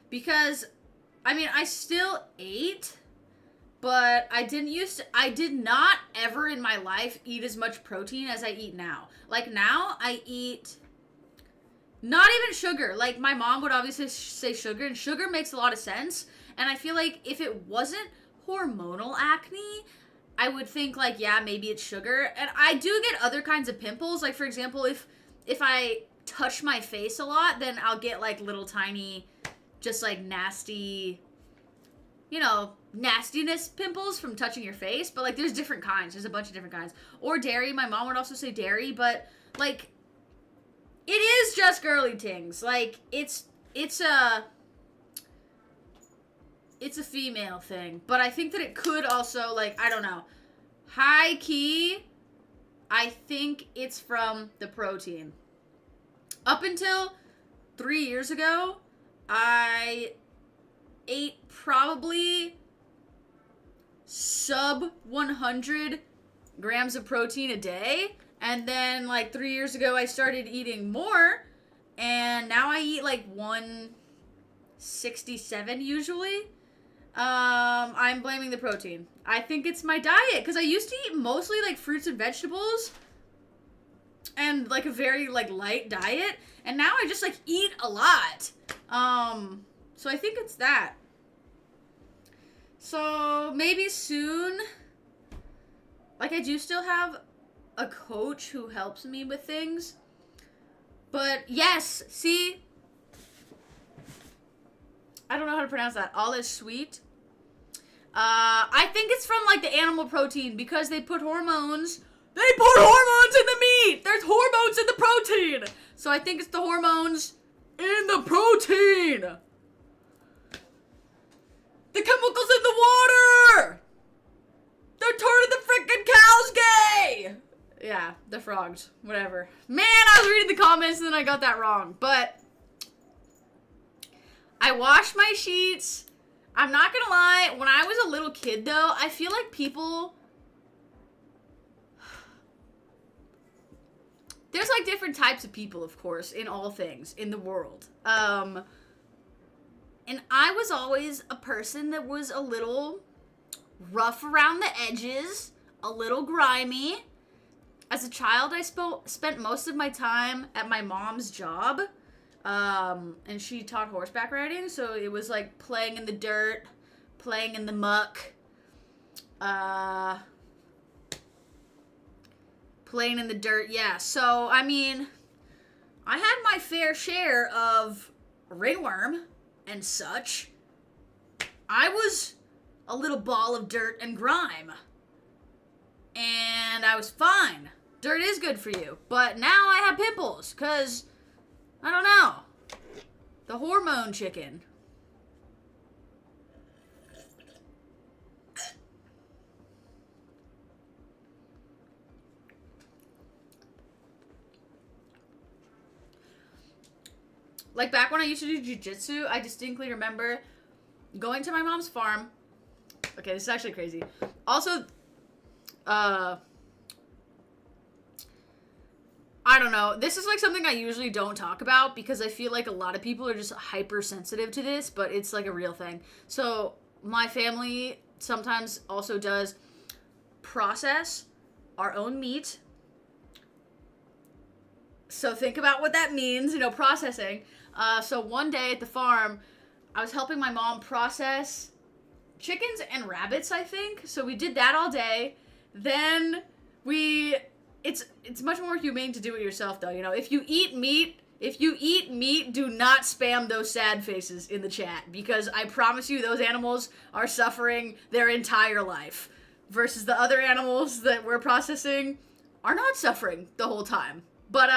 S1: Because I mean, I still ate, but I did not ever in my life eat as much protein as I eat now. Like now I eat not even sugar. Like my mom would obviously say sugar, and sugar makes a lot of sense. And I feel like if it wasn't hormonal acne, I would think like, yeah, maybe it's sugar. And I do get other kinds of pimples. Like for example, if I touch my face a lot, then I'll get like little tiny, just like nasty, you know, nastiness pimples from touching your face. But like there's different kinds. There's a bunch of different kinds. Or dairy. My mom would also say dairy, but like it is just girly things. Like it's a female thing. But I think that it could also, like, I don't know. High key, I think it's from the protein. Up until 3 years ago, I ate probably sub 100 grams of protein a day. And then, like, 3 years ago, I started eating more. And now I eat, like, 167 usually. I'm blaming the protein. I think it's my diet. Because I used to eat mostly, like, fruits and vegetables. And, like, a very, like, light diet. And now I just, like, eat a lot. So I think it's that. So, maybe soon. Like, I do still have a coach who helps me with things. But, yes, see? I don't know how to pronounce that. All is sweet. I think it's from, like, the animal protein because they put hormones. They put hormones in the meat! There's hormones in the protein! So I think it's the hormones in the protein! The chemicals in the water! They're turning the freaking cows gay! Yeah, the frogs. Whatever. Man, I was reading the comments and then I got that wrong. But I wash my sheets. I'm not gonna lie, when I was a little kid though, I feel like people... There's like different types of people, of course, in all things, in the world. And I was always a person that was a little rough around the edges, a little grimy. As a child, I spent most of my time at my mom's job. And she taught horseback riding, so it was like playing in the dirt, playing in the muck, playing in the dirt, yeah. So, I mean, I had my fair share of ringworm and such. I was a little ball of dirt and grime. And I was fine. Dirt is good for you. But now I have pimples, because, I don't know. The hormone chicken. Like, back when I used to do jiu-jitsu, I distinctly remember going to my mom's farm. Okay, this is actually crazy. Also, I don't know. This is like something I usually don't talk about because I feel like a lot of people are just hypersensitive to this, but it's like a real thing. So my family sometimes also does process our own meat. So think about what that means, processing. So one day at the farm, I was helping my mom process chickens and rabbits, I think. So we did that all day. Then it's much more humane to do it yourself, though. If you eat meat, do not spam those sad faces in the chat, because I promise you those animals are suffering their entire life versus the other animals that we're processing are not suffering the whole time. But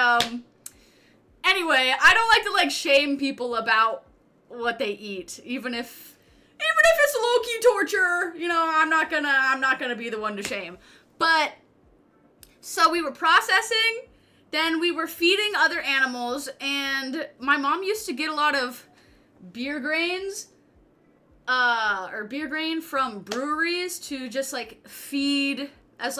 S1: anyway, I don't like to shame people about what they eat, even if it's low-key torture. I'm not gonna be the one to shame. But so we were processing, then we were feeding other animals, and my mom used to get a lot of beer grains, or beer grain from breweries to just feed as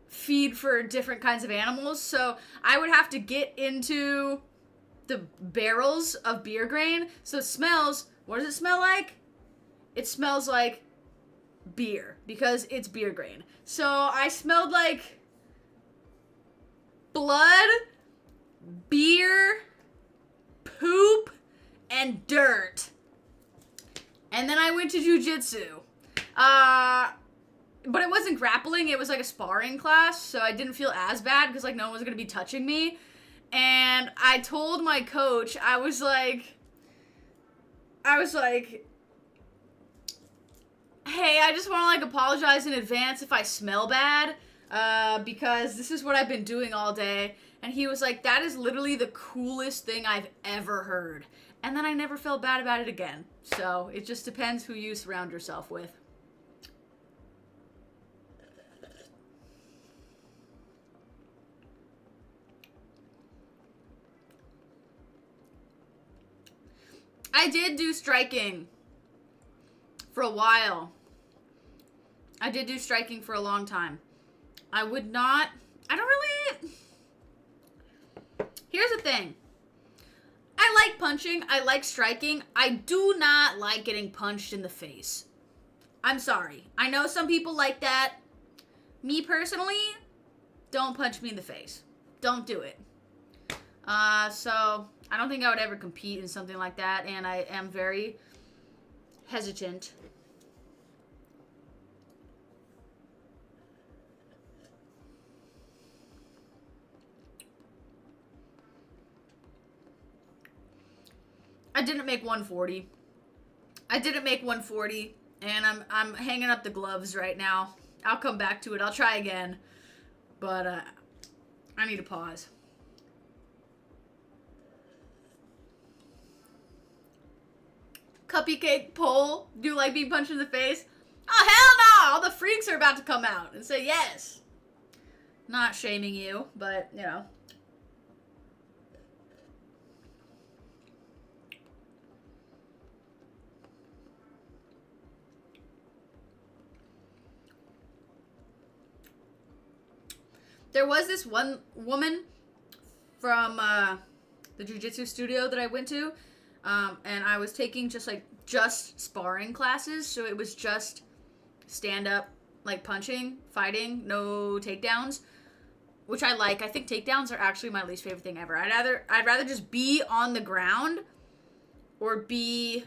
S1: feed for different kinds of animals. So I would have to get into the barrels of beer grain. So it smells, what does it smell like? It smells like beer, because it's beer grain. So I smelled like blood, beer, poop, and dirt. And then I went to jiu-jitsu. But it wasn't grappling, it was like a sparring class, so I didn't feel as bad because no one was going to be touching me. And I told my coach, I was like, hey, I just want to apologize in advance if I smell bad, because this is what I've been doing all day. And he was like, that is literally the coolest thing I've ever heard. And then I never felt bad about it again. So it just depends who you surround yourself with. I did do striking for a while. I did do striking for a long time. I don't really... Here's the thing. I like punching. I like striking. I do not like getting punched in the face. I'm sorry. I know some people like that. Me personally, don't punch me in the face. Don't do it. So I don't think I would ever compete in something like that, and I am very hesitant. I didn't make 140. And I'm hanging up the gloves right now. I'll come back to it. I'll try again. But I need to pause. Cupcake poll. Do you like being punched in the face? Oh, hell no! All the freaks are about to come out and say yes. Not shaming you, but, There was this one woman from the jiu-jitsu studio that I went to, and I was taking just sparring classes, so it was just stand-up, punching, fighting, no takedowns. which I like. I think takedowns are actually my least favorite thing ever. I'd rather just be on the ground or be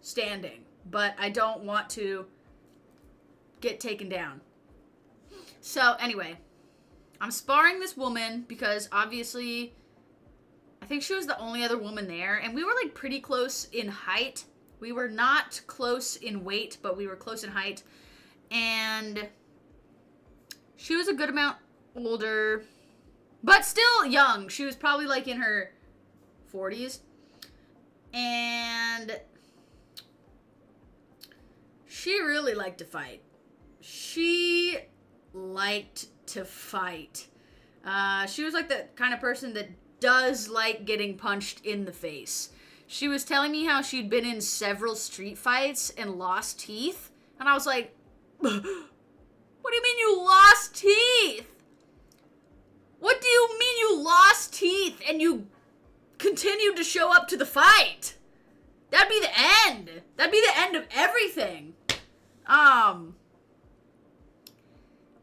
S1: standing, but I don't want to get taken down. So anyway, I'm sparring this woman because obviously I think she was the only other woman there, and we were like pretty close in height. We were not close in weight, but we were close in height. And she was a good amount older, but still young. She was probably like in her 40s. And she really liked to fight. She liked to fight. She was like the kind of person that does like getting punched in the face. She was telling me how she'd been in several street fights and lost teeth. And I was like, what do you mean you lost teeth? What do you mean you lost teeth and you continued to show up to the fight? That'd be the end. That'd be the end of everything.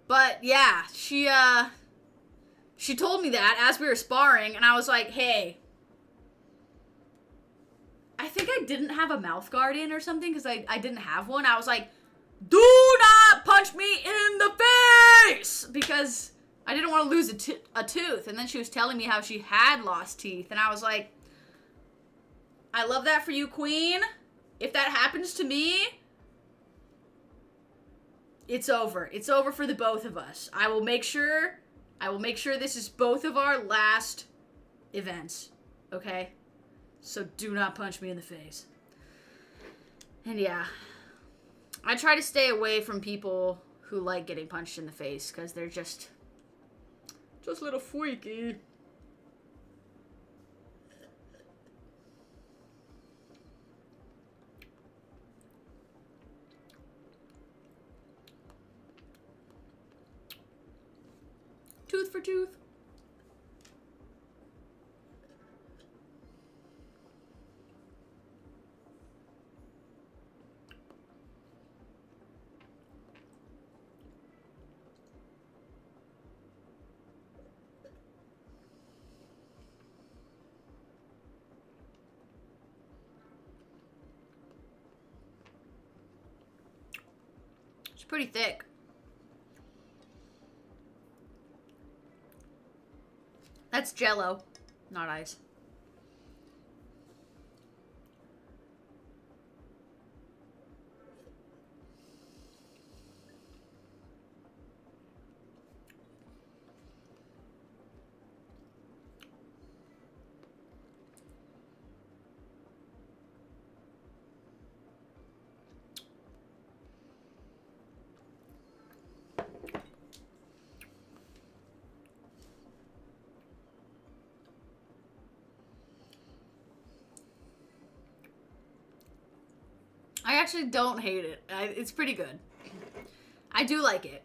S1: But yeah, she told me that as we were sparring, and I was like, hey, I think I didn't have a mouth guard in or something, because I didn't have one. I was like, do not punch me in the face, because I didn't want to lose a tooth. And then she was telling me how she had lost teeth, and I was like, I love that for you, queen. If that happens to me, it's over. It's over for the both of us. I will make sure this is both of our last events. Okay? So do not punch me in the face. And yeah, I try to stay away from people who like getting punched in the face because they're just a little freaky. Tooth for tooth. It's pretty thick. That's Jell-O, not ice. I actually don't hate it. It's pretty good. I do like it.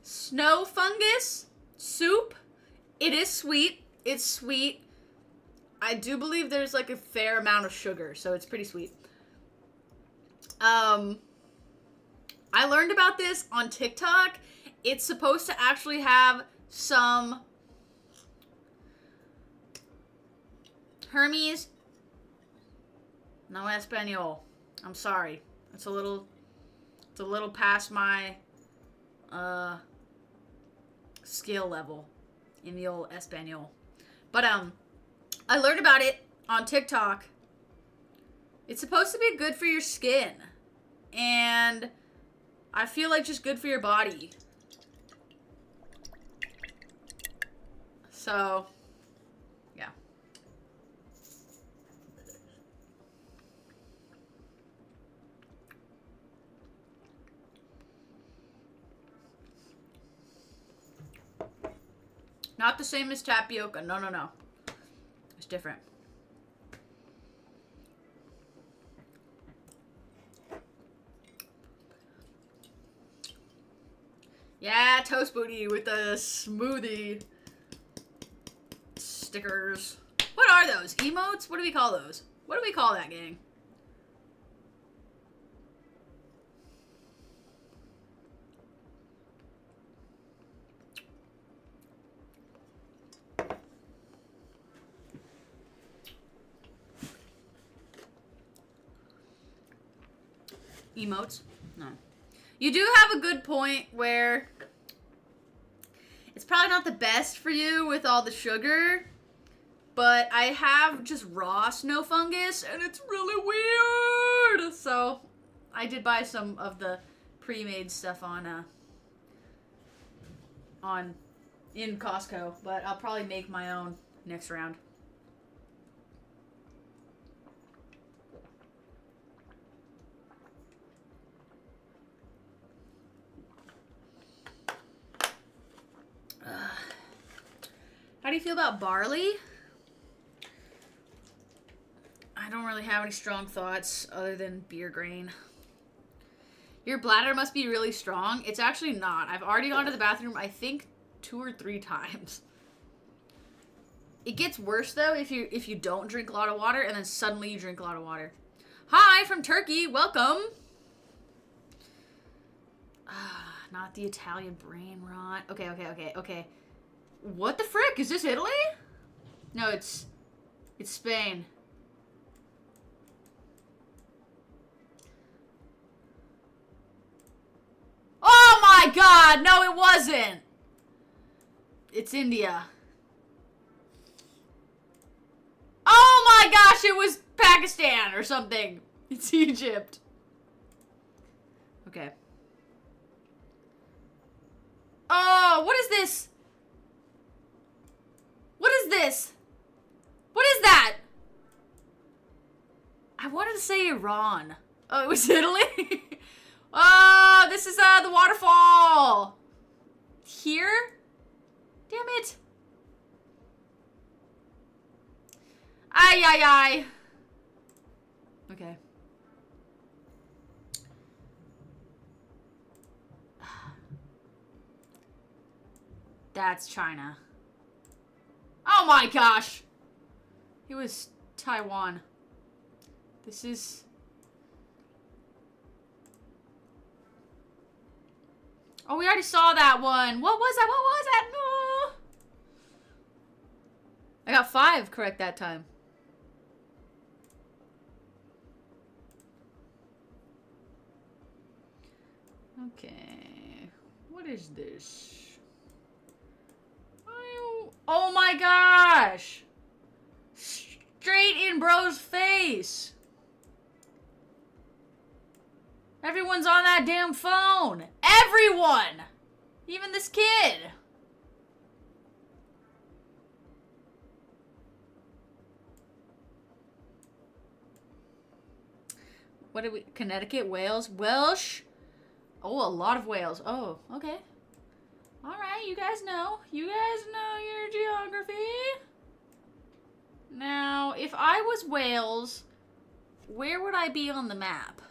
S1: Snow fungus soup. It is sweet. It's sweet. I do believe there's like a fair amount of sugar, so it's pretty sweet. I learned about this on TikTok. It's supposed to actually have some Hermes. No Espanol. I'm sorry. It's a little past my skill level in the old Espanol. But I learned about it on TikTok. It's supposed to be good for your skin. And I feel like just good for your body. So, yeah. Not the same as tapioca. No, no, no. It's different. Yeah, toast booty with the smoothie. stickers. What are those? Emotes? What do we call those? What do we call that, gang? Emotes? No. You do have a good point where it's probably not the best for you with all the sugar, but I have just raw snow fungus and it's really weird. So I did buy some of the pre-made stuff in Costco, but I'll probably make my own next round. How do you feel about barley? I don't really have any strong thoughts other than beer grain. Your bladder must be really strong. It's actually not. I've already gone to the bathroom, I think, 2 or 3 times. It gets worse though if you don't drink a lot of water and then suddenly you drink a lot of water. Hi from Turkey. Welcome. Not the Italian brain rot. Okay. What the frick? Is this Italy? No, it's Spain. Oh my god! No, it wasn't! It's India. Oh my gosh, it was Pakistan or something. It's Egypt. Okay. Oh, what is this? What is this? What is that? I wanted to say Iran. Oh, it was Italy? Oh, this is the waterfall. Here? Damn it. Ay. Okay. That's China. Oh my gosh! It was Taiwan. This is... Oh, we already saw that one. What was that? No! I got 5 correct that time. Okay. What is this? Oh my gosh! Straight in bro's face! Everyone's on that damn phone! Everyone! Even this kid! What did we... Connecticut, Wales, Welsh? Oh, a lot of Wales. Oh, okay. Alright, you guys know. You guys know your geography. Now, if I was Wales, where would I be on the map?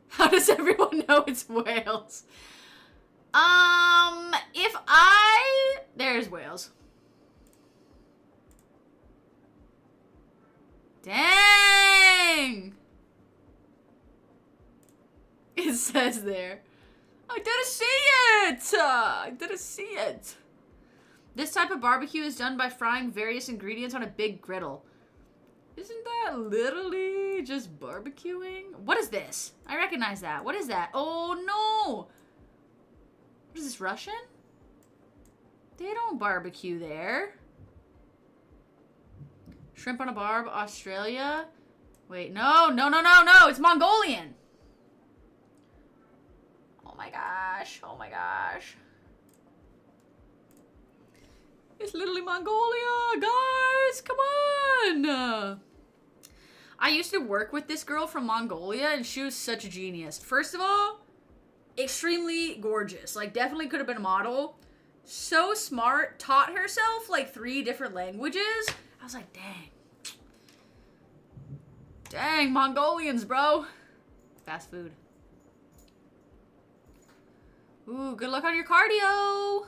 S1: How does everyone know it's Wales? There's Wales. Dang! It says there. I didn't see it. This type of barbecue is done by frying various ingredients on a big griddle. Isn't that literally just barbecuing? What is this? I recognize that. What is that? Oh no! What is this, Russian? They don't barbecue there. Shrimp on a barb, Australia. Wait, no, it's Mongolian. Oh my gosh. It's literally Mongolia, guys, come on. I used to work with this girl from Mongolia and she was such a genius. First of all, extremely gorgeous. Like, definitely could have been a model. So smart, taught herself like 3 different languages. I was like, dang, Mongolians, bro. Fast food. Ooh, good luck on your cardio.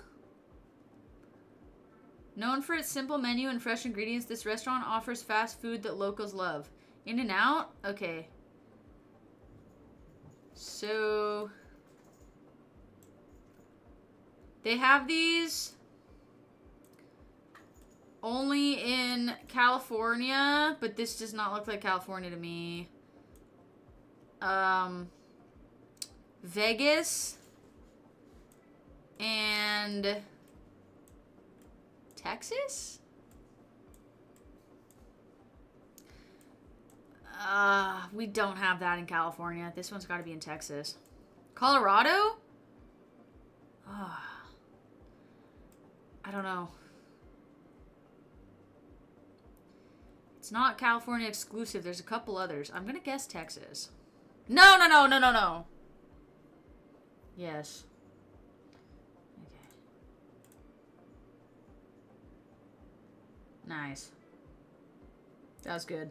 S1: Known for its simple menu and fresh ingredients, this restaurant offers fast food that locals love. In and out? Okay. So... they have these only in California, but this does not look like California to me. Vegas and Texas? We don't have that in California. This one's got to be in Texas. Colorado? I don't know. It's not California exclusive. There's a couple others. I'm gonna guess Texas. No, no, no, no, no, no. Yes. Okay. Nice. That was good.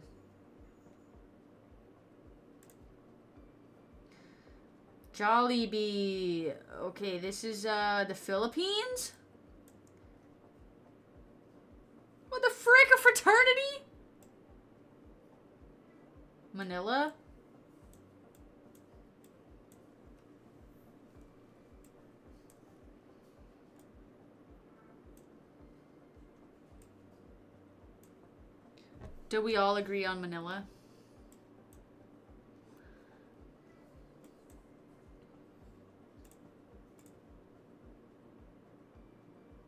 S1: Jollibee. Okay, this is the Philippines? What the frick? A fraternity? Manila? Do we all agree on Manila?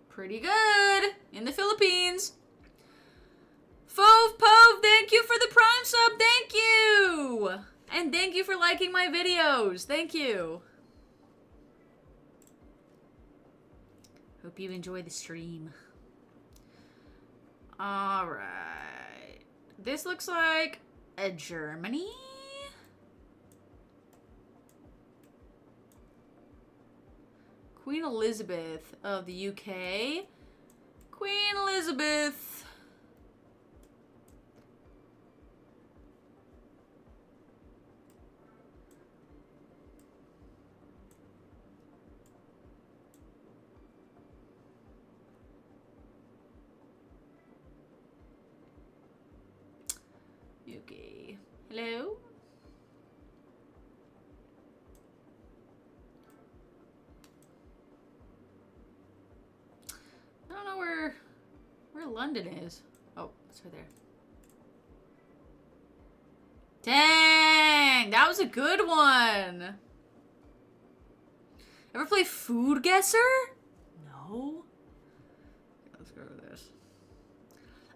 S1: Pretty good. In the Philippines. Fove Pove, thank you for the Prime sub. Thank you. And thank you for liking my videos. Thank you. Hope you enjoy the stream. Alright. This looks like a Germany. Queen Elizabeth of the UK. Queen Elizabeth. Okay. Hello? I don't know where London is. Oh, it's right there. Dang! That was a good one! Ever play Food Guesser? No? Let's go with this.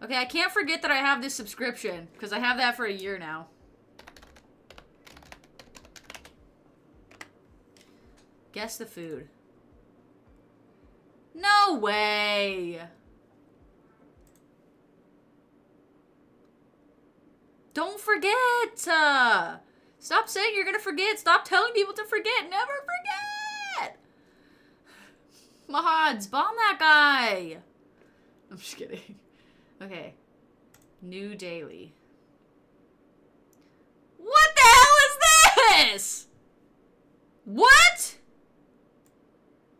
S1: Okay, I can't forget that I have this subscription, because I have that for a year now. Guess the food. No way! Don't forget! Stop saying you're gonna forget. Stop telling people to forget. Never forget! Mods, bomb that guy! I'm just kidding. Okay. New daily. What the hell is this? What?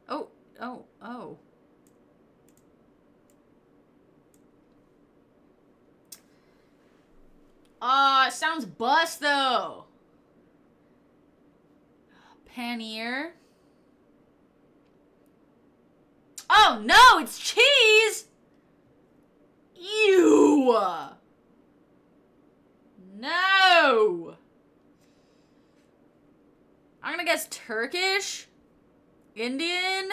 S1: Oh. It sounds bust though. Paneer. Oh no, it's cheese! Ew! No! I'm gonna guess Turkish? Indian?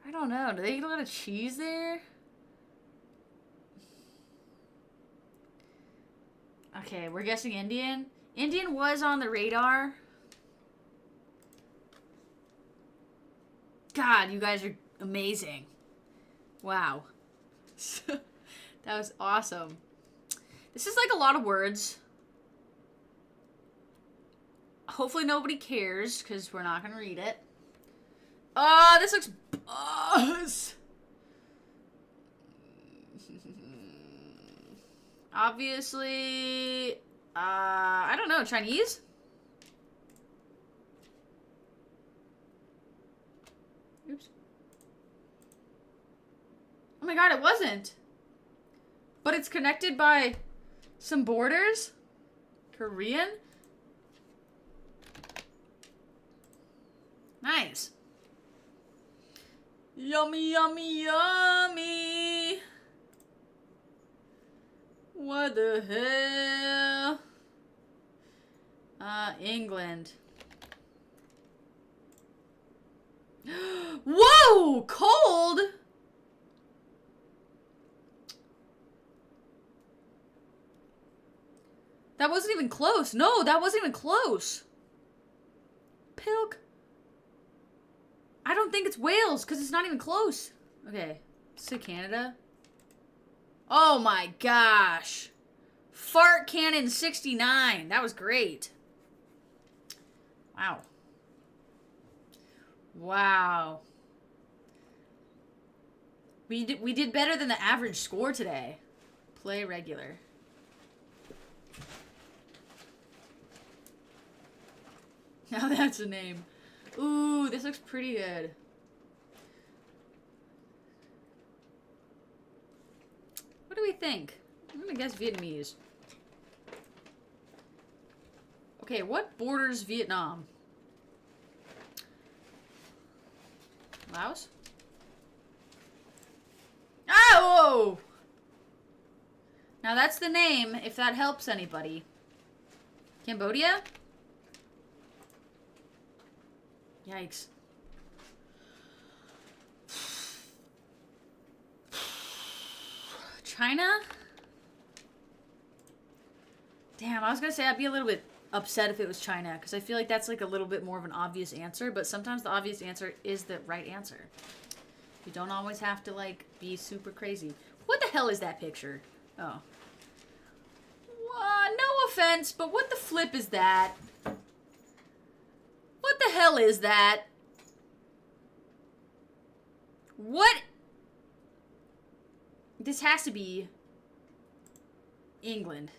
S1: I don't know. Do they eat a lot of cheese there? Okay, we're guessing Indian. Indian was on the radar. God, you guys are amazing. Wow. That was awesome. This is like a lot of words. Hopefully nobody cares, because we're not going to read it. This looks buzz. Obviously, I don't know, Chinese? Oops. Oh my god, it wasn't. But it's connected by some borders. Korean? Nice. Yummy, yummy, yummy. What the hell? England. Whoa! Cold? That wasn't even close. No, that wasn't even close. Pilk. I don't think it's Wales because it's not even close. Okay. Say Canada. Oh my gosh. Fart Cannon 69. That was great. Wow. Wow. We did better than the average score today. Play regular. Now that's a name. Ooh, this looks pretty good. What do we think? I'm gonna guess Vietnamese. Okay, what borders Vietnam? Laos? Oh! Now that's the name, if that helps anybody. Cambodia? Yikes. China? Damn, I was gonna say I'd be a little bit upset if it was China, because I feel like that's like a little bit more of an obvious answer, but sometimes the obvious answer is the right answer. You don't always have to, like, be super crazy. What the hell is that picture? Oh. No offense, but what the flip is that? What the hell is that? What? This has to be England.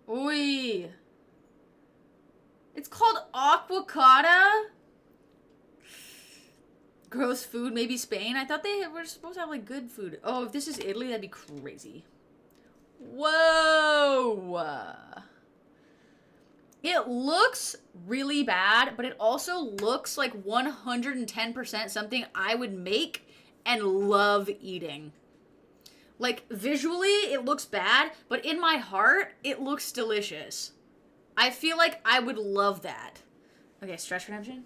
S1: Oi. It's called aquacata. Gross food, maybe Spain. I thought they were supposed to have like good food. Oh, if this is Italy, that'd be crazy. Whoa. It looks really bad, but it also looks like 110% something I would make and love eating. Like, visually, it looks bad, but in my heart, it looks delicious. I feel like I would love that. Okay, stretch redemption.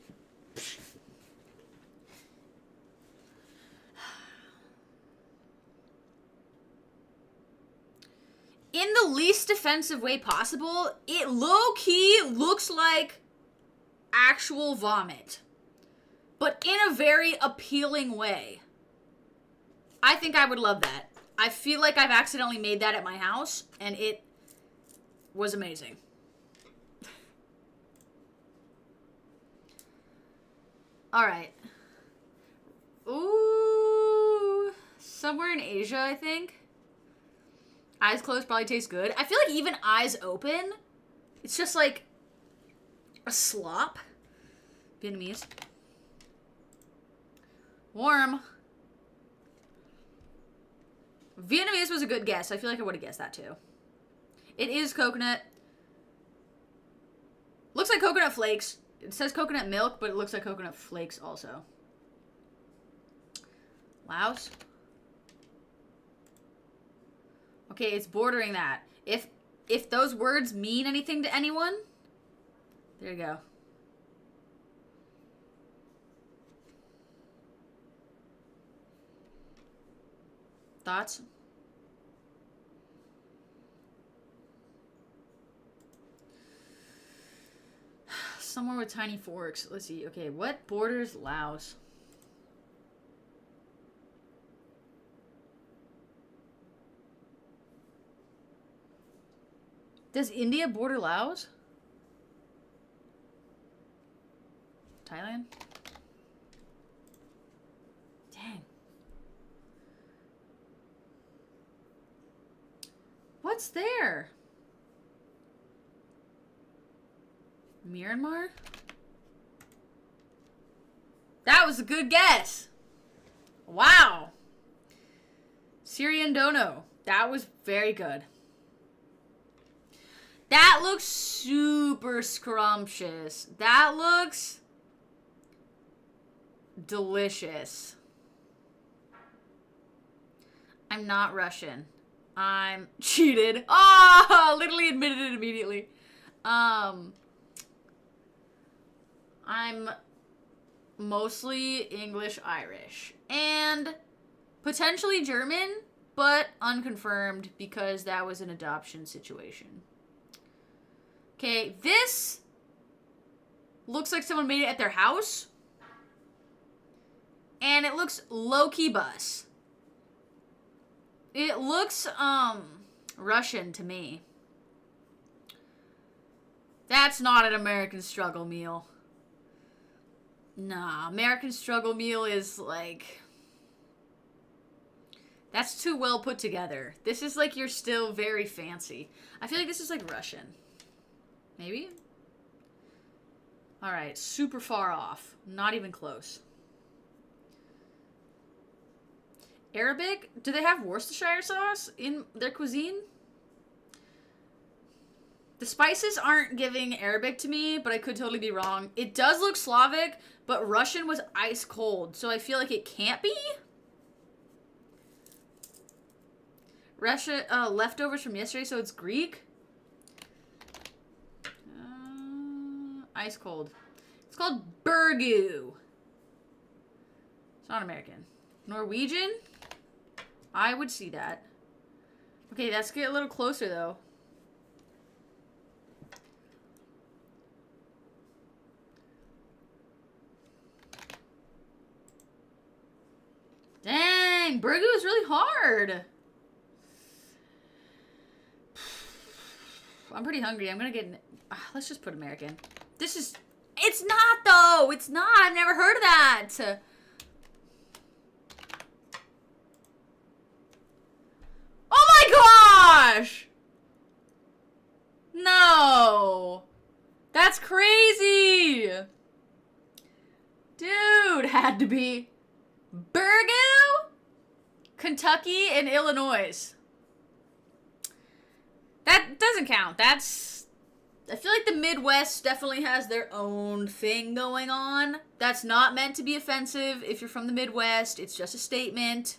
S1: In the least offensive way possible, it low-key looks like actual vomit. But in a very appealing way. I think I would love that. I feel like I've accidentally made that at my house, and it was amazing. Alright. Ooh. Somewhere in Asia, I think. Eyes closed probably tastes good. I feel like even eyes open, it's just like a slop. Vietnamese. Warm. Vietnamese was a good guess. I feel like I would have guessed that too. It is coconut. Looks like coconut flakes. It says coconut milk, but it looks like coconut flakes also. Laos. Okay, it's bordering that. If those words mean anything to anyone, there you go. Thoughts? Somewhere with tiny forks. Let's see. Okay, what borders Laos? Does India border Laos? Thailand? Dang. What's there? Myanmar? That was a good guess. Wow. Syrian dono. That was very good. That looks super scrumptious. That looks delicious. I'm not Russian. I'm cheated. Oh, literally admitted it immediately. I'm mostly English, Irish, and potentially German, but unconfirmed because that was an adoption situation. Okay, this looks like someone made it at their house, and it looks low-key bus. It looks, Russian to me. That's not an American struggle meal. Nah, American struggle meal is like... That's too well put together. This is like you're still very fancy. I feel like this is like Russian. Maybe? Alright, super far off. Not even close. Arabic? Do they have Worcestershire sauce in their cuisine? The spices aren't giving Arabic to me, but I could totally be wrong. It does look Slavic, but Russian was ice cold, so I feel like it can't be? Russia, leftovers from yesterday, so it's Greek? Ice cold. It's called burgoo. It's not American. Norwegian? I would see that. Okay, let's get a little closer, though. Dang, burgoo is really hard. I'm pretty hungry. I'm gonna get... let's just put American. This is... It's not, though! It's not! I've never heard of that! Oh my gosh! No! That's crazy! Dude, had to be... Burgoo? Kentucky and Illinois. That doesn't count. That's... I feel like the Midwest definitely has their own thing going on. That's not meant to be offensive if you're from the Midwest. It's just a statement.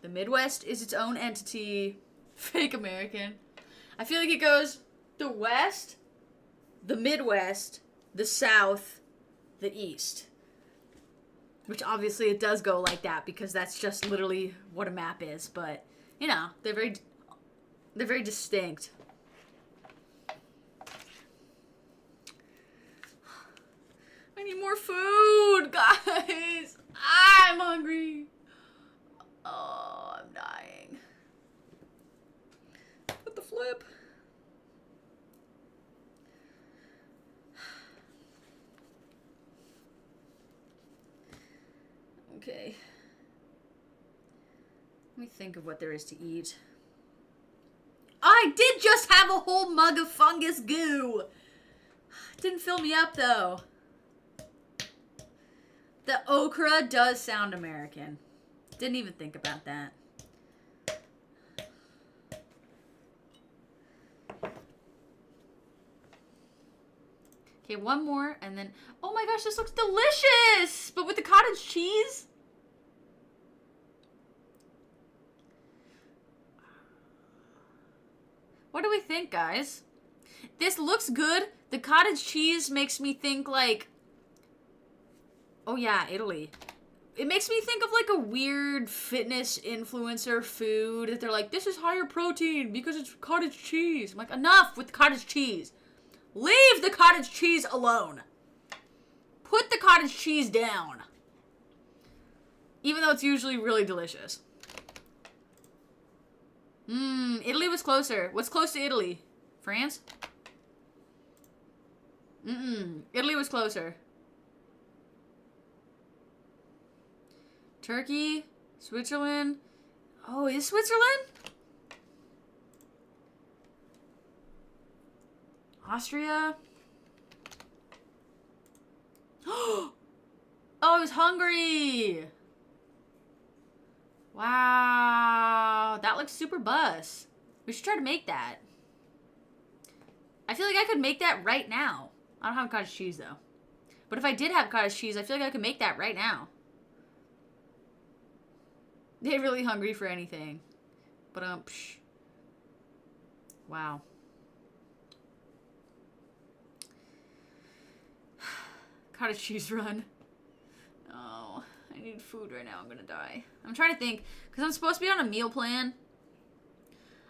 S1: The Midwest is its own entity. Fake American. I feel like it goes the West, the Midwest, the South, the East. Which obviously it does go like that because that's just literally what a map is. But, you know, they're very distinct. I need more food, guys. I'm hungry. Oh, I'm dying. What the flip? Okay. Let me think of what there is to eat. I did just have a whole mug of fungus goo. Didn't fill me up, though. The okra does sound American. Didn't even think about that. Okay, one more, and then... Oh my gosh, this looks delicious! But with the cottage cheese? What do we think, guys? This looks good. The cottage cheese makes me think like... Oh yeah, Italy. It makes me think of like a weird fitness influencer food that they're like, this is higher protein because it's cottage cheese. I'm like, enough with the cottage cheese. Leave the cottage cheese alone. Put the cottage cheese down. Even though it's usually really delicious. Italy was closer. What's close to Italy? France? Italy was closer. Turkey? Switzerland? Oh, is Switzerland? Austria. Oh, I was hungry. Wow. That looks super bus. We should try to make that. I feel like I could make that right now. I don't have cottage cheese, though. But if I did have cottage cheese, I feel like I could make that right now. They're really hungry for anything. But, wow. Cottage cheese run. Oh, I need food right now. I'm gonna die. I'm trying to think, because I'm supposed to be on a meal plan.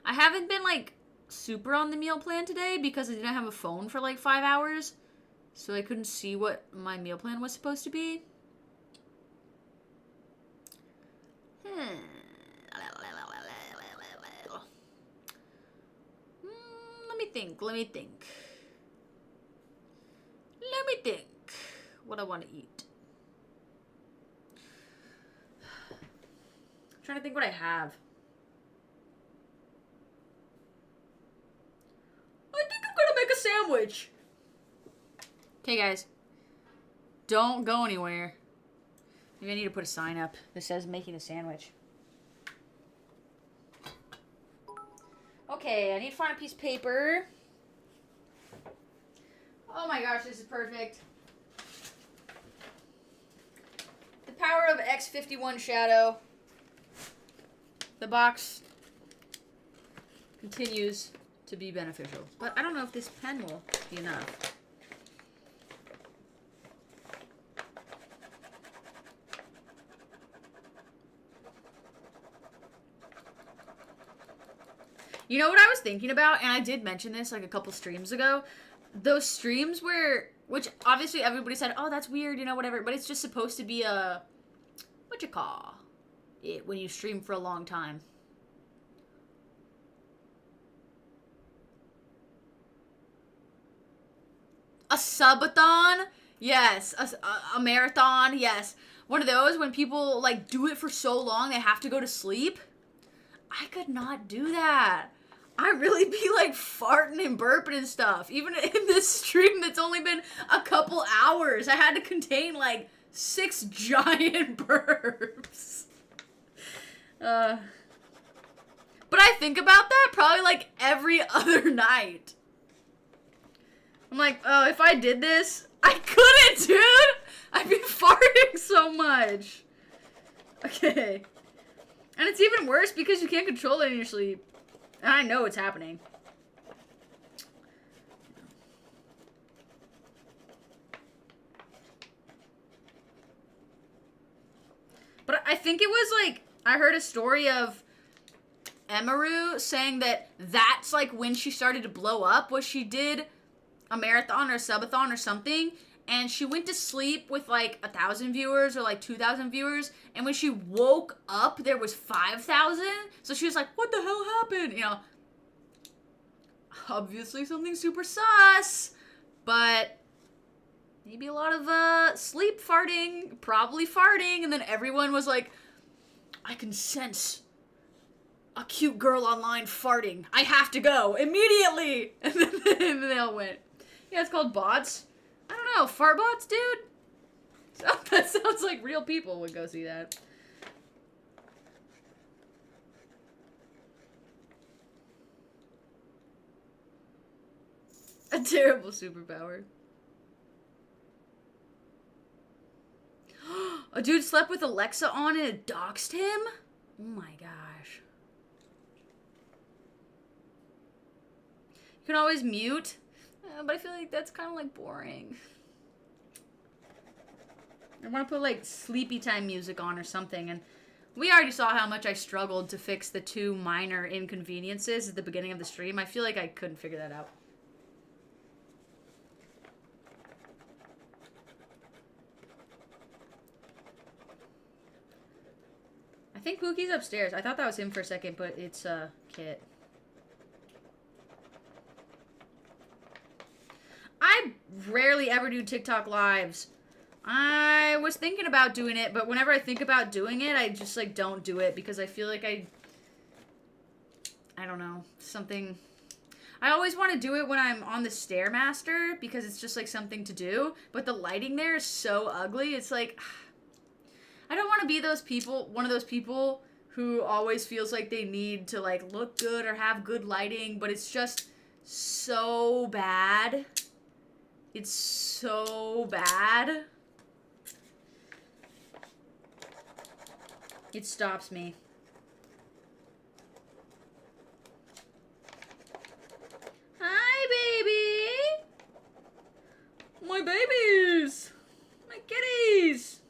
S1: I haven't been, like, super on the meal plan today because I didn't have a phone for, like, 5 hours. So I couldn't see what my meal plan was supposed to be. Let me think. What I want to eat. I'm trying to think what I have. I think I'm gonna make a sandwich. Okay, guys. Don't go anywhere. Maybe I need to put a sign up that says making a sandwich. Okay, I need to find a piece of paper. Oh my gosh, this is perfect. The power of X51 Shadow. The box continues to be beneficial. But I don't know if this pen will be enough. You know what I was thinking about? And I did mention this like a couple streams ago. Those streams where, which obviously everybody said, oh, that's weird, you know, whatever. But it's just supposed to be a, what you call it when you stream for a long time. A subathon? Yes. A marathon? Yes. One of those when people, like, do it for so long they have to go to sleep. I could not do that. I'd really be, like, farting and burping and stuff. Even in this stream that's only been a couple hours, I had to contain, like, 6 giant burps. But I think about that probably, like, every other night. I'm like, oh, if I did this, I couldn't, dude! I'd be farting so much. Okay. And it's even worse because you can't control it in your sleep. And I know it's happening. But I think it was like, I heard a story of Emaru saying that that's like when she started to blow up, was she did a marathon or a subathon or something, and she went to sleep with like 1,000 viewers or like 2,000 viewers, and when she woke up there was 5,000. So she was like, what the hell happened? You know, obviously something super sus, but maybe a lot of sleep farting, probably farting, and then everyone was like, I can sense a cute girl online farting. I have to go immediately. And then they all went. Yeah, it's called bots. I don't know, fart bots, dude? That sounds like real people would go see that. A terrible superpower. A dude slept with Alexa on and it doxed him? Oh my gosh. You can always mute, but I feel like that's kind of like boring. I want to put like sleepy time music on or something, and we already saw how much I struggled to fix the 2 minor inconveniences at the beginning of the stream. I feel like I couldn't figure that out. I think Pookie's upstairs. I thought that was him for a second, but it's Kit. I rarely ever do TikTok lives. I was thinking about doing it, but whenever I think about doing it, I just like don't do it because I feel like I don't know, something. I always want to do it when I'm on the Stairmaster because it's just like something to do. But the lighting there is so ugly. It's like, I don't want to be those people, one of those people who always feels like they need to like look good or have good lighting, but it's just so bad. It's so bad. It stops me. Hi, baby. My babies. My kitties.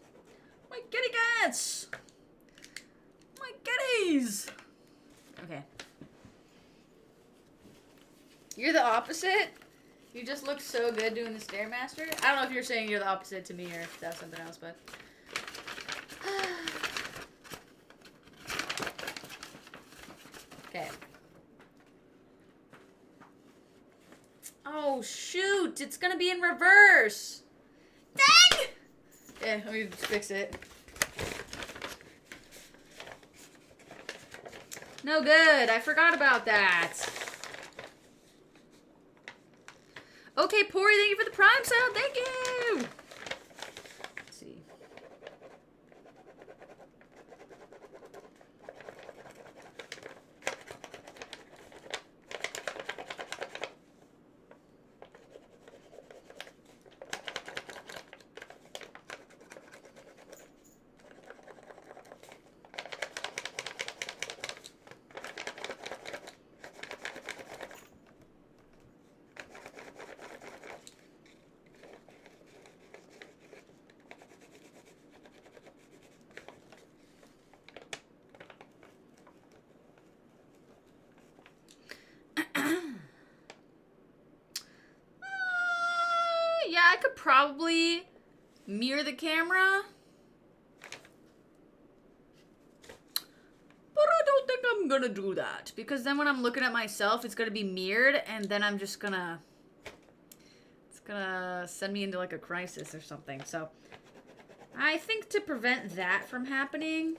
S1: My kitty cats. My kitties. Okay. You're the opposite? You just look so good doing the Stairmaster? I don't know if you're saying you're the opposite to me or if that's something else, but... Okay. Oh, shoot! It's gonna be in reverse! Dang! Yeah, let me fix it. No good. I forgot about that. Okay, Pori, thank you for the Prime sub. Thank you! Let's see. Yeah, I could probably mirror the camera. But I don't think I'm gonna do that. Because then when I'm looking at myself, it's gonna be mirrored, and then I'm just gonna... It's gonna send me into like a crisis or something. So, I think to prevent that from happening,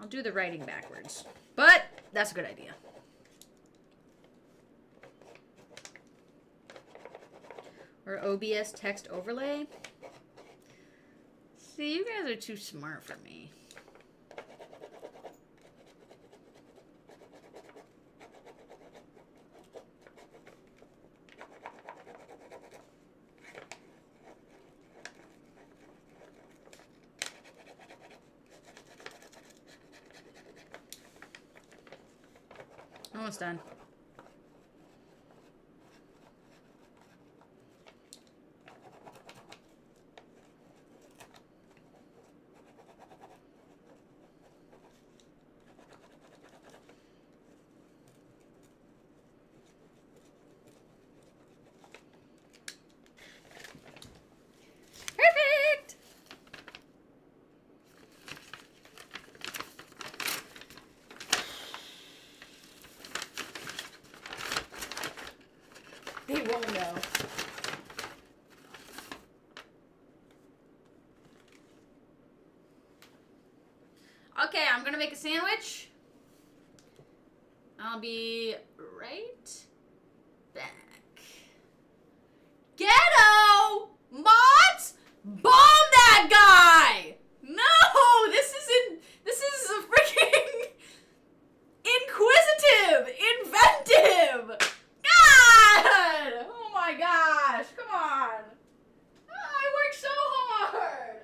S1: I'll do the writing backwards. But, that's a good idea. Or OBS text overlay. See, you guys are too smart for me. Almost done. Perfect! They won't know. Okay, I'm gonna make a sandwich. I'll be right back. Ghetto! Mods! Bomb that guy! No! This is a freaking inquisitive! Inventive! God! Oh my gosh, come on! I work so hard!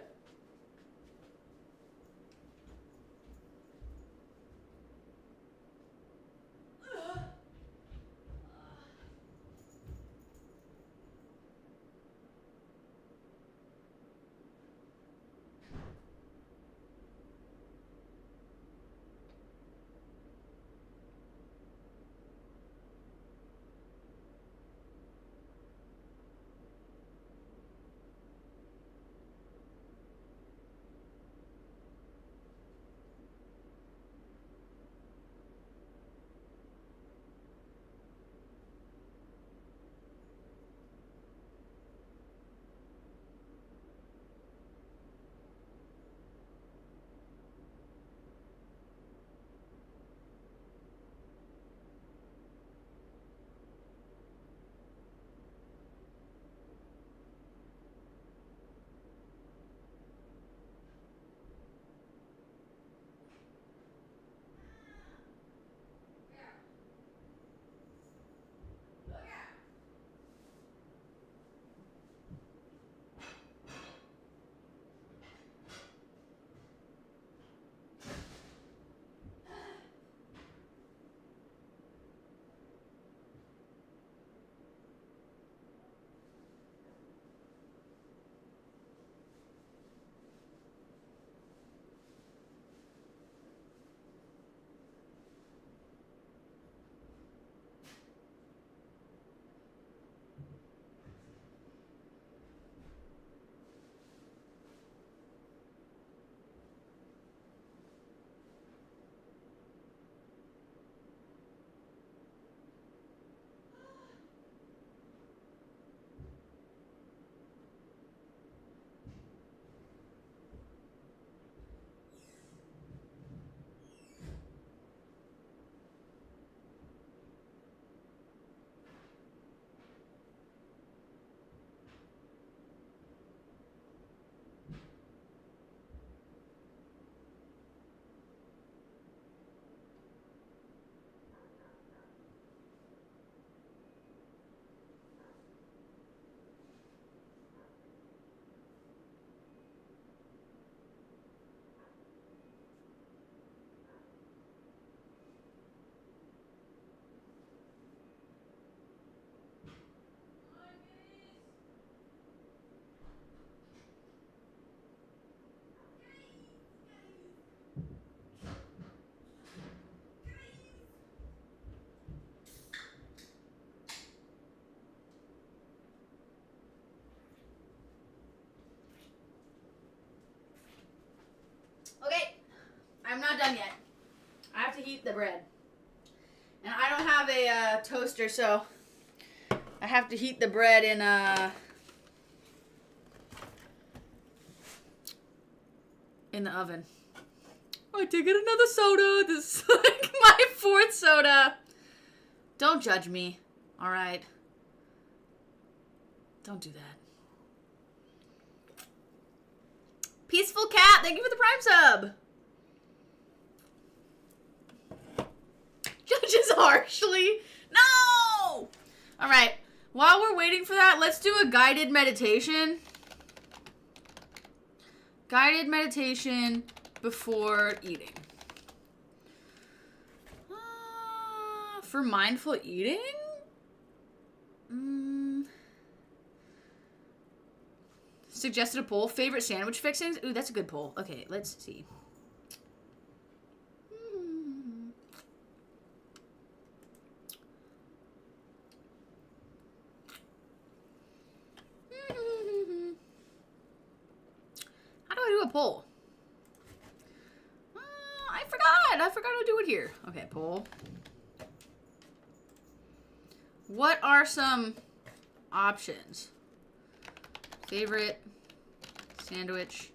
S1: done yet. I have to heat the bread. And I don't have a toaster, so I have to heat the bread in the oven. I did get another soda. This is like my 4th soda. Don't judge me. All right. Don't do that. Peaceful Cat, thank you for the Prime sub. Judges harshly. No! All right. While we're waiting for that, let's do a guided meditation. Guided meditation before eating. For mindful eating? Suggested a poll. Favorite sandwich fixings? Ooh, that's a good poll. Okay, let's see. How do I do a poll? I forgot to do it here. Okay, poll. What are some options? Favorite sandwich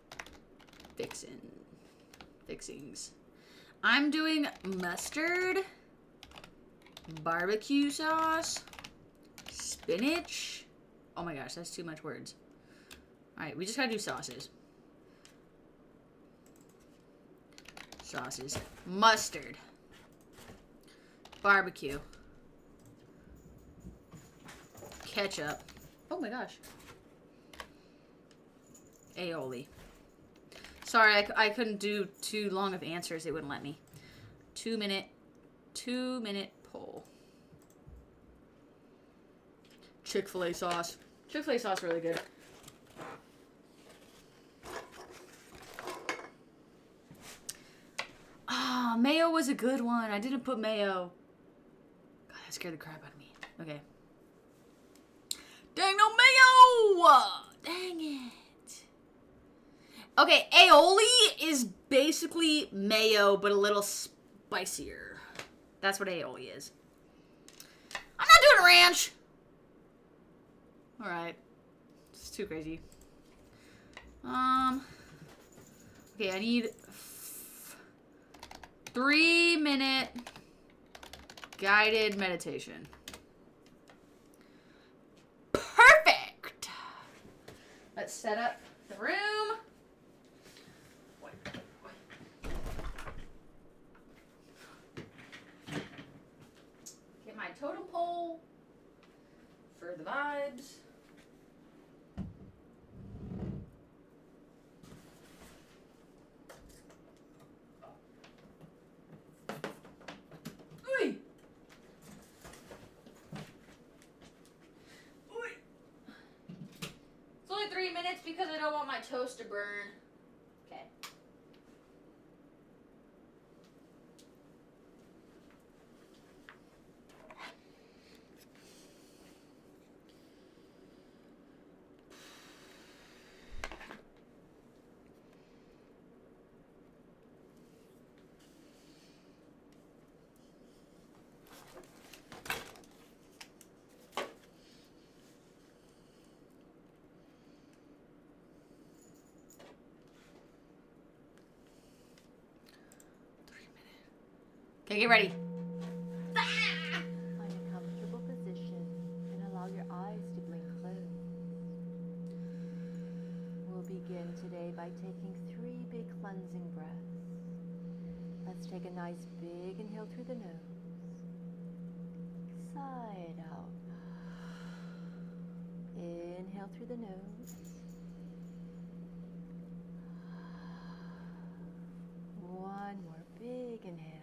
S1: fixings. I'm doing mustard, barbecue sauce, spinach. Oh my gosh, that's too much words. All right, we just gotta do sauces. Sauces. Mustard. Barbecue. Ketchup. Oh my gosh. Aioli. Sorry, I couldn't do too long of answers. It wouldn't let me. 2 minute poll. Chick-fil-A sauce. Chick-fil-A sauce really good. Ah, mayo was a good one. I didn't put mayo. God, that scared the crap out of me. Okay. Dang, no mayo! Dang it. Okay, aioli is basically mayo, but a little spicier. That's what aioli is. I'm not doing ranch. All right. It's too crazy. Okay, I need 3 minute guided meditation. Perfect. Let's set up the room. Get my totem pole for the vibes. Because I don't want my toast to burn. Okay. Okay, get ready.
S2: Find a comfortable position and allow your eyes to blink closed. We'll begin today by taking 3 big cleansing breaths. Let's take a nice big inhale through the nose. Side out. Inhale through the nose. One more big inhale.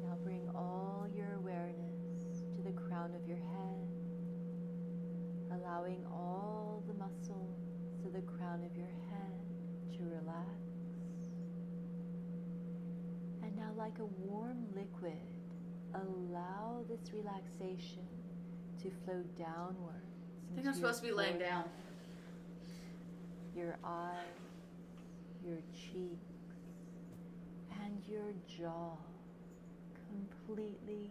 S2: Now bring all your awareness to the crown of your head, allowing all the muscles to the crown of your head to relax. And now, like a warm liquid, allow this relaxation to flow downwards.
S1: I think I'm supposed to be laying down.
S2: your eyes, your cheeks, and your jaw completely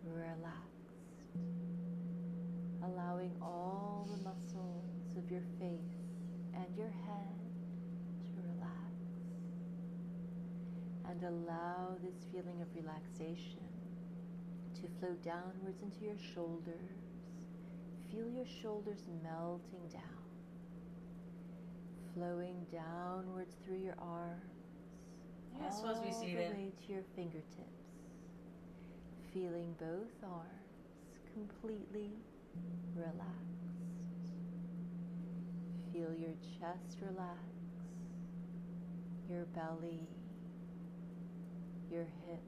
S2: relaxed, allowing all the muscles of your face and your head to relax, and allow this feeling of relaxation to flow downwards into your shoulders. Feel your shoulders melting down, flowing downwards through your arms,
S1: You're supposed to be seated.
S2: all the way to your fingertips. Feeling both arms completely relaxed. Feel your chest relax, your belly, your hips,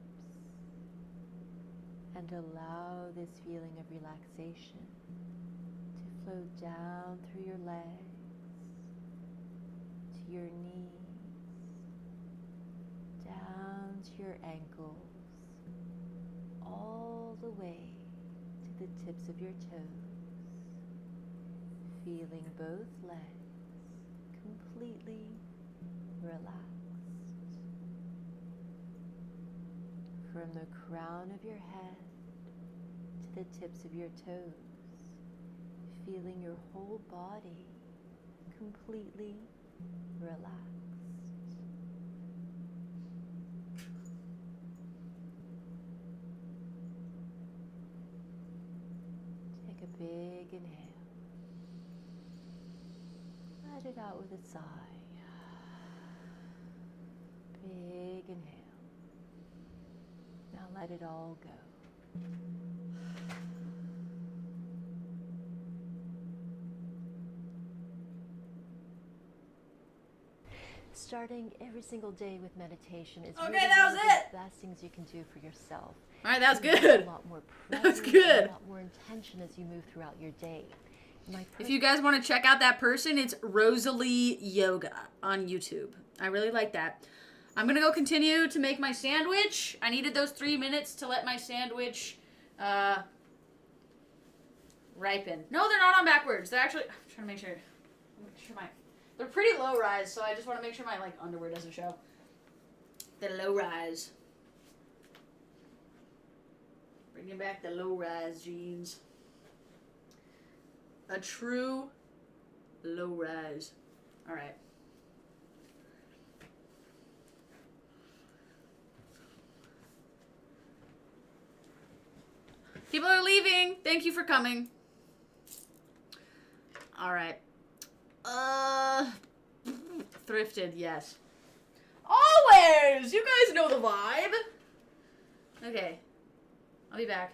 S2: and allow this feeling of relaxation to flow down through your legs, to your knees, down to your ankles, all the way to the tips of your toes, feeling both legs completely relaxed. From the crown of your head to the tips of your toes, feeling your whole body completely relaxed. Take a big inhale. Let it out with a sigh. Big inhale. Now let it all go. Starting every single day with meditation is really
S1: that was
S2: one of
S1: it.
S2: the best things you can do for yourself.
S1: All right, that was
S2: You have
S1: good.
S2: A lot more
S1: That was
S2: presence,
S1: good.
S2: A lot more intention as you move throughout your day.
S1: If you guys want to check out that person, it's Rosalie Yoga on YouTube. I really like that. I'm going to go continue to make my sandwich. I needed those 3 minutes to let my sandwich ripen. No, they're not on backwards. They're actually... I'm trying to make sure they're pretty low rise, so I just want to make sure my underwear doesn't show. The low rise. Bringing back the low rise jeans. A true low rise. All right. People are leaving. Thank you for coming. All right. Thrifted, yes. Always! You guys know the vibe. Okay. I'll be back.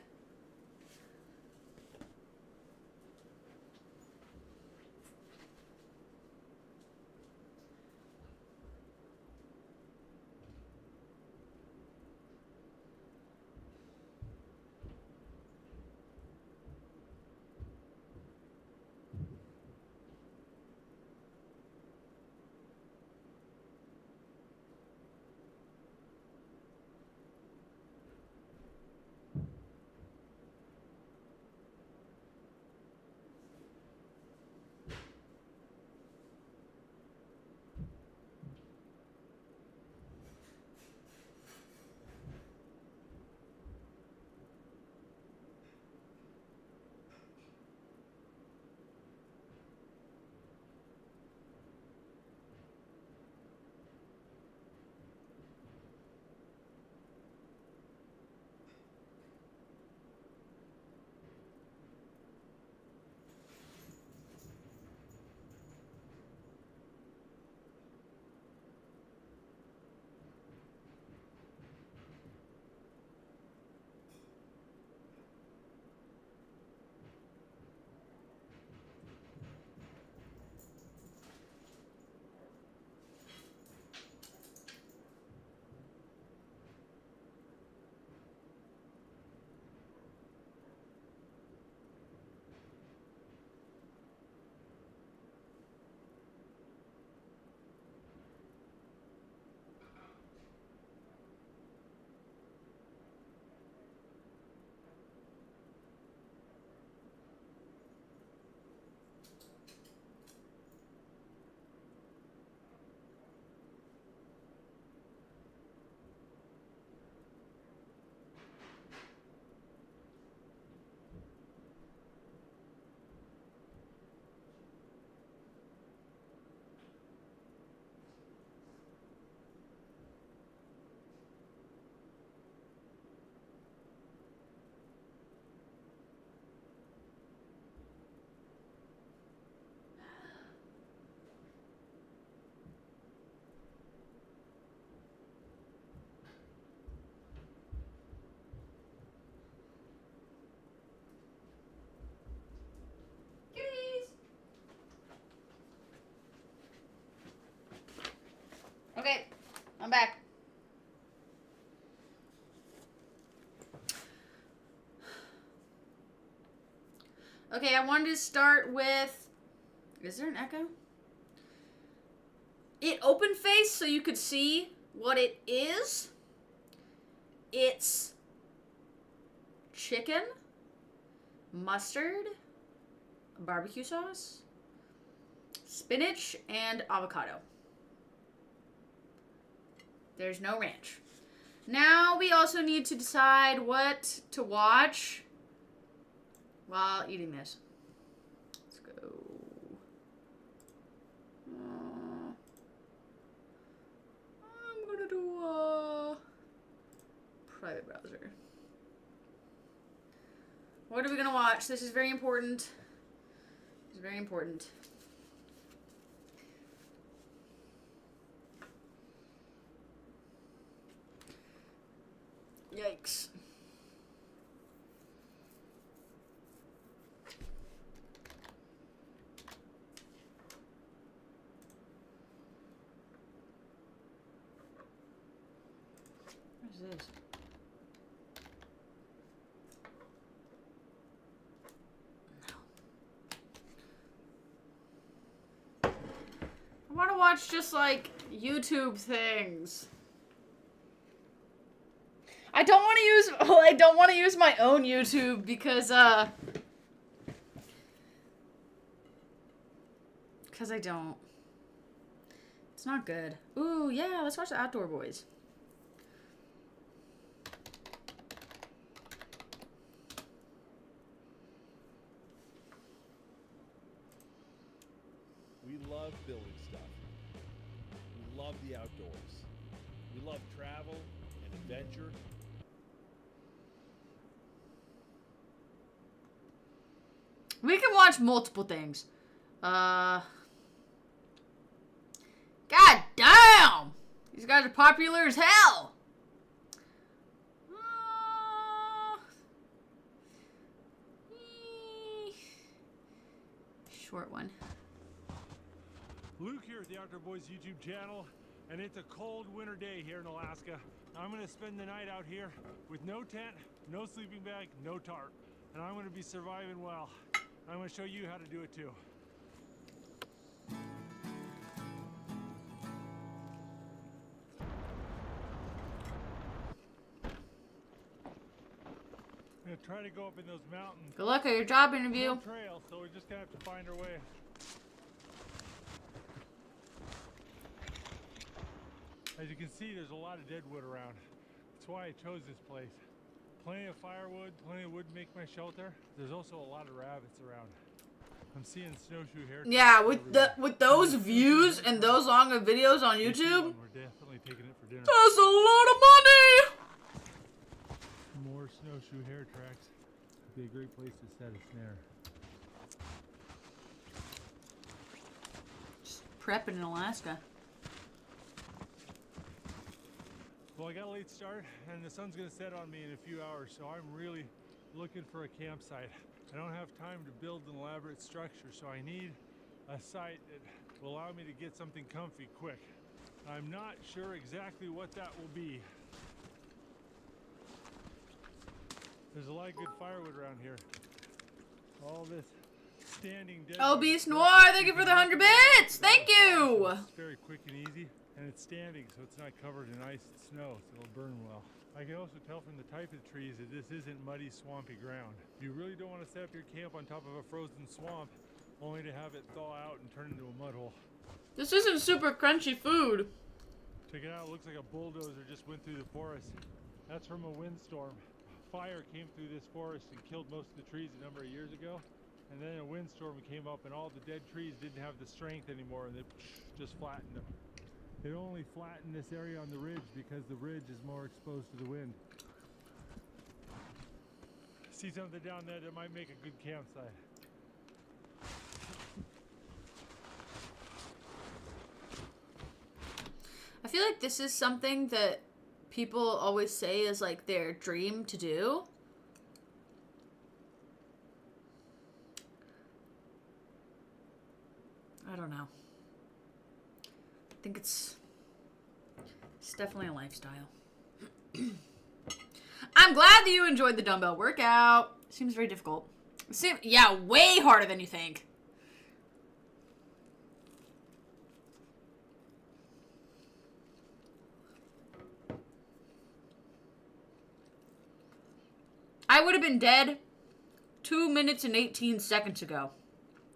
S1: I'm back. Okay, I wanted to start with... Is there an echo? It open face so you could see what it is. It's chicken, mustard, barbecue sauce, spinach, and avocado. There's no ranch. Now we also need to decide what to watch while eating this. Let's go. I'm gonna do a private browser. What are we gonna watch? This is very important. It's very important. Yikes. What is this? No. I want to watch just like YouTube things. I don't want to use my own YouTube because I don't. It's not good. Ooh, yeah, let's watch the Outdoor Boys.
S3: We love building stuff. We love the outdoors. We love travel and adventure.
S1: We can watch multiple things. God damn! These guys are popular as hell. Short one.
S4: Luke here at the Outdoor Boys YouTube channel, and it's a cold winter day here in Alaska. I'm gonna spend the night out here with no tent, no sleeping bag, no tarp, and I'm gonna be surviving well. I'm gonna show you how to do it too. I'm gonna try to go up in those mountains.
S1: Good luck at your job interview.
S4: No trail, so we're just gonna have to find our way. As you can see, there's a lot of dead wood around. That's why I chose this place. Plenty of firewood, plenty of wood to make my shelter. There's also a lot of rabbits around. I'm seeing snowshoe hair.
S1: Yeah, with those views and those long of videos on YouTube,
S4: we're definitely taking it for dinner.
S1: that's a lot of money.
S4: More snowshoe hair tracks. Would be a great place to set a snare.
S1: Just prepping in Alaska.
S4: Well, I got a late start, and the sun's gonna set on me in a few hours, so I'm really looking for a campsite. I don't have time to build an elaborate structure, so I need a site that will allow me to get something comfy quick. I'm not sure exactly what that will be. There's a lot of good firewood around here. All this standing dead.
S1: Oh, Beast Noir, thank you for the 100 bits. Thank you.
S4: It's very quick and easy, and it's standing, so it's not covered in ice and snow, so it'll burn well. I can also tell from the type of trees that this isn't muddy, swampy ground. You really don't want to set up your camp on top of a frozen swamp, only to have it thaw out and turn into a mud hole.
S1: This isn't super crunchy food.
S4: Check it out, it looks like a bulldozer just went through the forest. That's from a windstorm. Fire came through this forest and killed most of the trees a number of years ago. And then a windstorm came up and all the dead trees didn't have the strength anymore, and it just flattened them. It only flattened this area on the ridge because the ridge is more exposed to the wind. See something down there that might make a good campsite.
S1: I feel like this is something that people always say is like their dream to do. I don't know. I think it's It's definitely a lifestyle. I'm glad that you enjoyed the dumbbell workout. Seems very difficult. Yeah, way harder than you think. I would have been dead 2 minutes and 18 seconds ago.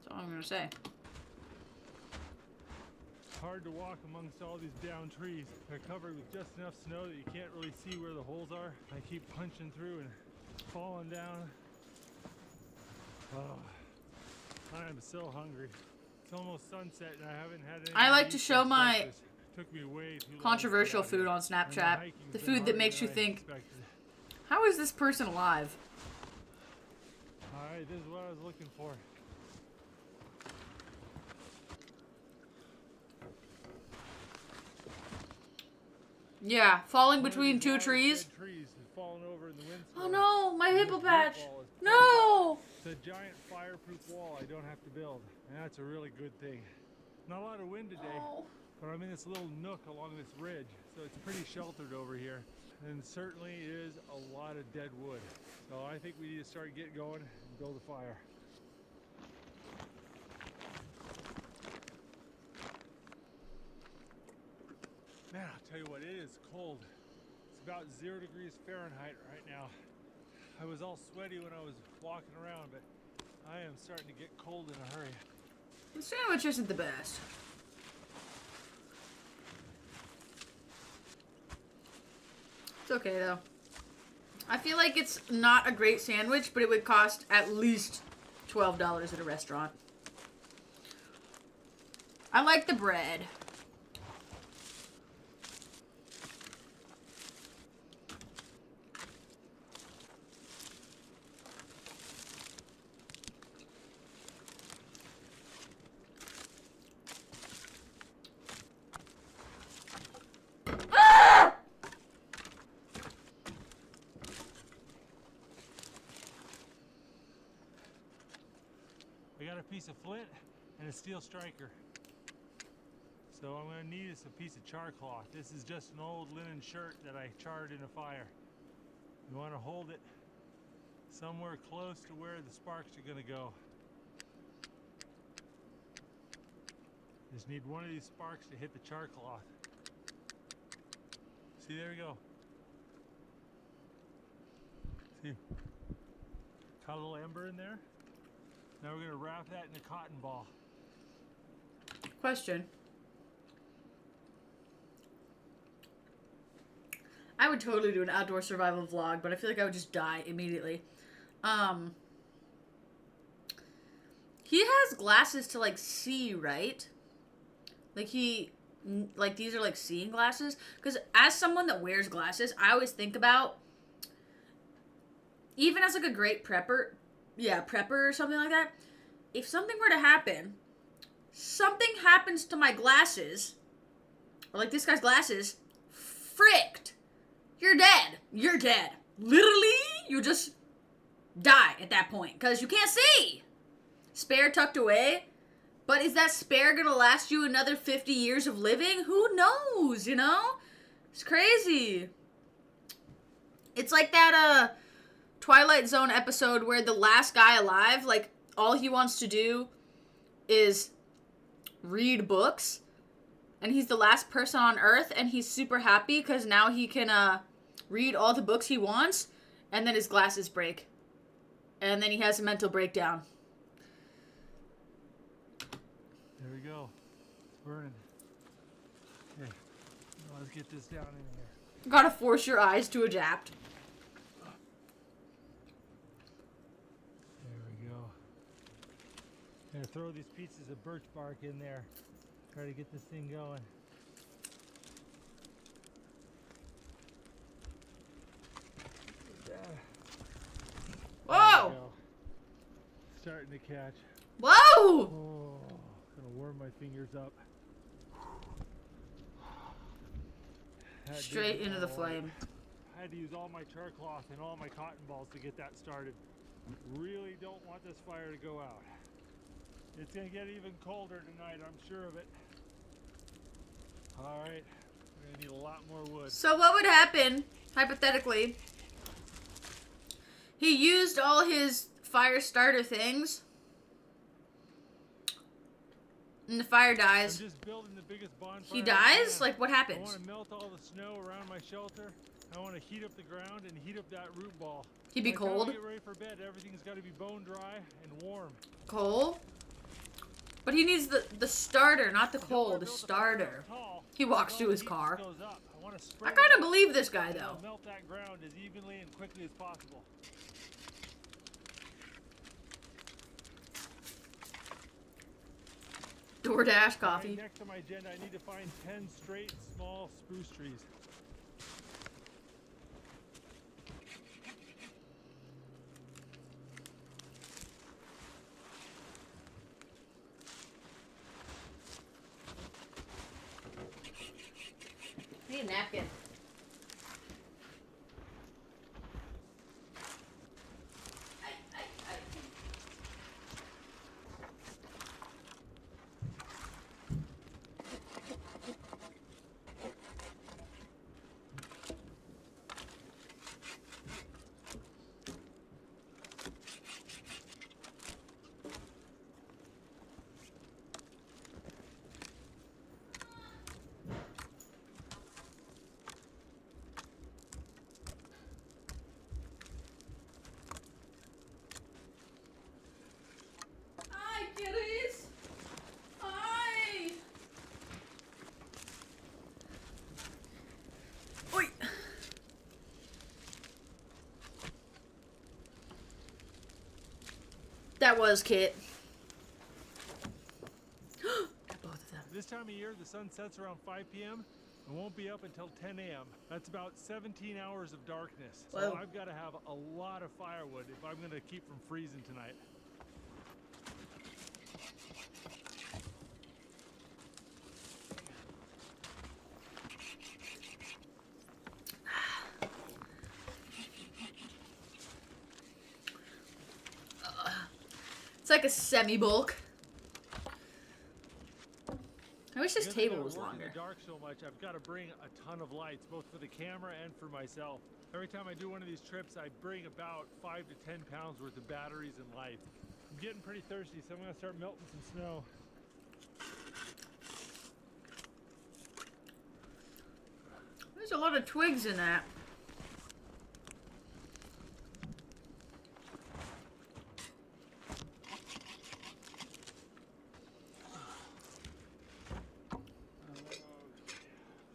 S1: That's all I'm going to say.
S4: It's hard to walk amongst all these down trees. They're covered with just enough snow that you can't really see where the holes are. I keep punching through and falling down. Oh, I am so hungry. It's almost sunset and I haven't had anything.
S1: I like to show my
S4: took me way too long
S1: controversial
S4: to get out
S1: food
S4: here.
S1: on Snapchat.
S4: And
S1: The
S4: hiking's
S1: food
S4: been
S1: that makes
S4: harder
S1: you
S4: than I
S1: think,
S4: expected.
S1: how is this person alive?
S4: Alright, this is what I was looking for.
S1: Yeah, falling
S4: One of
S1: between
S4: these
S1: two
S4: large
S1: trees.
S4: dead trees has fallen over in the windstorm.
S1: Oh no, my
S4: And
S1: hippo
S4: this
S1: patch.
S4: wood wall is
S1: No!
S4: It's a giant fireproof wall I don't have to build. And that's a really good thing. Not a lot of wind today,
S1: Oh.
S4: but I'm in this little nook along this ridge, so it's pretty sheltered over here. And certainly is a lot of dead wood. So I think we need to start getting going and build a fire. Man, I'll tell you what, it is cold. It's about 0 degrees Fahrenheit right now. I was all sweaty when I was walking around, but I am starting to get cold in a hurry.
S1: The sandwich isn't the best. It's okay though. I feel like it's not a great sandwich, but it would cost at least $12 at a restaurant. I like the bread.
S4: I got a piece of flint and a steel striker. So what I'm going to need is a piece of char cloth. This is just an old linen shirt that I charred in a fire. You want to hold it somewhere close to where the sparks are going to go. Just need one of these sparks to hit the char cloth. See, there we go. See, caught a little ember in there. Now we're going to wrap that in a cotton ball.
S1: Question. I would totally do an outdoor survival vlog, but I feel like I would just die immediately. He has glasses to, like, see, right? Like, these are, like, seeing glasses. Because as someone that wears glasses, I always think about, even as, like, a great prepper or something like that, if something were to happen, something happens to my glasses, or, like, this guy's glasses, fricked. You're dead. You're dead. Literally, you just die at that point, because you can't see. Spare tucked away. But is that spare gonna last you another 50 years of living? Who knows, you know? It's crazy. It's like that Twilight Zone episode where the last guy alive, like, all he wants to do is read books. And he's the last person on Earth, and he's super happy because now he can read all the books he wants, and then his glasses break. And then he has a mental breakdown.
S4: There we go. It's burning. Okay, let's get this down in here.
S1: Gotta force your eyes to adapt.
S4: There we go. Gonna throw these pieces of birch bark in there. Try to get this thing going.
S1: Whoa!
S4: Starting to catch.
S1: Whoa!
S4: Oh, gonna warm my fingers up. That did
S1: Straight into the
S4: all right.
S1: flame.
S4: I had to use all my char cloth and all my cotton balls to get that started. Really don't want this fire to go out. It's gonna get even colder tonight, I'm sure of it. All right, I'm gonna need a lot more wood.
S1: So what would happen, hypothetically? He used all his fire starter things. And the fire dies.
S4: I'm just building the biggest bonfire.
S1: He dies?
S4: I
S1: Like, what
S4: I
S1: happens?
S4: want to melt all the snow around my shelter. I want to heat up the ground and heat up that root ball.
S1: He'd be
S4: By the time I
S1: cold?
S4: get ready for bed, everything's got to be bone dry and warm.
S1: Coal? But he needs the starter, not the coal, the starter. He walks to his car. I kind of believe this guy, though.
S4: Melt that ground as evenly and quickly as possible.
S1: DoorDash coffee.
S4: Right next on my agenda, I need to find 10 straight, small spruce trees.
S1: I need a napkin. That was Kit. Got both of them.
S4: This time of year, the sun sets around 5 p.m. and won't be up until 10 a.m. That's about 17 hours of darkness. So
S1: Whoa.
S4: I've got to have a lot of firewood if I'm going to keep from freezing tonight.
S1: It's like a semi-bulk. I wish this
S4: Because
S1: table
S4: I
S1: was
S4: work in
S1: longer.
S4: the dark so much, I've got to bring a ton of lights, both for the camera and for myself. Every time I do one of these trips, I bring about 5 to 10 pounds worth of batteries and lights. I'm getting pretty thirsty, so I'm going to start melting some snow.
S1: There's a lot of twigs in that.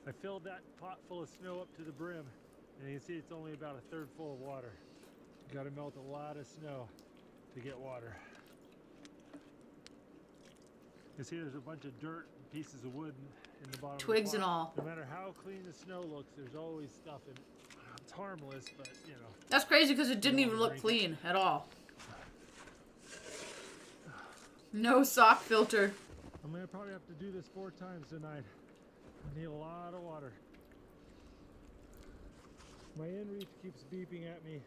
S4: I filled that pot full of snow up to the brim, and you can see it's only about a third full of water. You got to melt a lot of snow to get water. You see there's a bunch of dirt and pieces of wood in the bottom
S1: Twigs
S4: of the
S1: and
S4: pot.
S1: all.
S4: No matter how clean the snow looks, there's always stuff in it. It's harmless, but you know.
S1: That's crazy because it didn't
S4: You
S1: even
S4: wanna
S1: look
S4: drink
S1: clean at all. No sock filter.
S4: I'm gonna probably have to do this 4 times tonight. I need a lot of water. My inReach keeps beeping at me,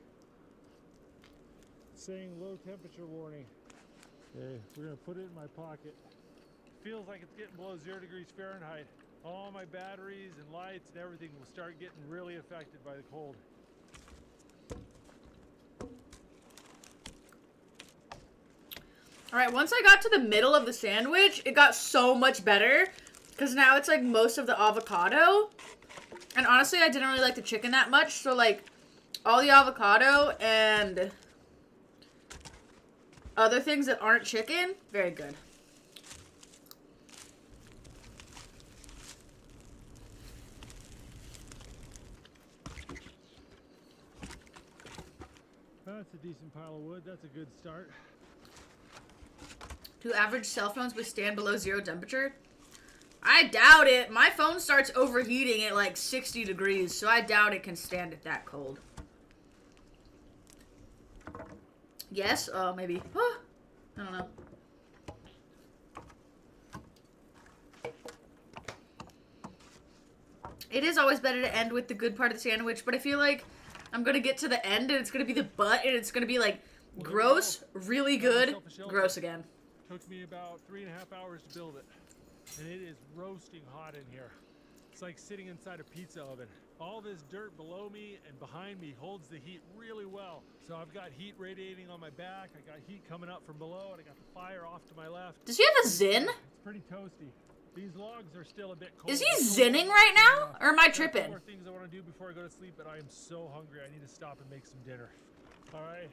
S4: saying low temperature warning. Okay, we're gonna put it in my pocket. Feels like it's getting below 0 degrees Fahrenheit. All my batteries and lights and everything will start getting really affected by the cold.
S1: Alright, once I got to the middle of the sandwich, it got so much better. Because now it's like most of the avocado. And honestly, I didn't really like the chicken that much. So like, all the avocado and other things that aren't chicken, very good.
S4: That's a decent pile of wood. That's a good start.
S1: Do average cell phones withstand below 0 temperature? I doubt it. My phone starts overheating at like 60 degrees, so I doubt it can stand it that cold. Yes? Maybe. I don't know. It is always better to end with the good part of the sandwich, but I feel like I'm gonna get to the end and it's gonna be the butt and it's gonna be like gross, really good, gross again.
S4: Took me about 3.5 hours to build it. And it is roasting hot in here. It's like sitting inside a pizza oven. All this dirt below me and behind me holds the heat really well. So I've got heat radiating on my back, I got heat coming up from below, and I got the fire off to my left.
S1: Does he have a zin?
S4: It's pretty toasty. These logs are still a bit cold.
S1: Is he zinning right now? Or am I tripping?
S4: More things I want to do before I go to sleep, but I am so hungry. I need to stop and make some dinner. All right.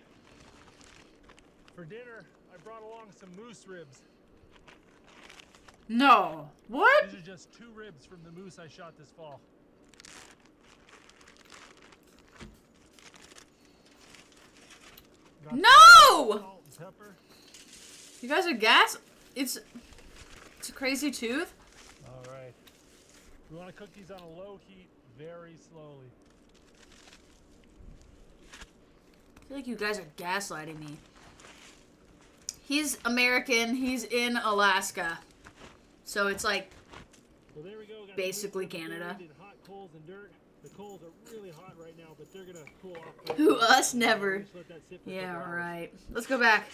S4: For dinner, I brought along some moose ribs.
S1: No. What?
S4: These are just 2 ribs from the moose I shot this fall. Got
S1: No!
S4: salt and pepper.
S1: You guys are gas? It's a crazy tooth.
S4: All right. We want to cook these on a low heat, very slowly.
S1: I feel like you guys are gaslighting me. He's American. He's in Alaska. So it's like
S4: Well, there we go. Got
S1: basically
S4: the moose
S1: Canada.
S4: buried in hot coals and dirt. The coals are really hot right now, but they're gonna cool off.
S1: Who, us? Never.
S4: Just let that sit for a
S1: Yeah,
S4: couple hours.
S1: right. Let's go back.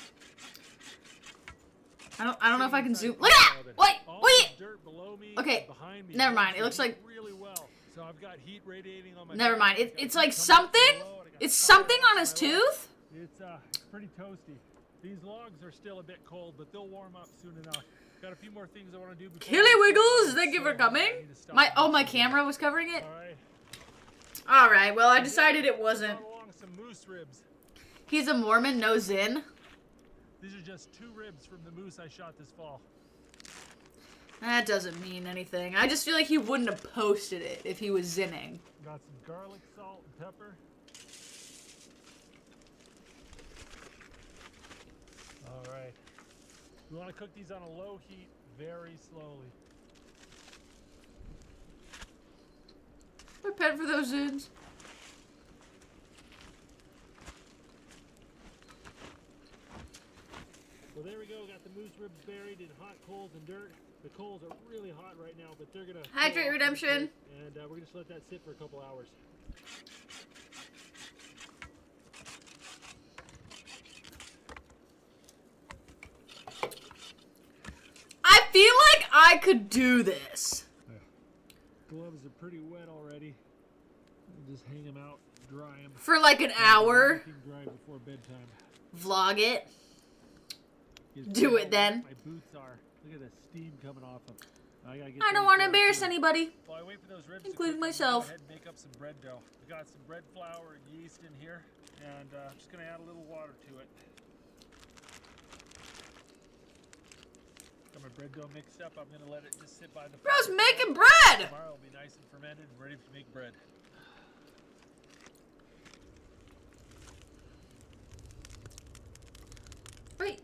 S1: I don't know if I can zoom. Look at that! Wait!
S4: All
S1: Wait!
S4: this dirt below me
S1: Okay,
S4: and behind me
S1: never mind.
S4: holds
S1: It looks
S4: the
S1: like-
S4: heat really well. So I've got heat radiating on my
S1: Never
S4: back,
S1: mind.
S4: I've got
S1: It's
S4: heat
S1: like
S4: coming up
S1: something.
S4: from below, and I got
S1: It's
S4: fire
S1: something
S4: off
S1: on
S4: to
S1: his
S4: my left.
S1: tooth.
S4: It's pretty toasty. These logs are still a bit cold, but they'll warm up soon enough. Got a few more things I want to do. before
S1: Killy
S4: I go to
S1: Wiggles,
S4: bed,
S1: thank you
S4: so
S1: for
S4: I
S1: coming.
S4: need to stop
S1: My
S4: and
S1: oh,
S4: make
S1: my
S4: some dinner.
S1: camera was covering it.
S4: All right.
S1: All right. Well, I decided it wasn't.
S4: Brought along some moose ribs.
S1: He's a Mormon, no zin.
S4: These are just 2 ribs from the moose I shot this fall.
S1: That doesn't mean anything. I just feel like he wouldn't have posted it if he was zinning.
S4: Got some garlic, salt, and pepper. All right. We want to cook these on a low heat, very slowly.
S1: Repent for those zins.
S4: So there we go. Got the moose ribs buried in hot coals and dirt. The coals are really hot right now, but they're gonna cool
S1: Hydrate
S4: off
S1: redemption.
S4: pretty quick, and we're gonna just let that sit for a couple hours.
S1: I feel like I could do this.
S4: Gloves are pretty wet already. We'll just hang them out, dry them.
S1: For like an hour.
S4: Dry before bedtime.
S1: Vlog it.
S4: Get
S1: Do
S4: how
S1: it then.
S4: My boots are. Look at the steam coming off them. I gotta get
S1: I don't
S4: those
S1: want to
S4: dry,
S1: embarrass
S4: too.
S1: anybody.
S4: While I wait for those ribs to
S1: Including
S4: cook, I'm gonna
S1: myself.
S4: Go ahead and make up some bread dough. I got some bread flour and yeast in here, and I'm just gonna add a little water to it. Got my bread dough mixed up. I'm gonna let it just sit by the
S1: Bro's
S4: fire.
S1: making bread.
S4: Tomorrow will be nice and fermented and ready to make bread.
S1: Wait.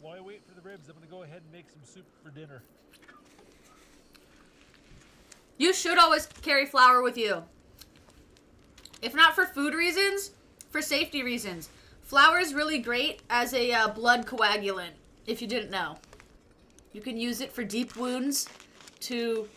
S4: While I wait for the ribs, I'm gonna go ahead and make some soup for dinner.
S1: You should always carry flour with you. If not for food reasons, for safety reasons. Flour is really great as a blood coagulant, if you didn't know. You can use it for deep wounds to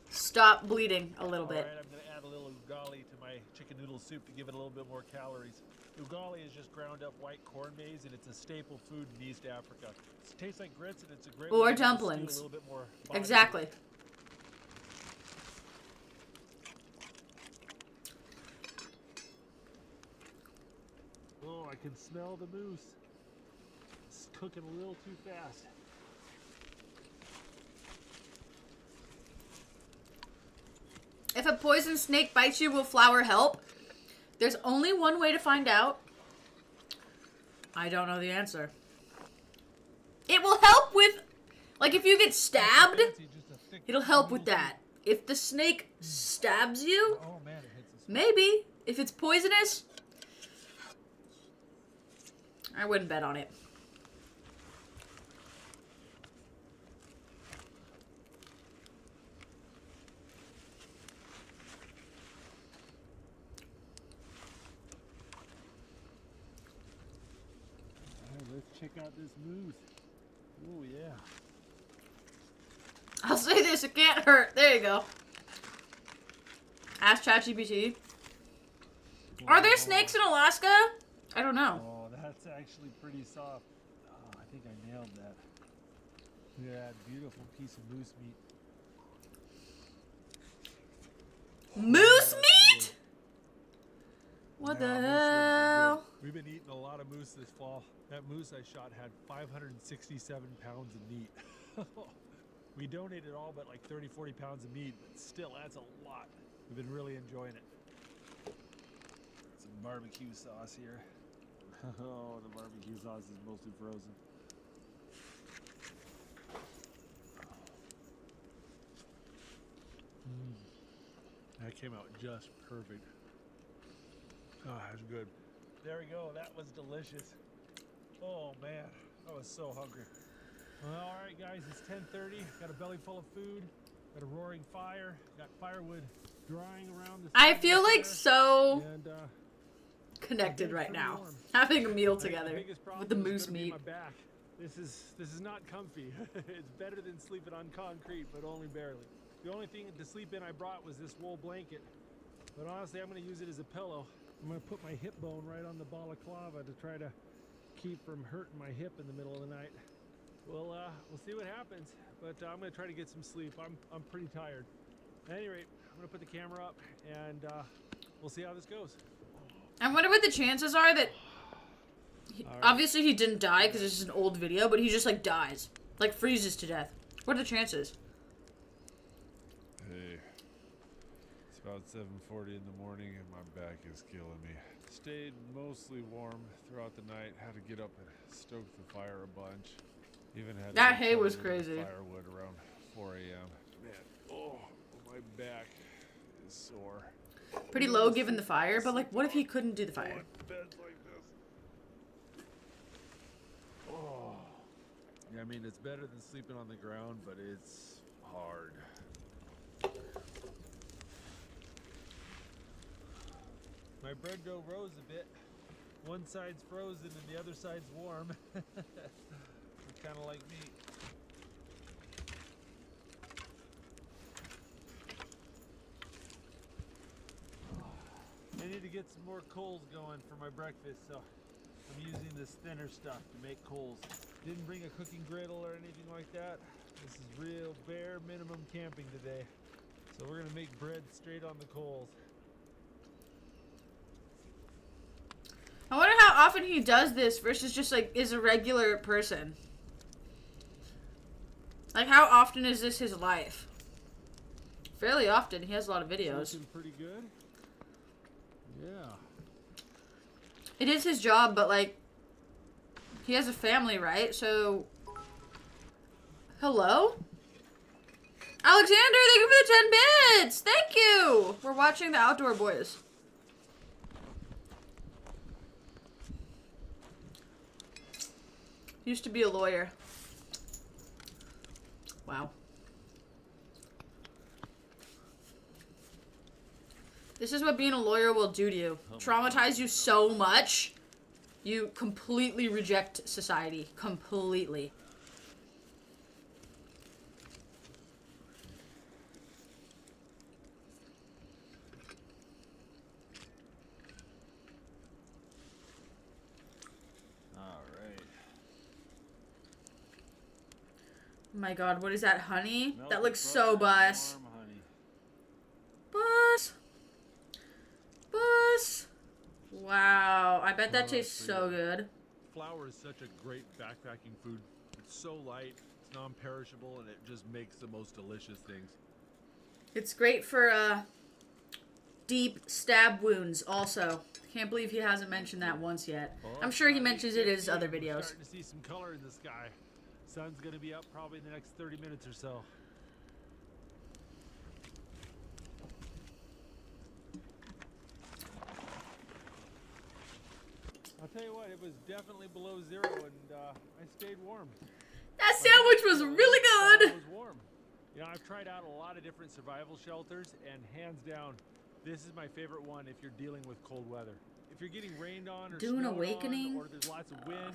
S1: stop bleeding a little bit.
S4: Alright, I'm gonna add a little ugali to my chicken noodle soup to give it a little bit more calories. Ugali is just ground up white corn maize, and it's a staple food in East Africa. It tastes like grits, and it's a great
S1: Or
S4: way to stew
S1: dumplings.
S4: a little bit more body.
S1: Exactly.
S4: Oh, I can smell the moose. It's cooking a little too fast.
S1: If a poison snake bites you, will flour help? There's only one way to find out. I don't know the answer. It will help with, like, if you get stabbed,
S4: Fancy, just a thick
S1: it'll help
S4: noodle
S1: with that. If the snake stabs you,
S4: soup. Oh man, it hits us.
S1: maybe. If it's poisonous, I wouldn't bet on it.
S4: Alright, let's check out this moose. Oh yeah.
S1: I'll say this, it can't hurt. There you go. Ask ChatGPT. Are there snakes in Alaska? I don't know.
S4: Oh, that's actually pretty soft. Oh, I think I nailed that.
S3: Yeah, beautiful piece of moose meat.
S1: Moose meat? What the
S3: Nah, moose ribs are
S1: hell?
S3: good. We've been eating a lot of moose this fall. That moose I shot had 567 pounds of meat. We donated all but like 30, 40 pounds of meat, but still, that's a lot. We've been really enjoying it. Some barbecue sauce here. Oh, the barbecue sauce is mostly frozen. That came out just perfect. Oh, that's good. There we go. That was delicious. Oh man, I was so hungry. Well, all right, guys, it's 10:30. Got a belly full of food. Got a roaring fire. Got firewood drying around the.
S1: I
S3: side of
S1: feel
S3: the
S1: like
S3: fire.
S1: so
S3: And,
S1: connected
S3: it's
S1: right
S3: pretty
S1: now.
S3: warm.
S1: Having a meal
S3: I think the
S1: together
S3: biggest problem
S1: with the
S3: is
S1: moose
S3: gonna be
S1: meat.
S3: my back. This is not comfy. It's better than sleeping on concrete, but only barely. The only thing to sleep in I brought was this wool blanket. But honestly, I'm going to use it as a pillow. I'm going to put my hip bone right on the balaclava to try to keep from hurting my hip in the middle of the night. We'll see what happens, but I'm going to try to get some sleep. I'm pretty tired. At any rate, I'm going to put the camera up, and we'll see how this goes.
S1: I wonder what the chances are that... Obviously he didn't die because this is an old video, but he just like dies. Like freezes to death. What are the chances?
S5: Hey, it's about 7:40 in the morning and my back is killing me. Stayed mostly warm throughout the night. Had to get up and stoke the fire a bunch. Even had to
S1: That
S5: get
S1: hay was
S5: covered in
S1: crazy.
S5: firewood around 4 a.m. Man, oh, my back is sore.
S1: Pretty low given the fire, but like what if he couldn't do the fire?
S5: Beds like this.
S3: Oh. Yeah, I mean, it's better than sleeping on the ground, but it's hard. My bread dough rose a bit. One side's frozen and the other side's warm. Kind of like me. I need to get some more coals going for my breakfast, so I'm using this thinner stuff to make coals. Didn't bring a cooking griddle or anything like that. This is real bare minimum camping today. So we're gonna make bread straight on the coals.
S1: I wonder how often he does this versus just like is a regular person. Like how often is this his life? Fairly often. He has a lot of videos.
S3: Looking pretty good. Yeah.
S1: It is his job, but like he has a family, right? So hello? Alexander, thank you for the 10 bits! Thank you! We're watching the Outdoor Boys. Used to be a lawyer. Wow. This is what being a lawyer will do to you. Traumatize you so much, you completely reject society. Completely. Oh my god, what is that, honey? That looks so bus. Bus. Bus. Wow, I bet that tastes so good.
S3: Flour is such a great backpacking food. It's so light, it's non-perishable, and it just makes the most delicious things.
S1: It's great for deep stab wounds also. Can't believe he hasn't mentioned that once yet. I'm sure he mentions it in his other
S3: We're
S1: videos.
S3: starting to see some color in the sky. Sun's gonna be up probably in the next 30 minutes or so. I'll tell you what, it was definitely below zero, and I stayed warm.
S1: That sandwich was really good.
S3: It was warm. You know, I've tried out a lot of different survival shelters, and hands down, this is my favorite one if you're dealing with cold weather. If you're getting rained on or
S1: Dune
S3: snowed
S1: Awakening?
S3: on, or there's lots of wind,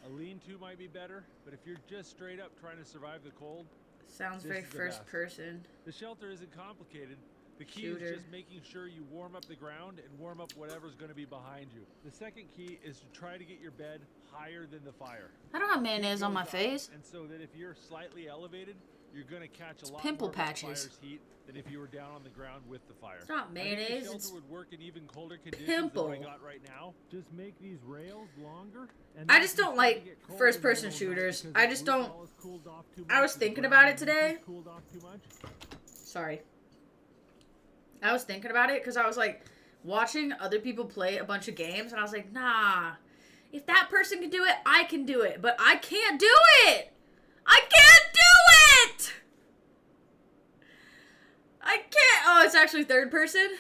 S3: a lean-to might be better. But if you're just straight up trying to survive the cold,
S1: Sounds
S3: This
S1: very
S3: is the
S1: first
S3: best.
S1: person.
S3: the shelter isn't complicated. The key
S1: Shooter.
S3: is just making sure you warm up the ground and warm up whatever's going to be behind you. The second key is to try to get your bed higher than the fire.
S1: I don't have mayonnaise on my
S3: Goes up,
S1: face.
S3: And so that if you're slightly elevated, you're going to catch a lot
S1: pimple
S3: more of the
S1: patches.
S3: fire's heat than if you were down on the ground with the fire.
S1: It's not
S3: I think
S1: mayonnaise,
S3: the
S1: it's
S3: shelter would work in even colder conditions
S1: pimple.
S3: than what I got right now. Just make these rails longer. And
S1: I
S3: then
S1: just
S3: if you
S1: don't
S3: start to
S1: like
S3: get cold
S1: first-person
S3: in the middle of the night
S1: shooters.
S3: because
S1: I
S3: the
S1: just
S3: roof
S1: don't-
S3: wall is cooled off too
S1: I was
S3: much, the
S1: thinking
S3: ground
S1: about it
S3: underneath
S1: today.
S3: is cooled off too much.
S1: Sorry. I was thinking about it because I was like watching other people play a bunch of games and I was like, nah, if that person can do it, I can do it. But I can't do it! I can't do it! I can't. Oh, it's actually third person.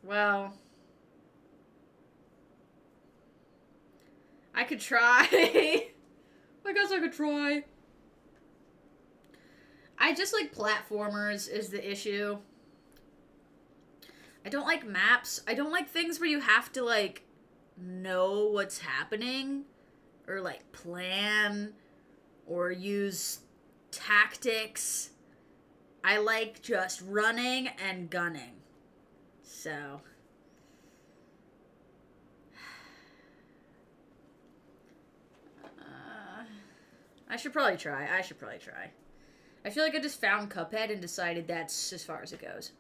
S1: Well, I could try. I guess I could try. I just like platformers is the issue. I don't like maps. I don't like things where you have to like know what's happening or like plan or use tactics. I like just running and gunning. So I should probably try. I feel like I just found Cuphead and decided that's as far as it goes.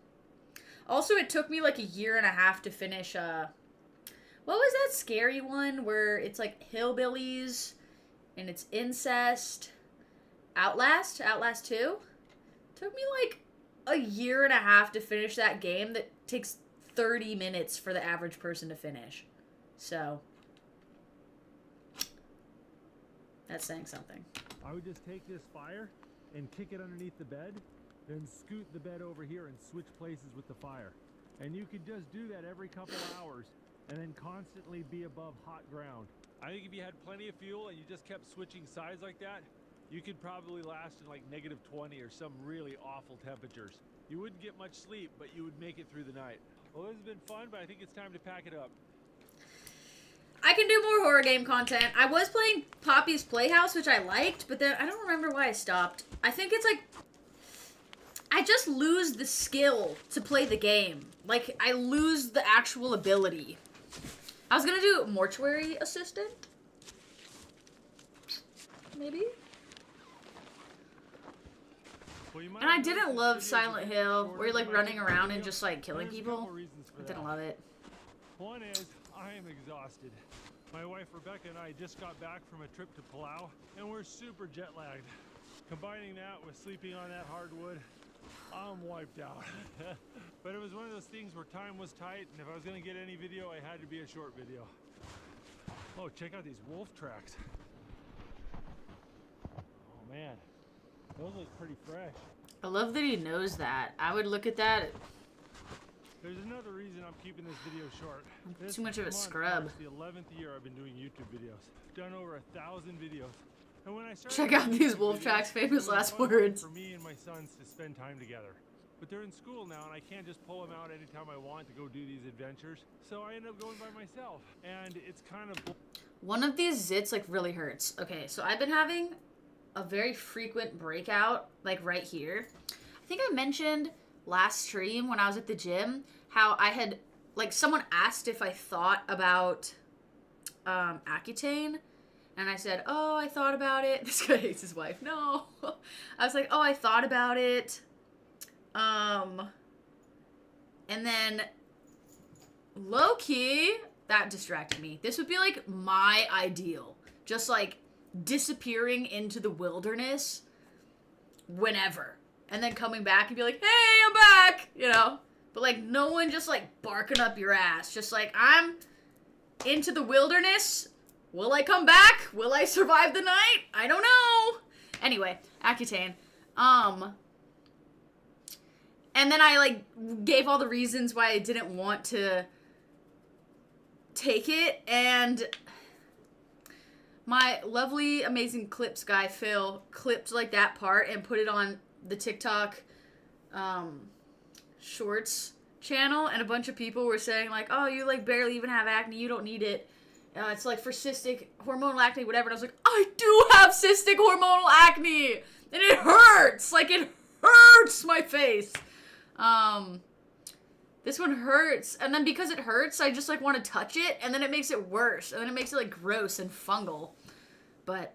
S1: Also, it took me like a year and a half to finish, what was that scary one where it's like hillbillies and it's incest? Outlast? Outlast 2? Took me like a year and a half to finish that game that takes 30 minutes for the average person to finish. So, that's saying something.
S3: I would just take this fire and kick it underneath the bed, then scoot the bed over here and switch places with the fire. And you could just do that every couple hours and then constantly be above hot ground. I think if you had plenty of fuel and you just kept switching sides like that, you could probably last in like -20 or some really awful temperatures. You wouldn't get much sleep, but you would make it through the night. Well, this has been fun, but I think it's time to pack it up.
S1: I can do more horror game content. I was playing Poppy's Playhouse, which I liked, but then I don't remember why I stopped. I think it's like I just lose the skill to play the game. Like, I lose the actual ability. I was gonna do Mortuary Assistant. Maybe?
S3: Well, you might
S1: And I
S3: have
S1: didn't
S3: noticed
S1: love
S3: this video's
S1: Silent
S3: a bit
S1: Hill,
S3: shorter
S1: where you're like
S3: than my
S1: running
S3: typical
S1: around
S3: video,
S1: and just like killing
S3: and there's a
S1: people.
S3: couple reasons for
S1: I didn't
S3: that.
S1: love it.
S3: One is, I am exhausted. My wife Rebecca and I just got back from a trip to Palau, and we're super jet lagged. Combining that with sleeping on that hardwood, I'm wiped out. But it was one of those things where time was tight, and if I was gonna get any video, I had to be a short video. Oh, check out these wolf tracks. Oh man, those look pretty fresh.
S1: I love that he knows that. I would look at that.
S3: There's another reason I'm keeping this video short. This
S1: Too much of a
S3: month
S1: scrub.
S3: marks the 11th year I've been doing YouTube videos. Done over 1,000 videos. And when I started
S1: Check out
S3: doing
S1: these
S3: YouTube
S1: Wolf
S3: videos,
S1: Tracks
S3: it
S1: famous
S3: was
S1: last
S3: fun
S1: words.
S3: for me and my sons to spend time together. But they're in school now, and I can't just pull them out anytime I want to go do these adventures. So I end up going by myself, and it's kind of.
S1: One of these zits like really hurts. Okay, so I've been having a very frequent breakout like right here. I think I mentioned last stream when I was at the gym how I had like someone asked if I thought about Accutane, and I said, oh, I thought about it. This guy hates his wife. No. I was like, oh, I thought about it. And then low-key, that distracted me. This would be like my ideal. Just like disappearing into the wilderness whenever. And then coming back and be like, hey, I'm back, you know? But like no one just like barking up your ass. Just like, I'm into the wilderness. Will I come back? Will I survive the night? I don't know. Anyway, Accutane. And then I like gave all the reasons why I didn't want to take it, and my lovely, amazing clips guy, Phil, clipped like that part and put it on the TikTok shorts channel, and a bunch of people were saying like, oh, you like barely even have acne, you don't need it. It's like for cystic hormonal acne, whatever. And I was like, I do have cystic hormonal acne, and it hurts. Like it hurts my face. This one hurts, and then because it hurts, I just like want to touch it, and then it makes it worse, and then it makes it like gross and fungal. But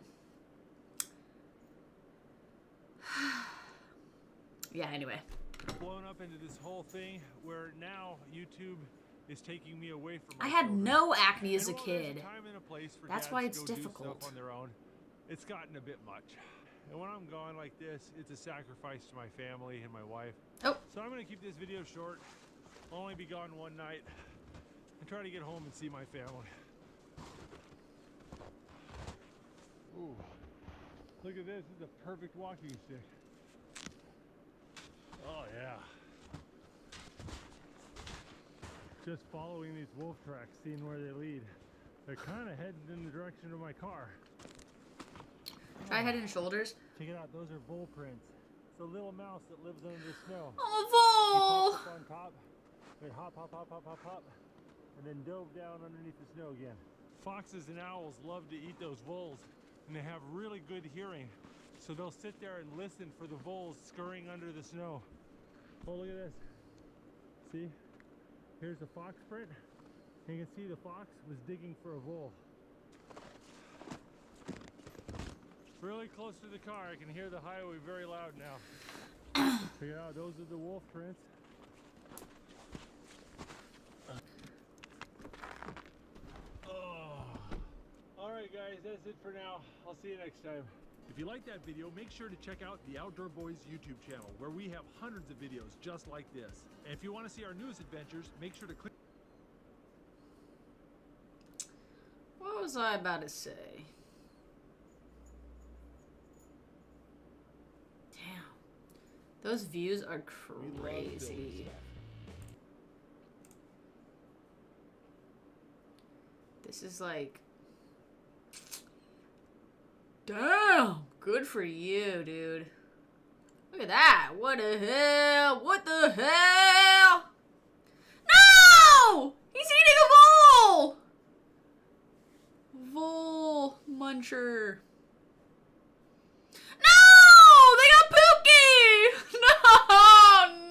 S1: yeah, anyway.
S4: Blown up into this whole thing where now YouTube is taking me away from my
S1: I had
S4: children.
S1: no acne as a
S4: And while there's
S1: kid.
S4: time and a place for
S1: That's
S4: dads
S1: why
S4: to
S1: it's
S4: go do
S1: difficult.
S4: stuff on their own, it's gotten a bit much. And when I'm gone like this, it's a sacrifice to my family and my wife.
S1: Oh.
S4: So I'm gonna keep this video short. I'll only be gone one night and try to get home and see my family. Ooh, look at this. This is a perfect walking stick. Oh yeah. Just following these wolf tracks, seeing where they lead. They're kind of headed in the direction of my car.
S1: Try head and shoulders.
S4: Check it out, those are vole prints. It's a little mouse that lives under the snow.
S1: Oh,
S4: He popped up on top, then hop, hop, hop, hop, hop, hop, and then dove down underneath the snow again. Foxes and owls love to eat those voles, and they have really good hearing. So they'll sit there and listen for the voles scurrying under the snow. Oh, look at this. See? Here's a fox print. And you can see the fox was digging for a vole. Really close to the car. I can hear the highway very loud now. Check it out. Those are the wolf prints. Oh. Alright guys, that's it for now. I'll see you next time.
S3: If you like that video, make sure to check out the Outdoor Boys YouTube channel, where we have hundreds of videos just like this. And if you want to see our newest adventures, make sure to click.
S1: what was I about to say? Damn, those views are crazy. This is like, damn, good for you, dude. Look at that. What the hell? What the hell? No! He's eating a vole! Vole muncher. No! They got Pookie! No!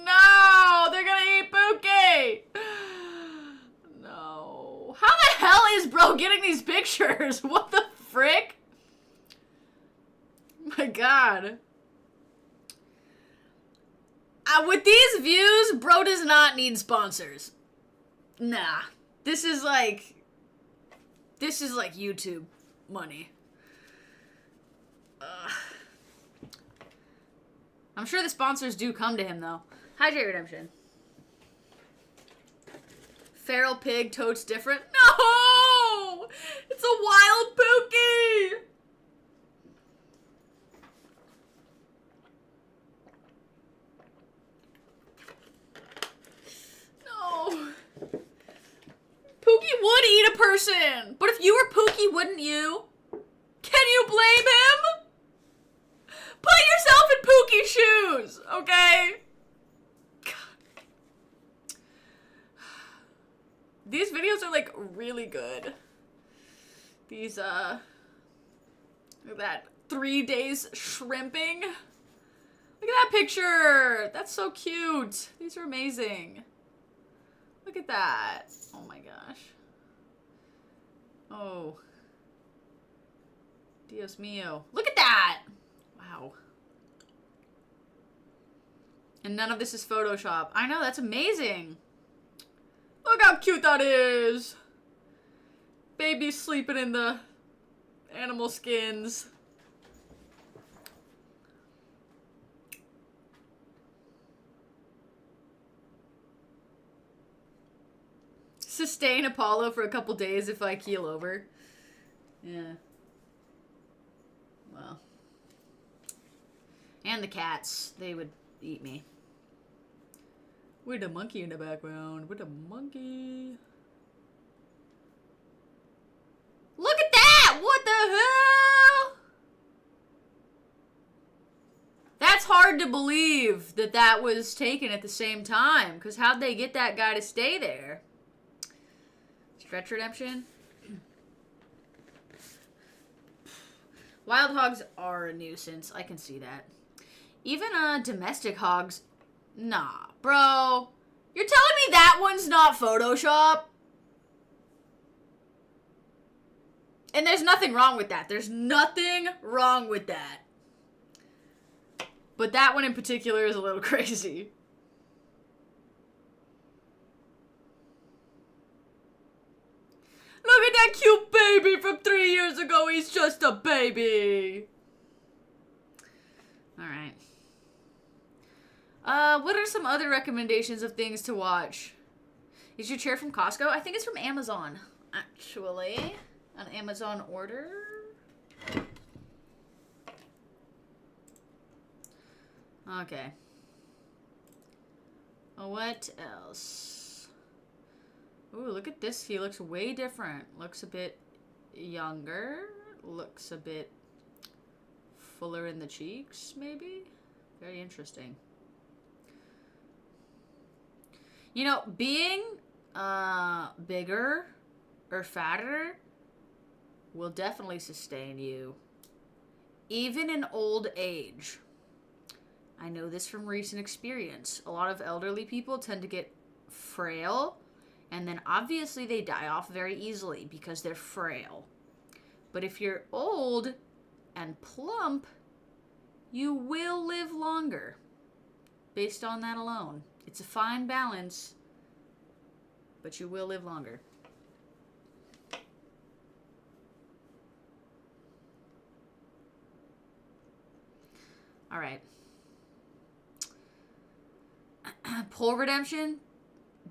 S1: No! They're gonna eat Pookie! No. How the hell is bro getting these pictures? What the frick? My god. With these views, bro does not need sponsors. Nah. This is like YouTube money. I'm sure the sponsors do come to him though. Hydrate Redemption. Feral pig, totes different. No! It's a wild Pookie! No. Pookie would eat a person. But if you were Pookie, wouldn't you? Can you blame him? Put yourself in Pookie's shoes, okay? God. These videos are like really good. These, look at that. 3 days shrimping. Look at that picture. That's so cute. These are amazing. Look at that. Oh my gosh. Oh. Dios mío. Look at that. Wow. And none of this is Photoshop. I know, that's amazing. Look how cute that is. Baby sleeping in the animal skins. Sustain Apollo for a couple days if I keel over. Yeah. Well. And the cats. They would eat me. With the monkey in the background. With the monkey. Look at that! What the hell? That's hard to believe that that was taken at the same time. Because how'd they get that guy to stay there? Stretch Redemption. Wild hogs are a nuisance. I can see that. Even domestic hogs. Nah, bro. You're telling me that one's not Photoshop? And there's nothing wrong with that. There's nothing wrong with that. But that one in particular is a little crazy. Look at that cute baby from 3 years ago. He's just a baby. Alright. What are some other recommendations of things to watch? Is your chair from Costco? I think it's from Amazon, actually. An Amazon order. Okay. What else? Ooh, look at this. He looks way different. Looks a bit younger. Looks a bit fuller in the cheeks, maybe? Very interesting. You know, being bigger or fatter will definitely sustain you, even in old age. I know this from recent experience. A lot of elderly people tend to get frail, and then obviously they die off very easily because they're frail. But if you're old and plump, you will live longer based on that alone. It's a fine balance, but you will live longer. All right. Poll redemption.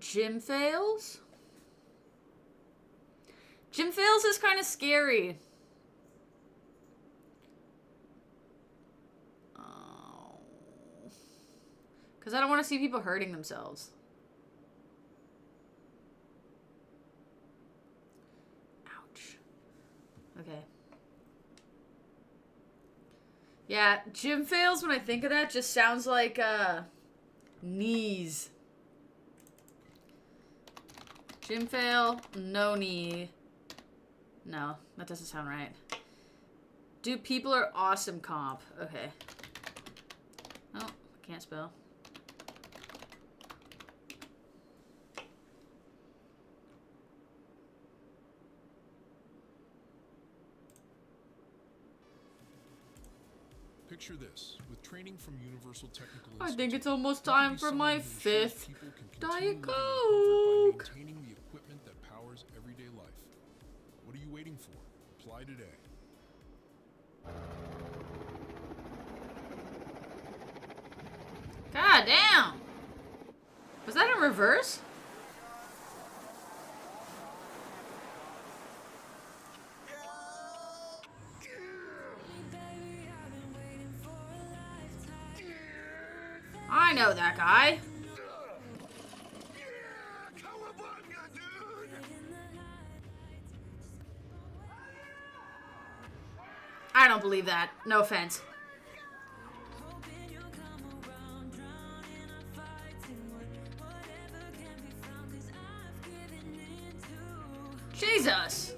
S1: Gym fails. Gym fails is kind of scary. Because I don't want to see people hurting themselves. Ouch. Okay. Yeah, gym fails, when I think of that, just sounds like, knees. Gym fail, no knee. No, that doesn't sound right. Dude, people are awesome comp. Okay. Oh, can't spell.
S6: Picture this, with training from Universal Technical
S1: I
S6: Institute,
S1: think it's almost
S6: you can
S1: time
S6: be
S1: for
S6: someone
S1: my
S6: who ensures
S1: 5th
S6: people can
S1: Diet
S6: continue living in comfort
S1: Coke.
S6: by maintaining the equipment that powers everyday life. What are you waiting for? Apply today.
S1: God damn! Was that in reverse? I know that guy. I don't believe that. No offense. Jesus.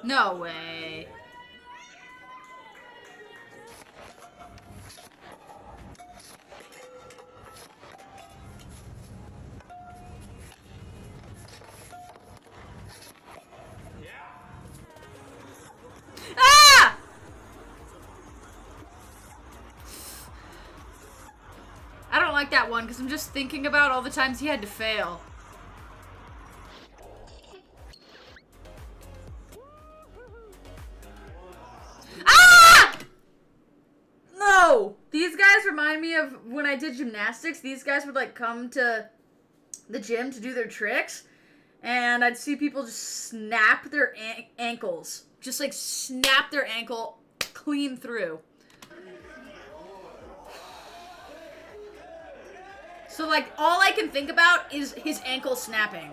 S1: No way. Ah! I don't like that one because I'm just thinking about all the times he had to fail. Ah! No! These guys remind me of when I did gymnastics. These guys would like come to the gym to do their tricks, and I'd see people just snap their ankles. Just like snap their ankle clean through. So like all I can think about is his ankle snapping.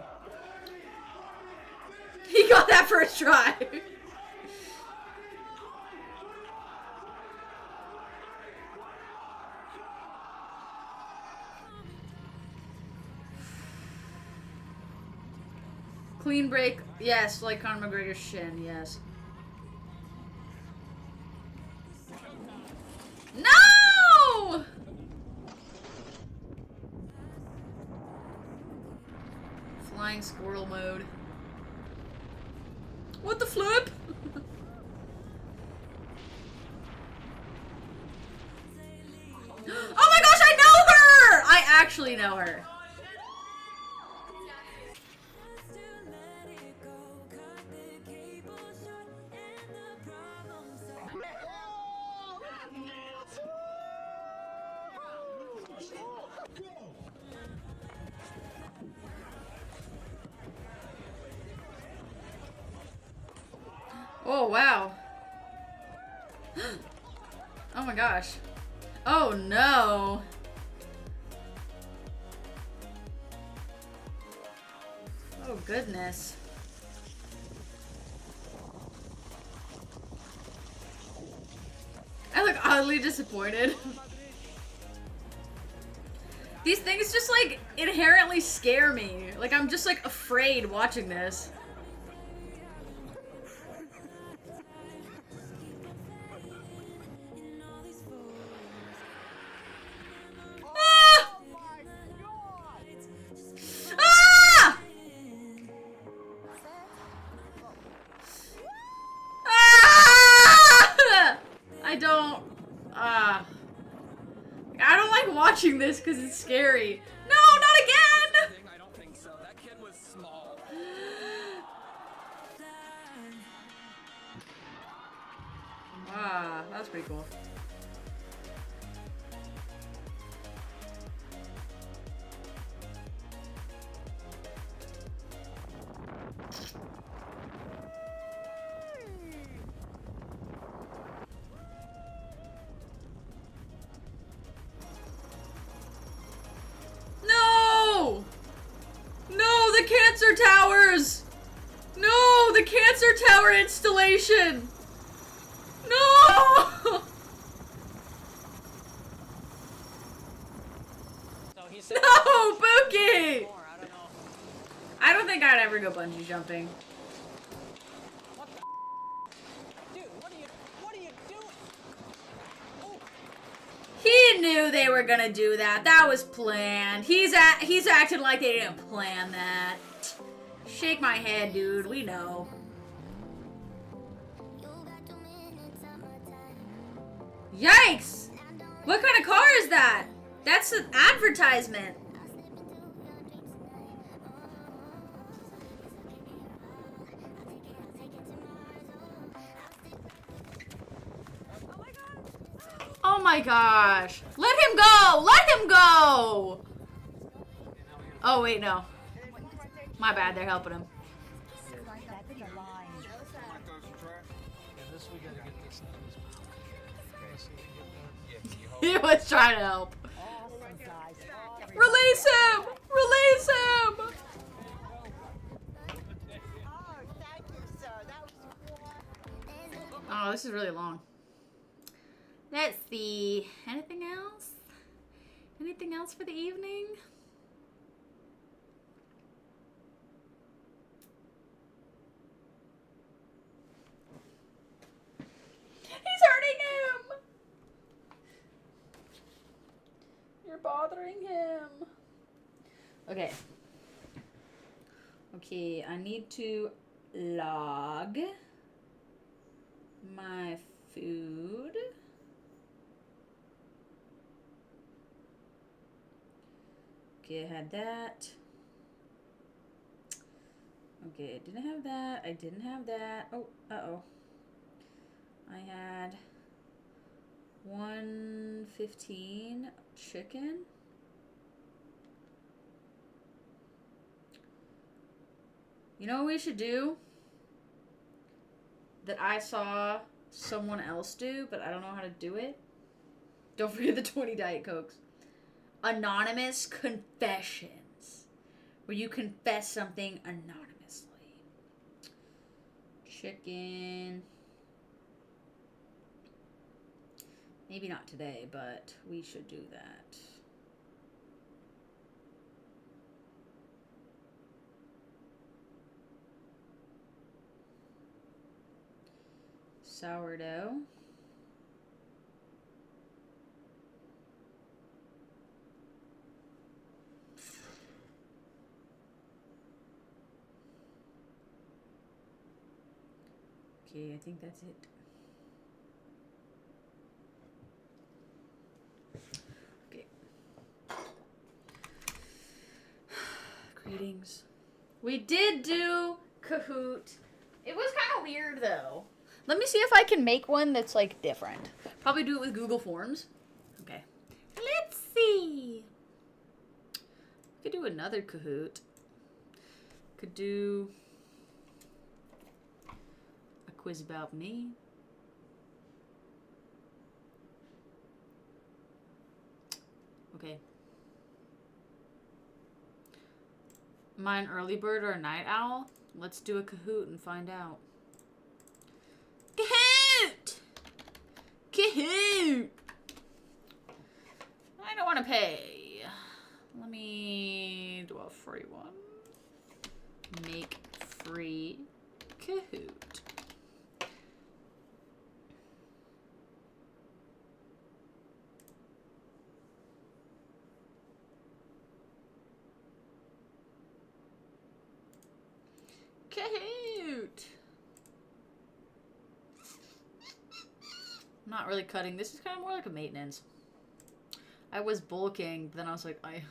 S1: He got that first try. Clean break. Yes, like Conor McGregor's shin. Yes. No! Flying squirrel mode. What the flip? Oh my gosh, I know her! I actually know her. Oh, wow. Oh my gosh. Oh no. Oh goodness. I look oddly disappointed. These things just like inherently scare me. Like I'm just like afraid watching this. I don't like watching this because it's scary. No, not again!
S7: I don't think so. That kid was small.
S1: Ah, that's pretty cool. No! No, the cancer towers! No, the cancer tower installation! No! No, Pookie! I don't think I'd ever go bungee jumping.
S7: Dude, what are you doing? Oh.
S1: He knew they were gonna do that. That was planned. He's acting like they didn't plan that. Shake my head, dude. We know. Yikes! What kind of car is that? That's an advertisement. Oh my gosh. Let him go! Let him go! Oh wait, no. My bad, they're helping him. He was trying to help. Release him! Release him! Oh, this is really long. Let's see. Anything else? Anything else for the evening? He's hurting him! You're bothering him. Okay. Okay, I need to log my food. Okay, I had that. Okay, I didn't have that. I didn't have that. Oh, uh-oh. I had 115 chicken. You know what we should do? That I saw someone else do, but I don't know how to do it. Don't forget the 20 Diet Cokes. Anonymous confessions. Where you confess something anonymously. Chicken. Maybe not today, but we should do that. sourdough. Okay, I think that's it. Okay. Greetings. We did do Kahoot. It was kind of weird though. Let me see if I can make one that's like different. Probably do it with Google Forms. Okay. Let's see. Could do another Kahoot. Could do a quiz about me. Okay. Am I an early bird or a night owl? Let's do a Kahoot and find out. Kahoot! Kahoot! I don't want to pay. Let me do a free one. Make free Kahoot. Kahoot! I'm not really cutting. This is kind of more like a maintenance. I was bulking, but then I was like, I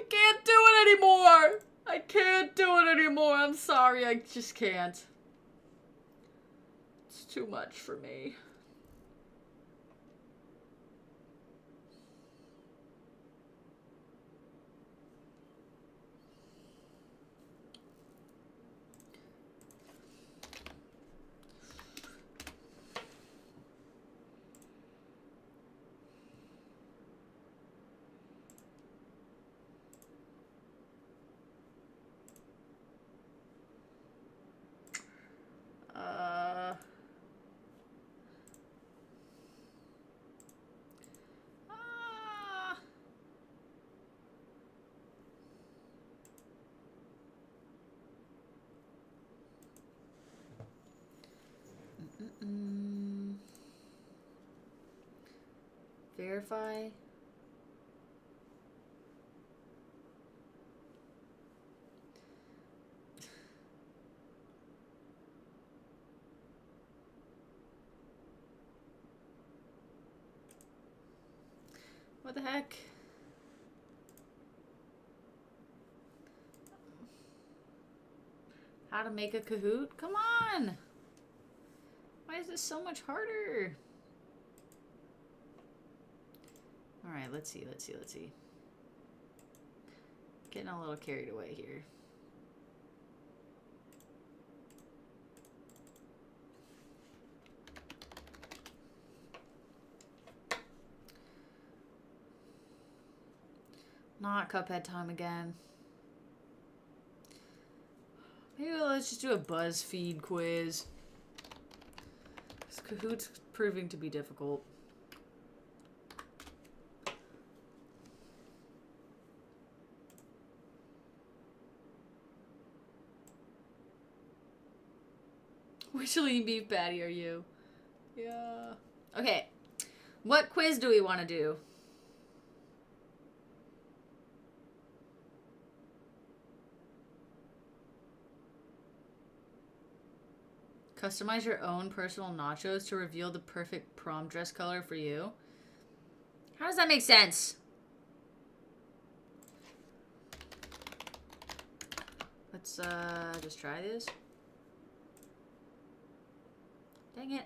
S1: can't do it anymore! I can't do it anymore. I'm sorry, I just can't. It's too much for me. Verify. What the heck? How to make a Kahoot? Come on! Why is this so much harder? Alright, let's see. Getting a little carried away here. Not Cuphead time again. Maybe let's just do a BuzzFeed quiz. This Kahoot's proving to be difficult. Which lean beef patty are you? Yeah. Okay. What quiz do we want to do? Customize your own personal nachos to reveal the perfect prom dress color for you. How does that make sense? Let's just try this. Dang it.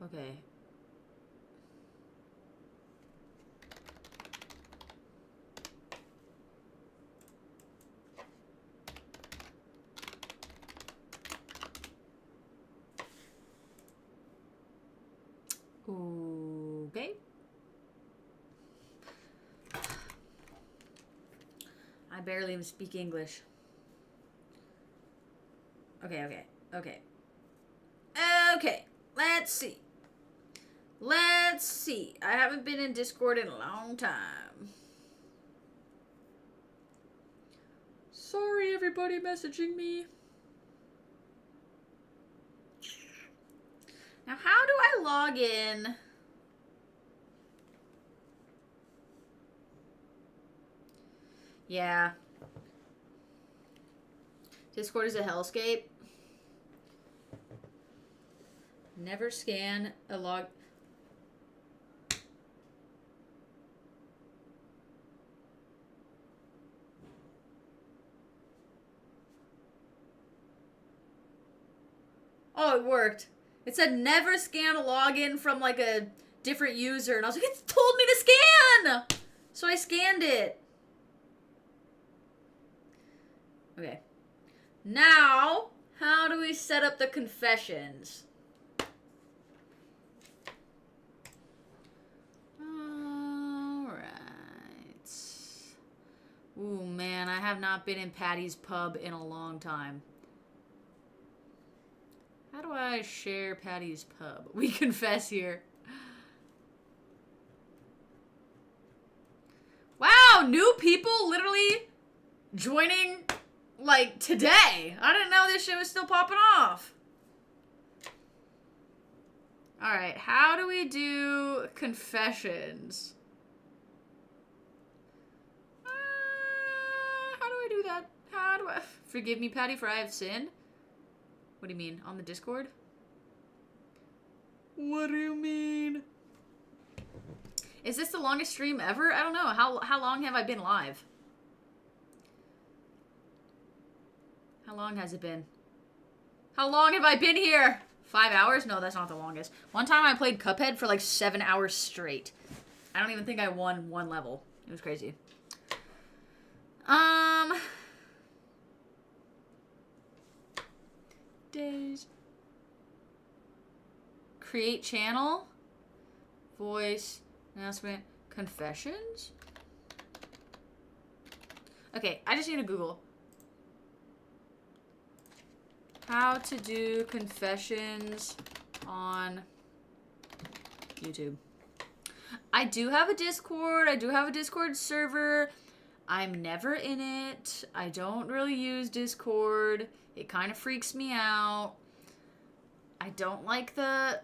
S1: Okay. Okay. I barely even speak English. Okay. Okay, let's see. I haven't been in Discord in a long time. Sorry, everybody messaging me. Now, how do I log in? Yeah. Discord is a hellscape. Never scan a log. Oh, it worked. It said never scan a login from like a different user. And I was like, it told me to scan! So I scanned it. Okay. Now, how do we set up the confessions? Alright. Ooh, man, I have not been in Patty's Pub in a long time. How do I share Patty's Pub? We confess here. Wow, new people literally joining, like, today. I didn't know this shit was still popping off. Alright, how do we do confessions? How do I do that? How do I... Forgive me, Patty, for I have sinned? What do you mean? On the Discord? What do you mean? Is this the longest stream ever? I don't know. How long have I been live? How long has it been? How long have I been here? 5 hours? No, that's not the longest. One time I played Cuphead for like 7 hours straight. I don't even think I won one level. It was crazy. Days. Create channel. Voice. Announcement. Confessions. Okay, I just need to Google. How to do confessions on YouTube. I do have a Discord. I do have a Discord server. I'm never in it. I don't really use Discord. It kind of freaks me out. I don't like the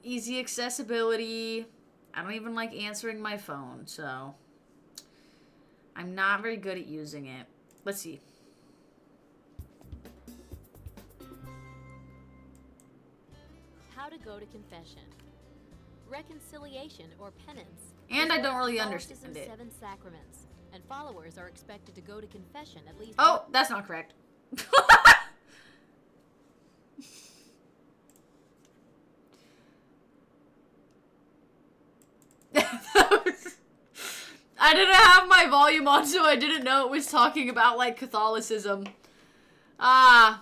S1: easy accessibility. I don't even like answering my phone, so I'm not very good at using it. Let's see.
S8: How to go to confession. Reconciliation or penance.
S1: And I don't really understand
S8: Baptism,
S1: it.
S8: 7 sacraments, and followers are expected to go to confession at least.
S1: Oh, that's not correct. I didn't have my volume on, so I didn't know it was talking about, like, Catholicism. I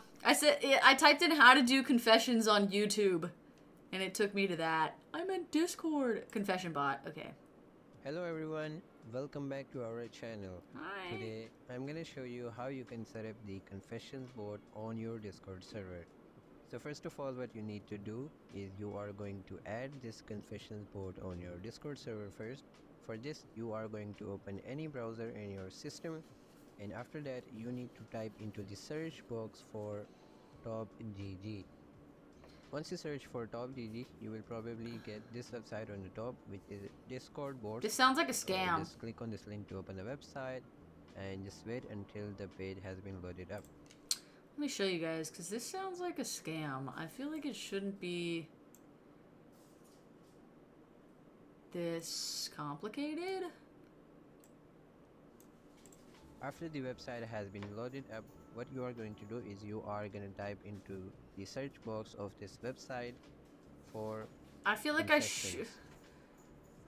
S1: typed in how to do confessions on YouTube, and it took me to that. I meant Discord. Confession bot. Okay.
S9: Hello everyone, welcome back to our channel.
S1: Hi.
S9: Today I'm gonna show you how you can set up the confessions board on your Discord server. So first of all, what you need to do is you are going to add this confessions board on your Discord server first. For this, you are going to open any browser in your system, and after that you need to type into the search box for TopGG. Once you search for TopGG, you will probably get this website on the top, which is Discord board.
S1: This sounds like a
S9: So
S1: scam.
S9: just click on this link to open the website and just wait until the page has been loaded up.
S1: Let me show you guys, because this sounds like a scam. I feel like it shouldn't be this complicated.
S9: After the website has been loaded up, what you are going to do is you are going to type into the search box of this website for
S1: I feel like I should.
S9: confessions.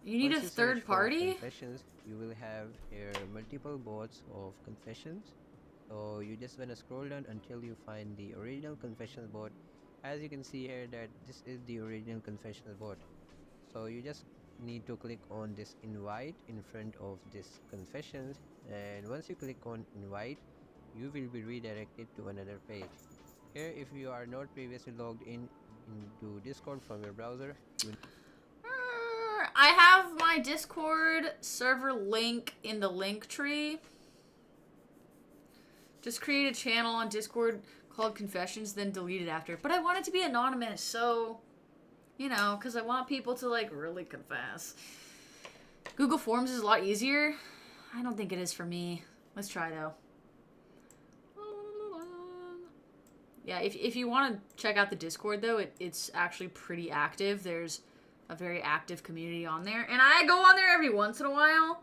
S1: You need a
S9: Once you search
S1: third
S9: for
S1: party?
S9: confessions, you will have here multiple boards of confessions. So you just want to scroll down until you find the original confessions board. As you can see here that this is the original confessions board. So you just need to click on this invite in front of this confessions, and once you click on invite, you will be redirected to another page. Here, if you are not previously logged into Discord from your browser, you
S1: I have my Discord server link in the link tree. Just create a channel on Discord called Confessions, then delete it after. But I want it to be anonymous, so You know, because I want people to, like, really confess. Google Forms is a lot easier. I don't think it is for me. Let's try, though. Yeah, if you want to check out the Discord, though, it's actually pretty active. There's a very active community on there. And I go on there every once in a while.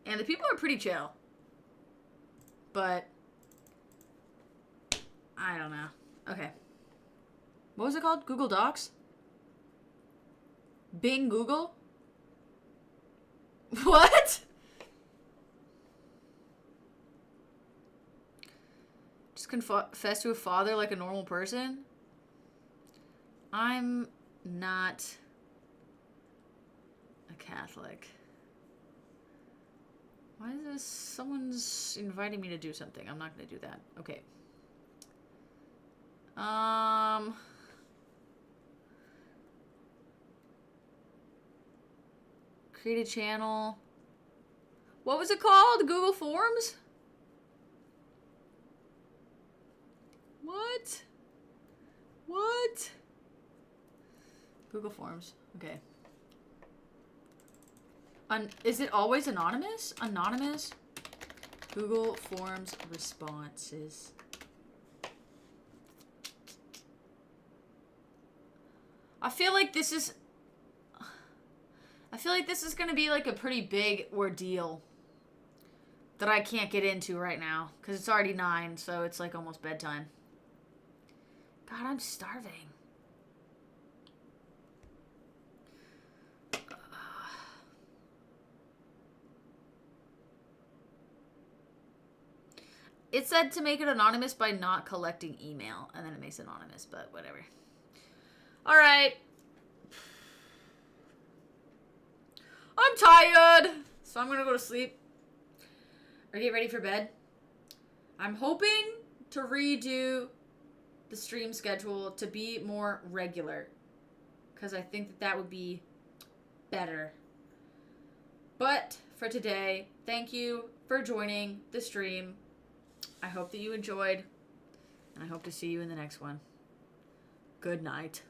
S1: And the people are pretty chill. But I don't know. Okay. What was it called? Google Docs? Bing Google? What? Just confess to a father like a normal person? I'm not a Catholic. Why is this? Someone's inviting me to do something. I'm not going to do that. Okay. Create a channel. What was it called? Google Forms? What? What? Google Forms. Okay. Is it always anonymous? Anonymous? Google Forms responses. I feel like this is going to be like a pretty big ordeal that I can't get into right now because it's already 9, so it's like almost bedtime. God, I'm starving. It said to make it anonymous by not collecting email, and then it makes it anonymous, but whatever. All right. I'm tired, so I'm going to go to sleep or get ready for bed. I'm hoping to redo the stream schedule to be more regular because I think that would be better. But for today, thank you for joining the stream. I hope that you enjoyed, and I hope to see you in the next one. Good night.